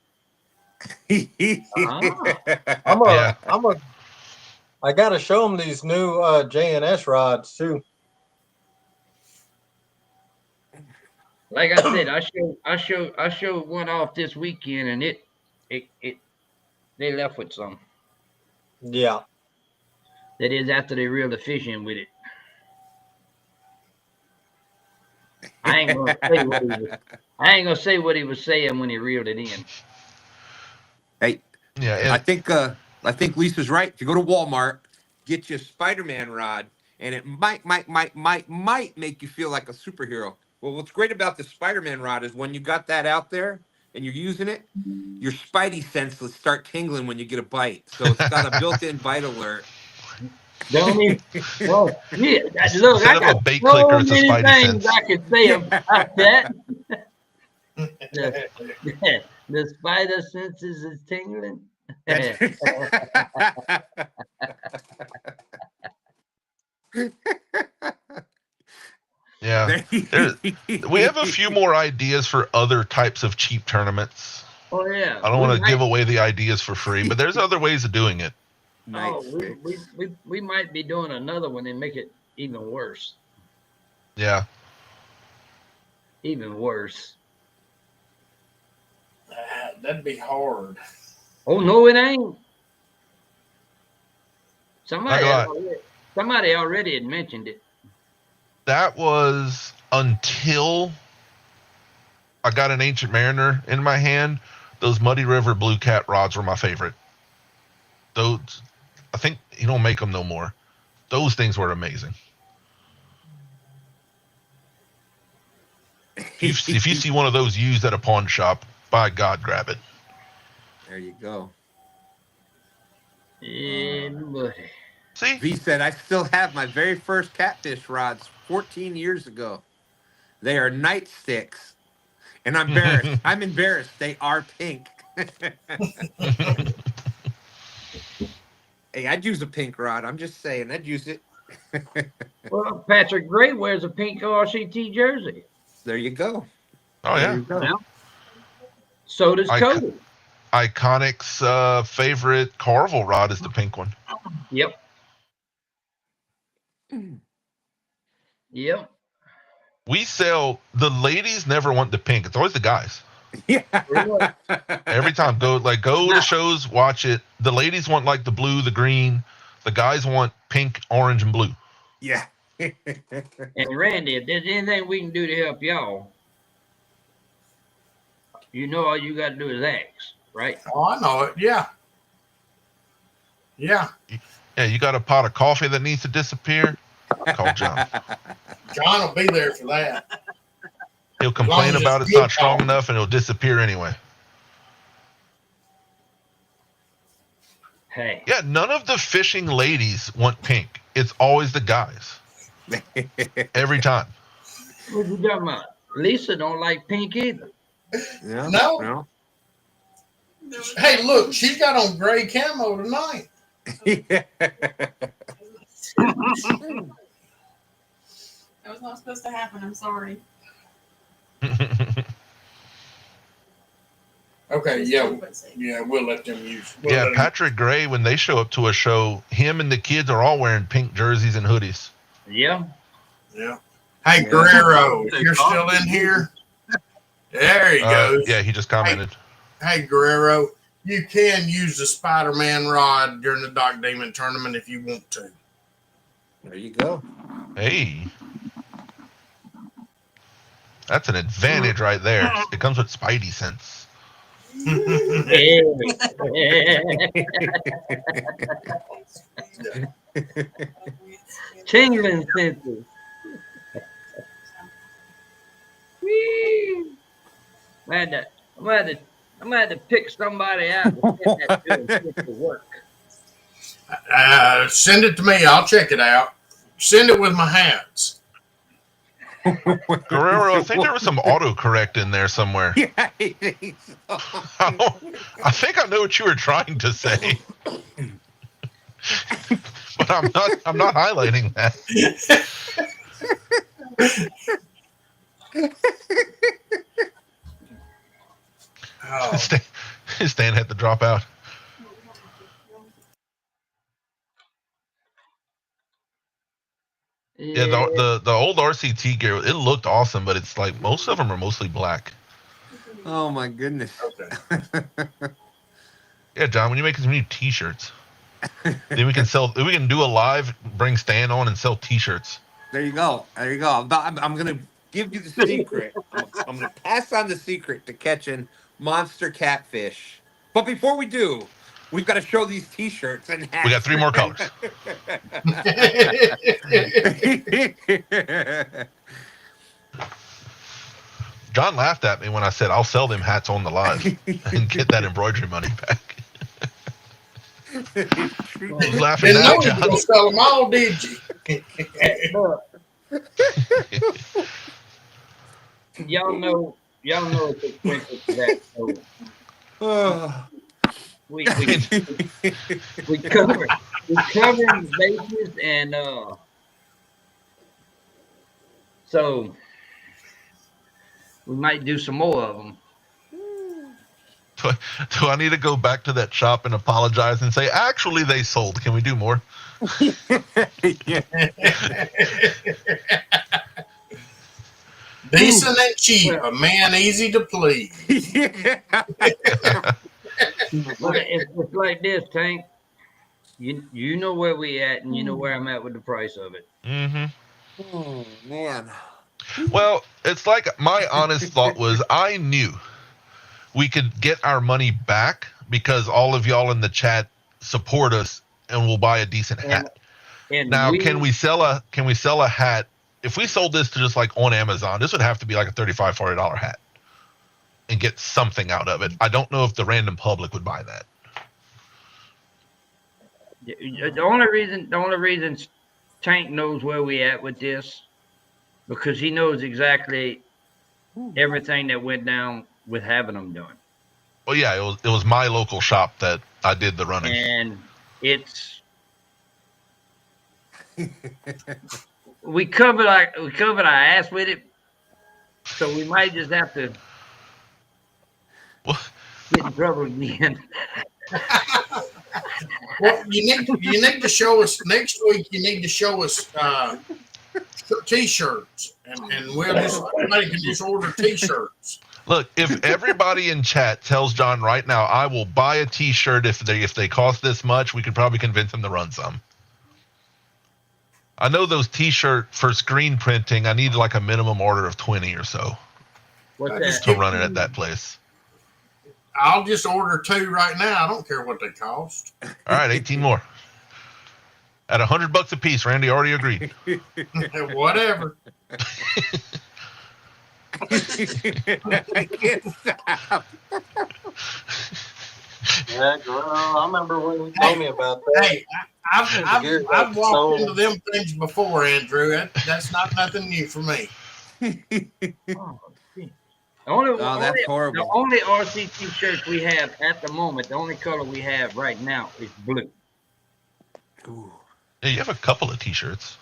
I gotta show him these new J&S rods too. Like I said, I showed one off this weekend, and it they left with some. Yeah. That is after they reeled the fish in with it. I ain't gonna say what he was saying when he reeled it in. Hey, Yeah, I think Lisa's right. If you go to Walmart, get you a Spider-Man rod, and it might make you feel like a superhero. Well, what's great about the Spider-Man rod is when you got that out there and you're using it, your spidey senses start tingling when you get a bite. So it's got a built-in bite alert. Don't even. Well, yeah, look, instead I of got a bait so clicker, it's a many spidey things sense. I could say about that. The spider senses is tingling. Yeah. We have a few more ideas for other types of cheap tournaments. Oh yeah. I don't want to give away the ideas for free, but there's other ways of doing it. We might be doing another one and make it even worse. Yeah. Even worse. That'd be hard. Oh no, it ain't. Somebody already had mentioned it. That was until I got an Ancient Mariner in my hand. Those Muddy River Blue Cat rods were my favorite. Those, I think he don't make them no more. Those things were amazing. If you see one of those used at a pawn shop, by God, grab it. There you go. Yeah, buddy. See? V said, I still have my very first catfish rods 14 years ago. They are nightsticks. And I'm embarrassed. I'm embarrassed. They are pink. Hey, I'd use a pink rod. I'm just saying, I'd use it. Well, Patrick Gray wears a pink RCT jersey. There you go. Oh There yeah. you go. Now, so does Cody. Iconic's favorite Carvel rod is the pink one. Yep. Yep. We sell, the ladies never want the pink. It's always the guys. Yeah. Every time. Go to shows, watch it. The ladies want like the blue, the green. The guys want pink, orange, and blue. Yeah. And Randy, if there's anything we can do to help y'all, you know all you got to do is ask, right? Oh, I know it. Yeah. Yeah. Yeah, you got a pot of coffee that needs to disappear? Call John. John will be there for that. He'll complain as about it's it's not good strong coffee. enough and it'll disappear anyway. Hey. Yeah, none of the fishing ladies want pink. It's always the guys. Every time. What you talking about? Lisa don't like pink either. Yeah. No. Hey, look, she's got on gray camo tonight. That was not supposed to happen. I'm sorry. Okay, yeah, we'll let them use. Yeah, Patrick Gray, when they show up to a show, him and the kids are all wearing pink jerseys and hoodies. Yeah. Yeah. Hey, Guerrero, if you're still in here, there he goes. Yeah, he just commented. Hey, Guerrero, you can use the Spider-Man rod during the Doc Demon tournament if you want to. There you go. Hey. That's an advantage right there. It comes with Spidey sense. Tingling senses. I'm gonna have to pick somebody out to send that to and get to work. Send it to me. I'll check it out. Send it with my hats. Guerrero, I think there was some autocorrect in there somewhere. Yeah. I think I know what you were trying to say. But I'm not highlighting that. Oh. Stan had to drop out. Yeah, the old RCT gear, it looked awesome, but it's like most of them are mostly black. Oh my goodness. Okay. Yeah, John, when you make some new T-shirts, then we can do a live, bring Stan on and sell T-shirts. There you go. There you go. I'm gonna give you the secret. I'm gonna pass on the secret to catching monster catfish. But before we do, we've got to show these T-shirts and hats. We got 3 more colors. John laughed at me when I said I'll sell them hats on the live and get that embroidery money back. He's laughing Didn't now, know you John. were gonna sell them all, did you? Y'all know it's expensive for that. So we cover the bases, and so we might do some more of them. Do I need to go back to that shop and apologize and say, actually, they sold? Can we do more? Yeah. Decent and cheap, a man easy to please. But it's like this, Tank. You know where we at, and you know where I'm at with the price of it. Mm-hmm. Oh man. Well, it's like my honest thought was I knew we could get our money back because all of y'all in the chat support us and we'll buy a decent hat. And Now, can we sell a hat? If we sold this to just like on Amazon, this would have to be like a $35, $40 hat and get something out of it. I don't know if the random public would buy that. The only reason Tank knows where we at with this, because he knows exactly everything that went down with having them done. Well, yeah, it was my local shop that I did the running. And it's We covered our ass with it, so we might just have to What? get in trouble again. Well, you need to show us next week. You need to show us T-shirts, and we'll just everybody can just order T-shirts. Look, if everybody in chat tells John right now, I will buy a T-shirt if they cost this much, we could probably convince him to run some. I know those T-shirt for screen printing, I need like a minimum order of 20 or so What's Just that? to run it at that place. I'll just order 2 right now. I don't care what they cost. All right, 18 more. At $100 a piece, Randy already agreed. Whatever. I can't stop. Yeah, girl, I remember when you told me about that. Hey, I've walked into them things before, Andrew. That's not nothing new for me. That's horrible. The only RCT shirts we have at the moment, the only color we have right now is blue. Ooh. Yeah, you have a couple of T-shirts.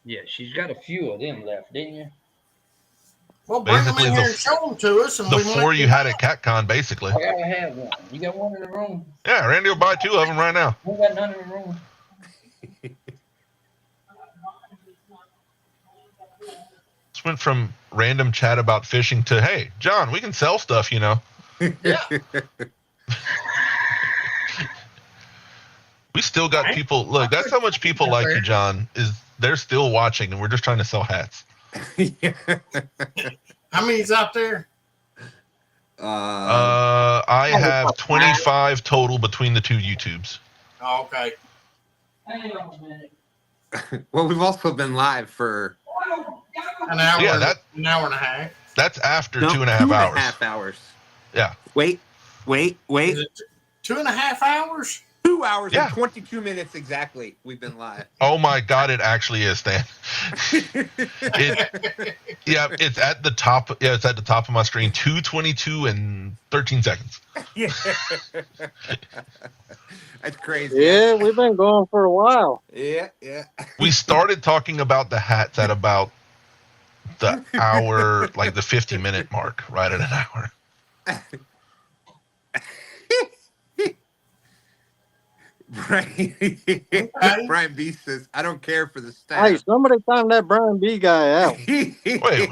Yeah, she's got a few of them left, didn't you? Well, bring them Basically, in here and show them to us. And The we 4 you had at CatCon, basically. I gotta have one. You got one in the room? Yeah, Randy will buy 2 of them right now. We got none in the room. This went from random chat about fishing to, hey, John, we can sell stuff, you know. Yeah. We still got people. Look, that's how much people like you, John. Is they're still watching, and we're just trying to sell hats. How many's out there? I have 25 total between the 2 YouTubes. Oh, okay. Hang on a minute. Well, we've also been live for An hour. Yeah, an hour and a half. That's after no, 2.5 hours. 2.5 hours. Yeah. Wait. Is it 2.5 hours? 2 hours Yeah. and 22 minutes exactly. We've been live. Oh my God, it actually is, Stan. It's at the top. Yeah, it's at the top of my screen. 2:22 and 13 seconds. Yeah. That's crazy. Yeah, we've been going for a while. Yeah. We started talking about the hats at about the hour, like the 50-minute mark, right at an hour. Brian B says, I don't care for the Hey, staff. somebody find that Brian B guy out. Wait.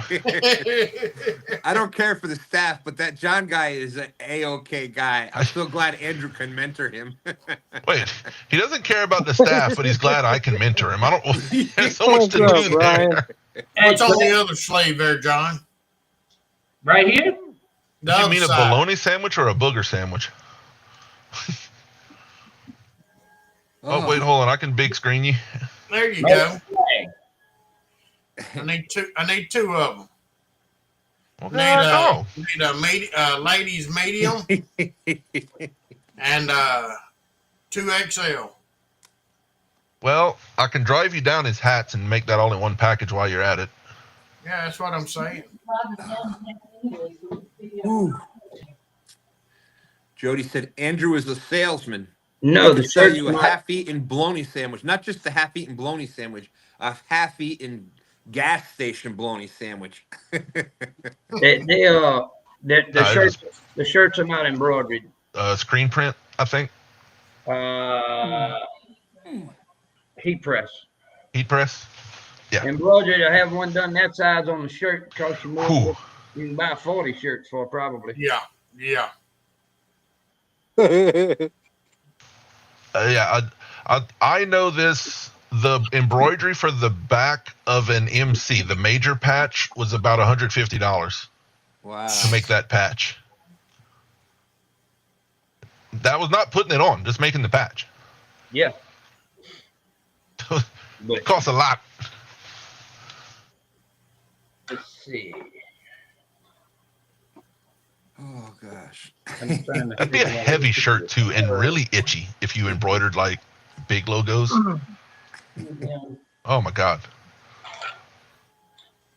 I don't care for the staff, but that John guy is an A-OK guy. I'm so glad Andrew can mentor him. Wait, he doesn't care about the staff, but he's glad I can mentor him. I don't. There's so much to What's up, do Brian? there. What's on the other sleeve there, John? Right here? The Do you other mean a side. bologna sandwich or a booger sandwich? Oh, wait, hold on. I can big screen you. There you go. I need 2 of them. Okay. Need a ladies medium and 2XL. Well, I can drive you down his hats and make that all in one package while you're at it. Yeah, that's what I'm saying. Ooh. Jody said Andrew is a salesman. No, He the could sell shirt's you a not. half-eaten bologna sandwich, not just a half-eaten bologna sandwich, a half-eaten gas station bologna sandwich. The shirts. The shirts are not embroidered. Screen print, I think. Heat press. Heat press. Yeah. Embroidered. I have one done that size on the shirt. Costs you more. Whew. You can buy 40 shirts for probably. Yeah. I know this. The embroidery for the back of an MC, the major patch, was about $150 Wow. to make that patch. That was not putting it on, just making the patch. Yeah. It costs a lot. Let's see. Oh gosh. I'm trying to That'd be a figure out heavy what to shirt do. too, and really itchy if you embroidered like big logos. Yeah. Oh my God.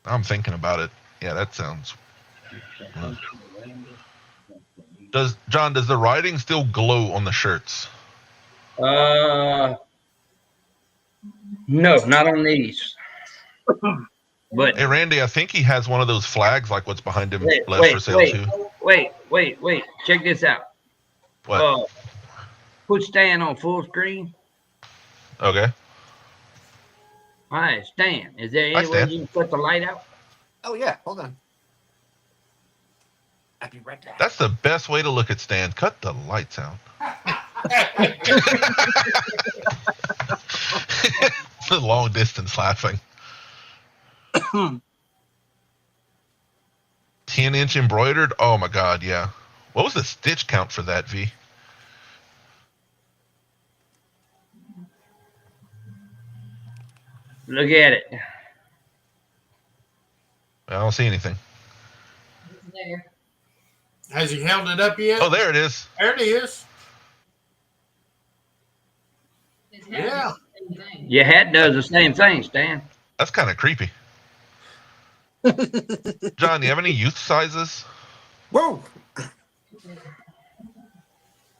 I'm thinking about it. Yeah, that sounds. Does the writing still glow on the shirts? No, not on these. But Hey, Randy, I think he has one of those flags like what's behind him wait, left wait, for sale wait, too. wait. Check this out. What? Put Stan on full screen. Okay. All right, Stan. Is there Hi, any way Stan. you can put the light out? Oh yeah, hold on. I'll be right back. That's the best way to look at Stan. Cut the lights out. The long distance laughing. 10-inch embroidered. Oh my God, yeah. What was the stitch count for that, V? Look at it. I don't see anything. There. Has he held it up yet? Oh, there it is. There it is. It's Yeah. the same thing. Your hat does the same thing, Stan. That's kind of creepy. John, do you have any youth sizes? Whoa!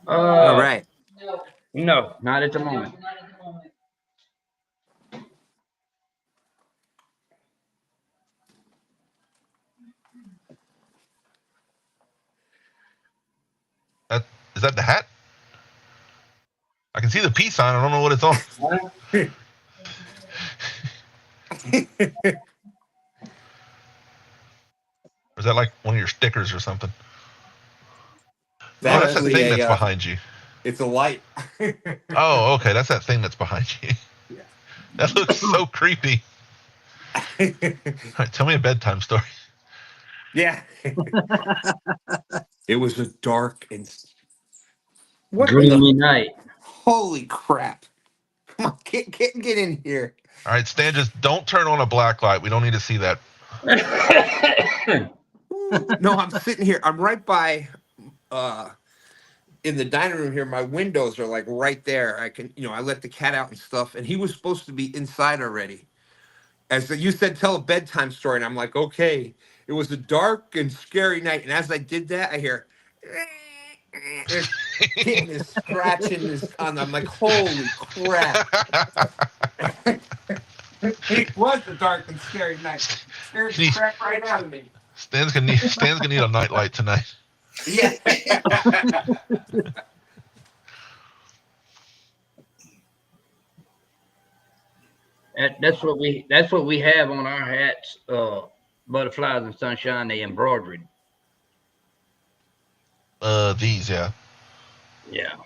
All right. No, No, not at the moment. not at the moment. Is that the hat? I can see the peace sign. I don't know what it's on. Or is that like one of your stickers or something? That's that thing that's behind you. It's a light. Oh, okay. That's that thing that's behind you. Yeah. That looks so creepy. All right, tell me a bedtime story. Yeah. It was a dark and what Dreamy night. holy crap. Come on, get in here. All right, Stan, just don't turn on a black light. We don't need to see that. No, I'm sitting here. I'm right by in the dining room here. My windows are like right there. I can, I let the cat out and stuff, and he was supposed to be inside already. As you said, tell a bedtime story, and I'm like, okay. It was a dark and scary night, and as I did that, I hear kitten is scratching his on. I'm like, holy crap! It was a dark and scary night. Scared the crap right out of me. Stan's gonna need a night light tonight. Yeah. That's what we have on our hats. Butterflies and sunshine. They embroidered. These, yeah. Yeah.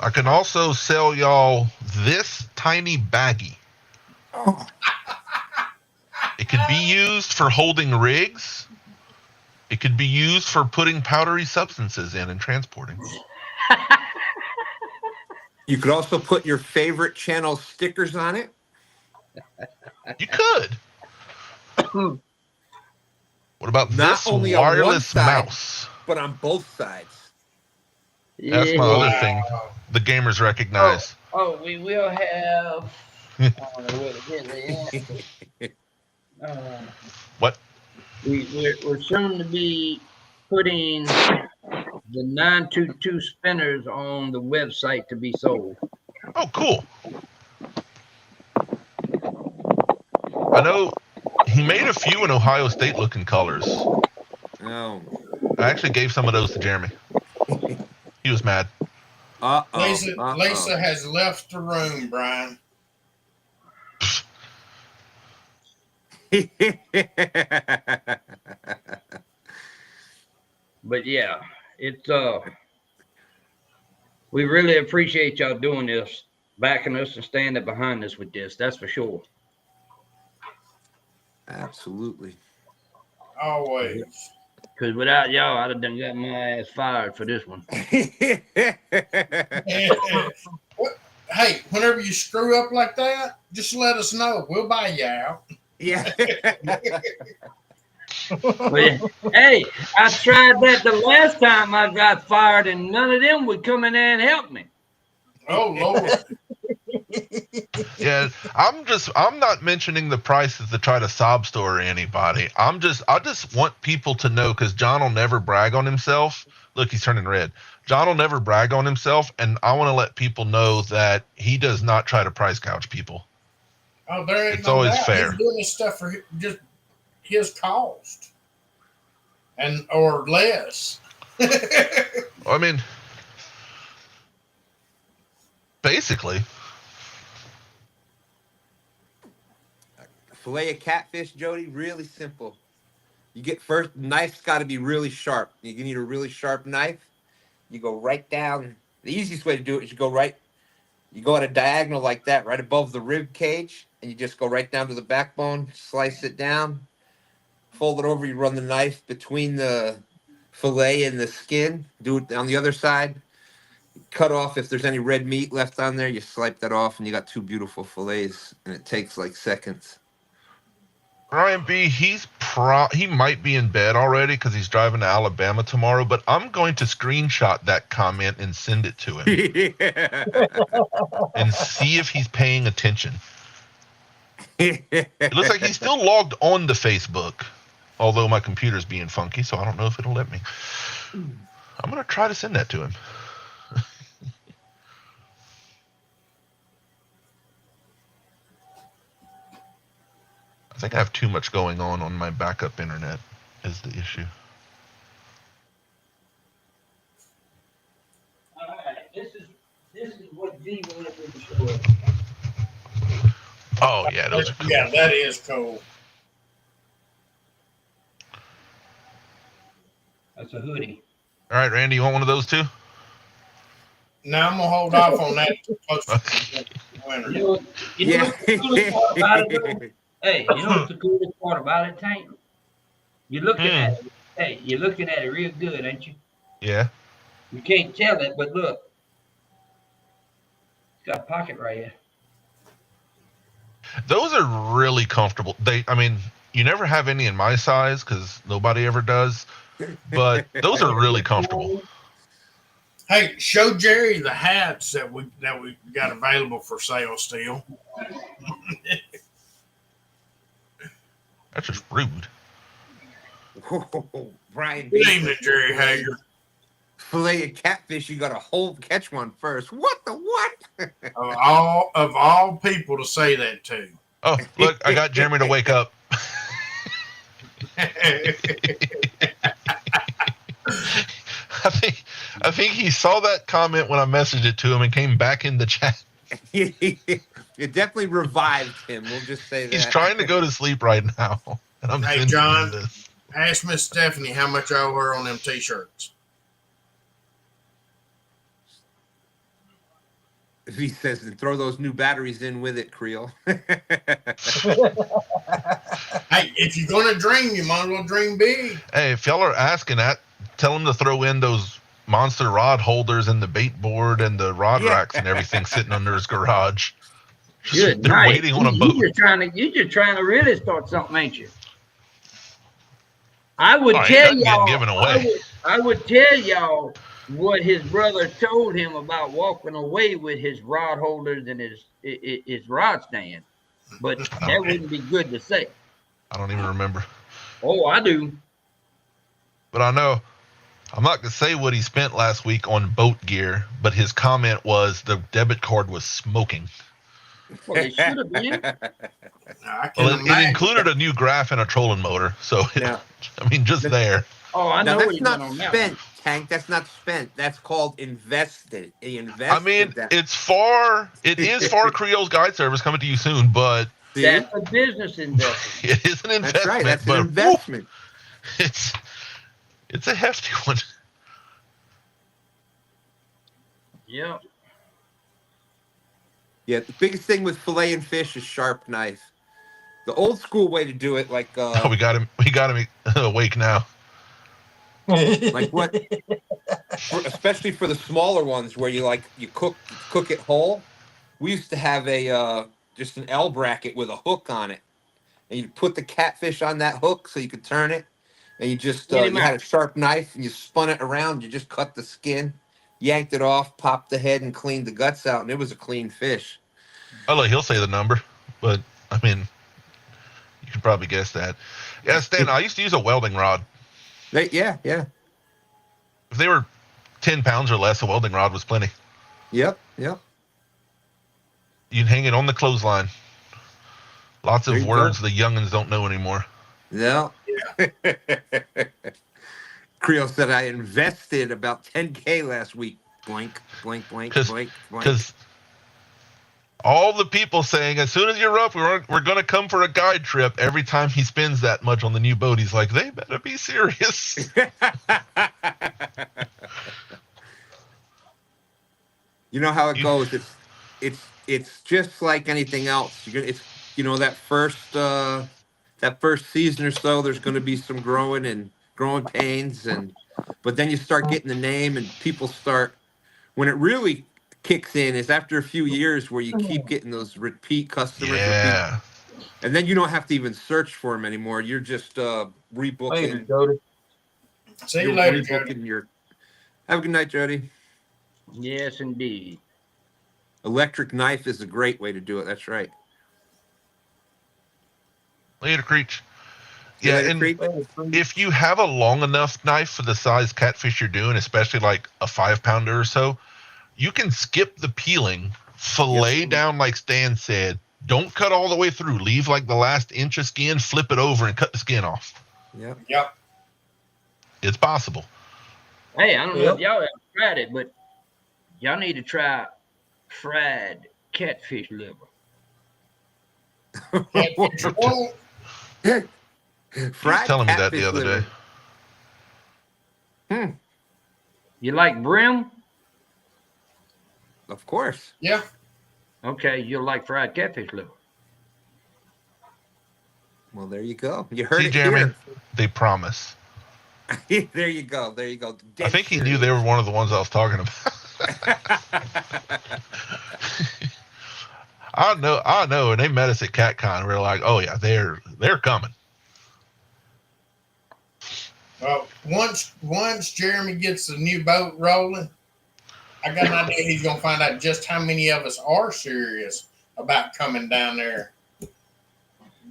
I can also sell y'all this tiny baggie. Oh. It could be used for holding rigs. It could be used for putting powdery substances in and transporting. You could also put your favorite channel stickers on it. You could. What about Not this only on one wireless side, mouse? but on both sides. That's my other thing. The gamers recognize. Oh, we will have. I don't know where to get it at. What? We're soon to be putting the 922 spinners on the website to be sold. Oh, cool. I know he made a few in Ohio State looking colors. Oh. I actually gave some of those to Jeremy. He was mad. Lisa has left the room, Brian. But yeah, it's we really appreciate y'all doing this, backing us and standing behind us with this. That's for sure. Absolutely. Always. Because without y'all, I'd have done got my ass fired for this one. Hey, whenever you screw up like that, just let us know. We'll buy you out. Yeah. But, hey, I tried that the last time I got fired, and none of them would come in there and help me. Oh Lord. Yeah, I'm not mentioning the prices to try to sob story anybody. I just want people to know, because John will never brag on himself. Look, he's turning red. John will never brag on himself, and I want to let people know that he does not try to price gouge people. Oh, there ain't It's no always doubt. fair. He's doing this stuff for just his cost, and or less. I mean, basically. Fillet of catfish, Jody, really simple. You get first, knife's got to be really sharp. You need a really sharp knife. You go right down. The easiest way to do it is you go at a diagonal like that, right above the rib cage, and you just go right down to the backbone, slice it down, fold it over. You run the knife between the fillet and the skin. Do it on the other side. Cut off if there's any red meat left on there. You slice that off, and you got two beautiful fillets, and it takes like seconds. Ryan B, he might be in bed already because he's driving to Alabama tomorrow, but I'm going to screenshot that comment and send it to him and see if he's paying attention. It looks like he's still logged on to Facebook, although my computer's being funky, so I don't know if it'll let me. I'm going to try to send that to him. I think I have too much going on my backup internet is the issue. All right, this is what V wanted me to show us. Oh, yeah, those are cool. Yeah, that is cool. That's a hoodie. All right, Randy, you want one of those too? Now I'm gonna hold off on that till closer to the winter. You know what's the coolest part about it, though? Hey, you know what's the coolest part about it, Tank? You're looking at it. Hey, you're looking at it real good, ain't you? Yeah. You can't tell it, but look. It's got a pocket right here. Those are really comfortable. I mean, you never have any in my size because nobody ever does, but those are really comfortable. Hey, show Jerry the hats that we got available for sale still. That's just rude. Brian Good B. evening, Jerry Hager. Fillet of catfish, you got to catch one first. What the what? Of all people to say that to. Oh, look, I got Jeremy to wake up. I think he saw that comment when I messaged it to him and came back in the chat. It definitely revived him. We'll just say that. He's trying to go to sleep right now. And I'm Hey, John, ask Miss Stephanie how much I owe her on them T-shirts. He says, and throw those new batteries in with it, Creel. Hey, if you're going to dream, you might as well dream big. Hey, if y'all are asking that, tell him to throw in those monster rod holders and the bait board and the rod racks and everything sitting under his garage. Good They're night. waiting on a boat. You're just trying to really start something, ain't you? I would Oh, tell ain't nothing y'all. getting given away. I would tell y'all what his brother told him about walking away with his rod holders and his rod stand, but that wouldn't be good to say. I don't even remember. Oh, I do. But I know. I'm not going to say what he spent last week on boat gear, but his comment was the debit card was smoking. Well, it should have been. Well, it included a new graph and a trolling motor. So, Now, I mean, just there. Oh, I know now what that's he not went on that spent, one. Tank. That's not spent. That's called invested. He invested I mean, that. it is for Creole's Guide Service coming to you soon, but See? That's a business investment. it is an investment. That's right. That's but, an investment. woo, it's a hefty one. Yep. Yeah, the biggest thing with fillet and fish is sharp knife. The old school way to do it, like Oh, we got him awake now. like what, especially for the smaller ones where you cook it whole. We used to have just an L bracket with a hook on it, and you put the catfish on that hook so you could turn it, and you just you had a sharp knife and you spun it around. You just cut the skin, yanked it off, popped the head, and cleaned the guts out, and it was a clean fish. Oh, look, he'll say the number, but I mean, you can probably guess that. Yeah, Stan, I used to use a welding rod. Yeah. If they were 10 pounds or less, a welding rod was plenty. Yep. You'd hang it on the clothesline. Lots There of you words go. the youngins don't know anymore. No. Creel said I invested about 10K last week. Blank, blank, blank, blank, blank. Because all the people saying, as soon as you're up, we're going to come for a guide trip. Every time he spends that much on the new boat, he's like, they better be serious. You know how it goes. It's just like anything else. It's that first season or so. There's going to be some growing pains, but then you start getting the name, and people start. When it really kicks in is after a few years where you keep getting those repeat customers, Yeah. and then you don't have to even search for them anymore. You're just Later, rebooking. Jody. See you You're later, Jody. rebooking your. Have a good night, Jody. Yes, indeed. Electric knife is a great way to do it. That's right. Later, Creech. See you Yeah, later, and Creek. if you have a long enough knife for the size catfish you're doing, especially like a 5-pounder or so, you can skip the peeling, fillet down like Stan said. Don't cut all the way through. Leave like the last inch of skin, flip it over, and cut the skin off. Yep. Yep. It's possible. Hey, I don't know if y'all have tried it, but y'all need to try fried catfish liver. Catfish what? Fried He was telling me that the catfish other liver. day. You like brim? Of course. Yeah. Okay, you'll like fried catfish liver. Well, there you go. You heard See, it Jeremy, they promise. here. There you go. There you go. I think he knew they were one of the ones I was talking about. I know, and they met us at CatCon. We were like, oh yeah, they're coming. Well, once Jeremy gets the new boat rolling, I got an idea he's gonna find out just how many of us are serious about coming down there.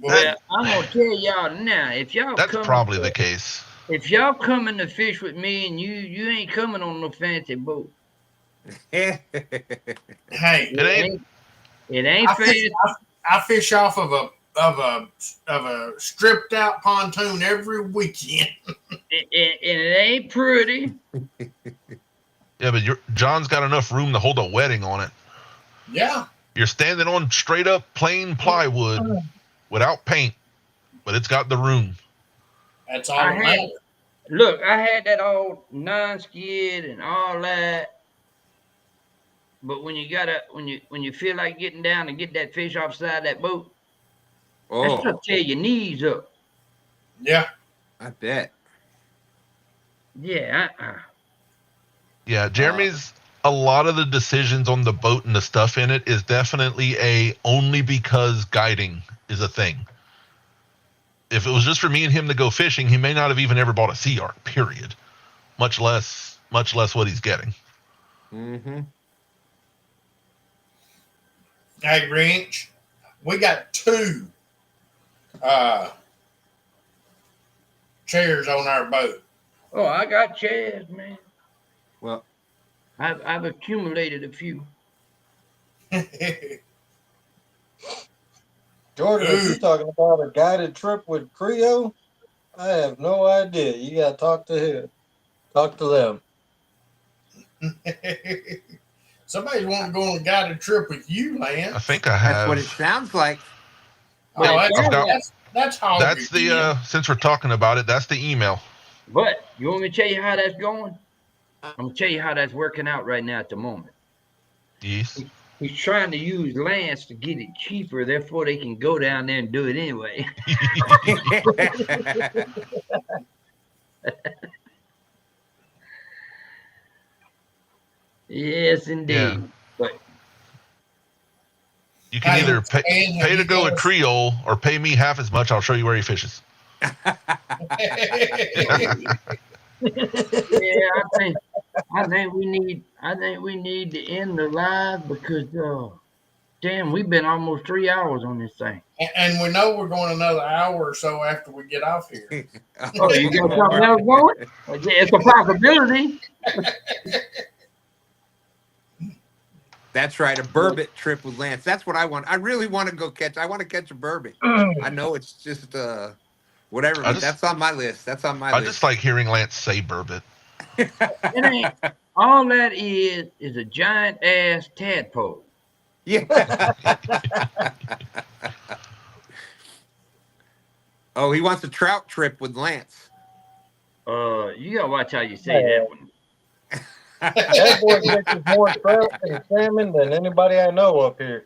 Well, I'm gonna tell y'all now, if y'all That's come probably the case. If y'all coming to fish with me and you ain't coming on no fancy boat. Hey, It ain't fancy. I fish off of a stripped out pontoon every weekend. And it ain't pretty. Yeah, but John's got enough room to hold a wedding on it. Yeah. You're standing on straight up plain plywood without paint, but it's got the room. That's all that matters. Look, I had that old non-skid and all that. But when you feel like getting down and get that fish offside that boat, that stuff tear your knees up. Yeah. I bet. Yeah. Yeah, Jeremy's a lot of the decisions on the boat and the stuff in it is definitely only because guiding is a thing. If it was just for me and him to go fishing, he may not have even ever bought a Sea Arc, period. Much less what he's getting. Mm-hmm. Hey, Grinch, we got 2 chairs on our boat. Oh, I got chairs, man. Well, I've accumulated a few. Jordan, if you're talking about a guided trip with Creo, I have no idea. You got to talk to him. Talk to them. Somebody's wanting to go on a guided trip with you, Lance. I think I have. that's what it sounds like. Oh, that's how. That's the since we're talking about it, that's the email. But you want me to tell you how that's going? I'm gonna tell you how that's working out right now at the moment. Yes. He's trying to use Lance to get it cheaper, therefore they can go down there and do it anyway. Yes, indeed. Yeah. But You can either pay to go with Creole or pay me half as much. I'll show you where he fishes. yeah, I think we need to end the live because damn, we've been almost 3 hours on this thing. And we know we're going another hour or so after we get off here. Oh, you got something else going? It's a possibility. That's right, a burbot trip with Lance. That's what I want. I really want to go catch. I want to catch a burbot. I know it's just whatever, but that's on my list. That's on my I list. just like hearing Lance say burbot. It ain't all that is a giant ass tadpole. Yeah. Oh, he wants a trout trip with Lance. You gotta watch how you say that one. That boy catches more trout and salmon than anybody I know up here.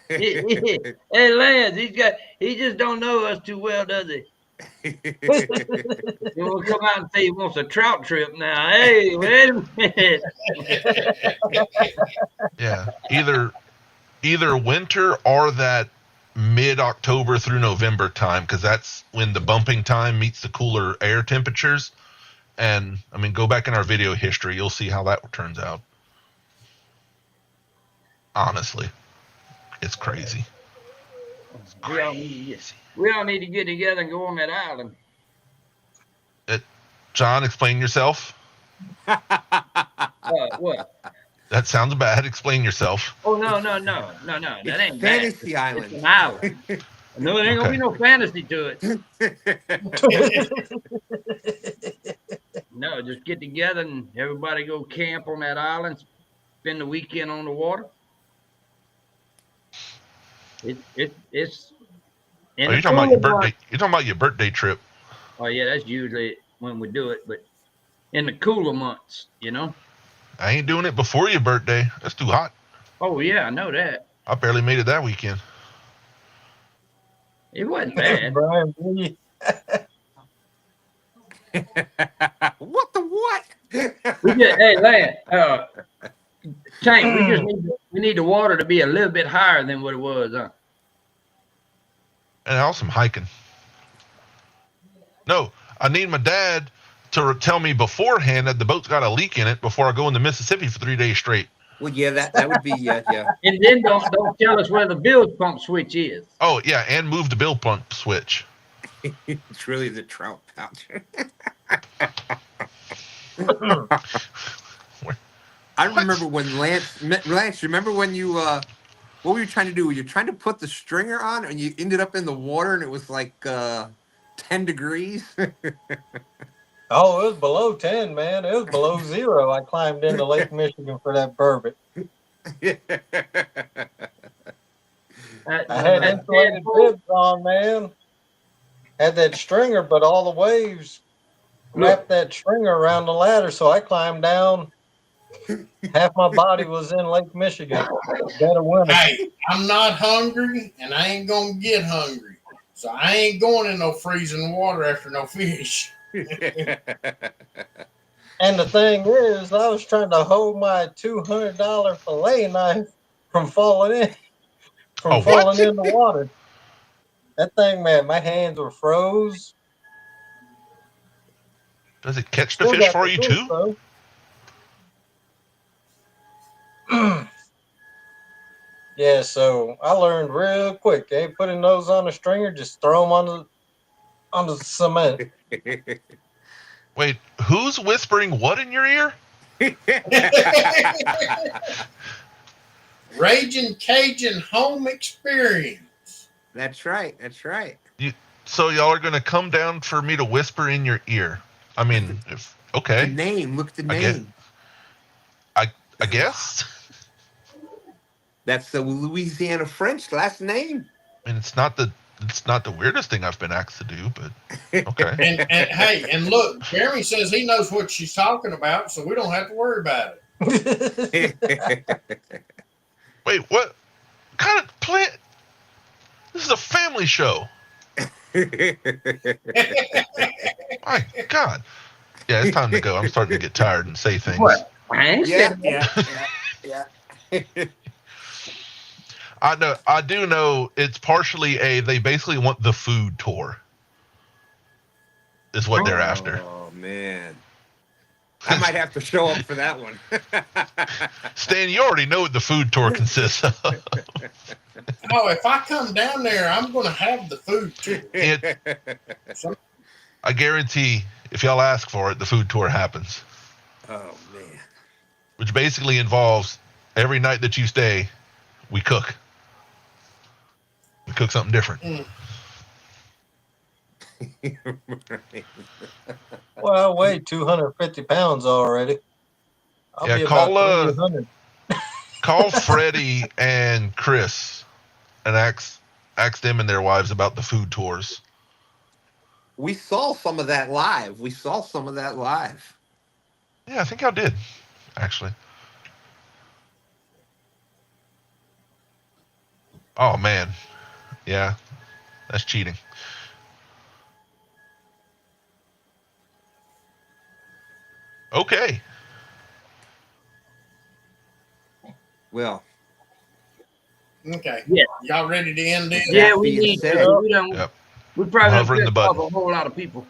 Hey Lance, he just don't know us too well, does he? He will come out and say he wants a trout trip now. Hey, wait a minute. Yeah, either winter or that mid-October through November time, because that's when the bumping time meets the cooler air temperatures. And I mean, go back in our video history, you'll see how that turns out. Honestly, it's crazy. We all need to get together and go on that island. John, explain yourself. What? That sounds bad. Explain yourself. Oh no! That It's ain't bad. Fantasy Island. It's an island. No, there ain't gonna be no fantasy to it. No, just get together and everybody go camp on that island, spend the weekend on the water. It's. Oh, you're talking about your birthday. You're talking about your birthday trip. Oh yeah, that's usually when we do it, but in the cooler months, you know. I ain't doing it before your birthday. That's too hot. Oh yeah, I know that. I barely made it that weekend. It wasn't bad. Brian B. What the what? Hey, Lance, Tank, we need the water to be a little bit higher than what it was, huh? And also some hiking. No, I need my dad to tell me beforehand that the boat's got a leak in it before I go into Mississippi for 3 days straight. Well, yeah, that would be yeah. And then don't tell us where the bilge pump switch is. Oh yeah, and move the bill pump switch. It's really the trout pouch. I remember when Lance, remember when you, what were you trying to do? Were you trying to put the stringer on and you ended up in the water and it was like 10 degrees? Oh, it was below 10, man. It was below 0. I climbed into Lake Michigan for that burbot. I had insulated bibs on, man. Had that stringer, but all the waves wrapped that stringer around the ladder, so I climbed down. Half my body was in Lake Michigan. Better winter. Hey, I'm not hungry, and I ain't gonna get hungry, so I ain't going in no freezing water after no fish. And the thing is, I was trying to hold my $200 fillet knife from falling in, in the water. That thing, man, my hands were froze. Does it catch the fish for you too? Though. Yeah, so I learned real quick. Hey, putting those on a stringer, just throw them on the cement. Wait, who's whispering what in your ear? Raging Cajun home experience. That's right. That's right. So y'all are gonna come down for me to whisper in your ear? I mean, okay. The name. Look at the name. I guess. That's the Louisiana French last name. I mean, it's not the weirdest thing I've been asked to do, but okay. And hey, and look, Jeremy says he knows what she's talking about, so we don't have to worry about it. Wait, what kind of plant? This is a family show. My God. Yeah, it's time to go. I'm starting to get tired and say things. What? Yeah. I do know it's partially they basically want the food tour. Is what they're after. Oh man. I might have to show up for that one. Stan, you already know what the food tour consists of. Oh, if I come down there, I'm going to have the food tour. I guarantee if y'all ask for it, the food tour happens. Oh man. which basically involves every night that you stay, we cook. We cook something different. Right. Well, I weigh 250 pounds already. I'll Yeah, be about 300. call Freddie and Chris and ask them and their wives about the food tours. We saw some of that live. Yeah, I think I did, actually. Oh man. Yeah, that's cheating. Okay. Well, Okay. Yeah. Y'all ready to end this? Yeah, that we being need to. said, We don't. Yep. We I'm probably done hovering the pissed off button. a whole lot of people.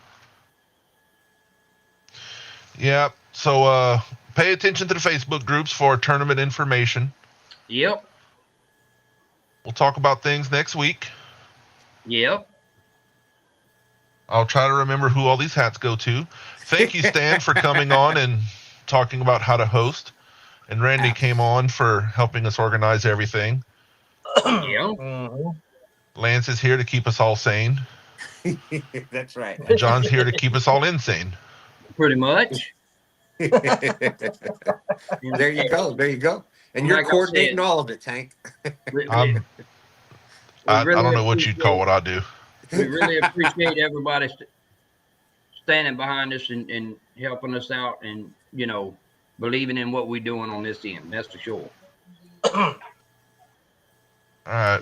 Yeah. So pay attention to the Facebook groups for tournament information. Yep. We'll talk about things next week. Yep. I'll try to remember who all these hats go to. Thank you, Stan, for coming on and talking about how to host. And Randy came on for helping us organize everything. Yeah. Mhm. Lance is here to keep us all sane. that's right. And John's here to keep us all insane. Pretty much. There you go. There you go. And you're Like I said, coordinating all of it, Tank. we I really don't know what you'd call what I do. we really appreciate everybody standing behind us and helping us out and believing in what we're doing on this end. That's for sure. All right.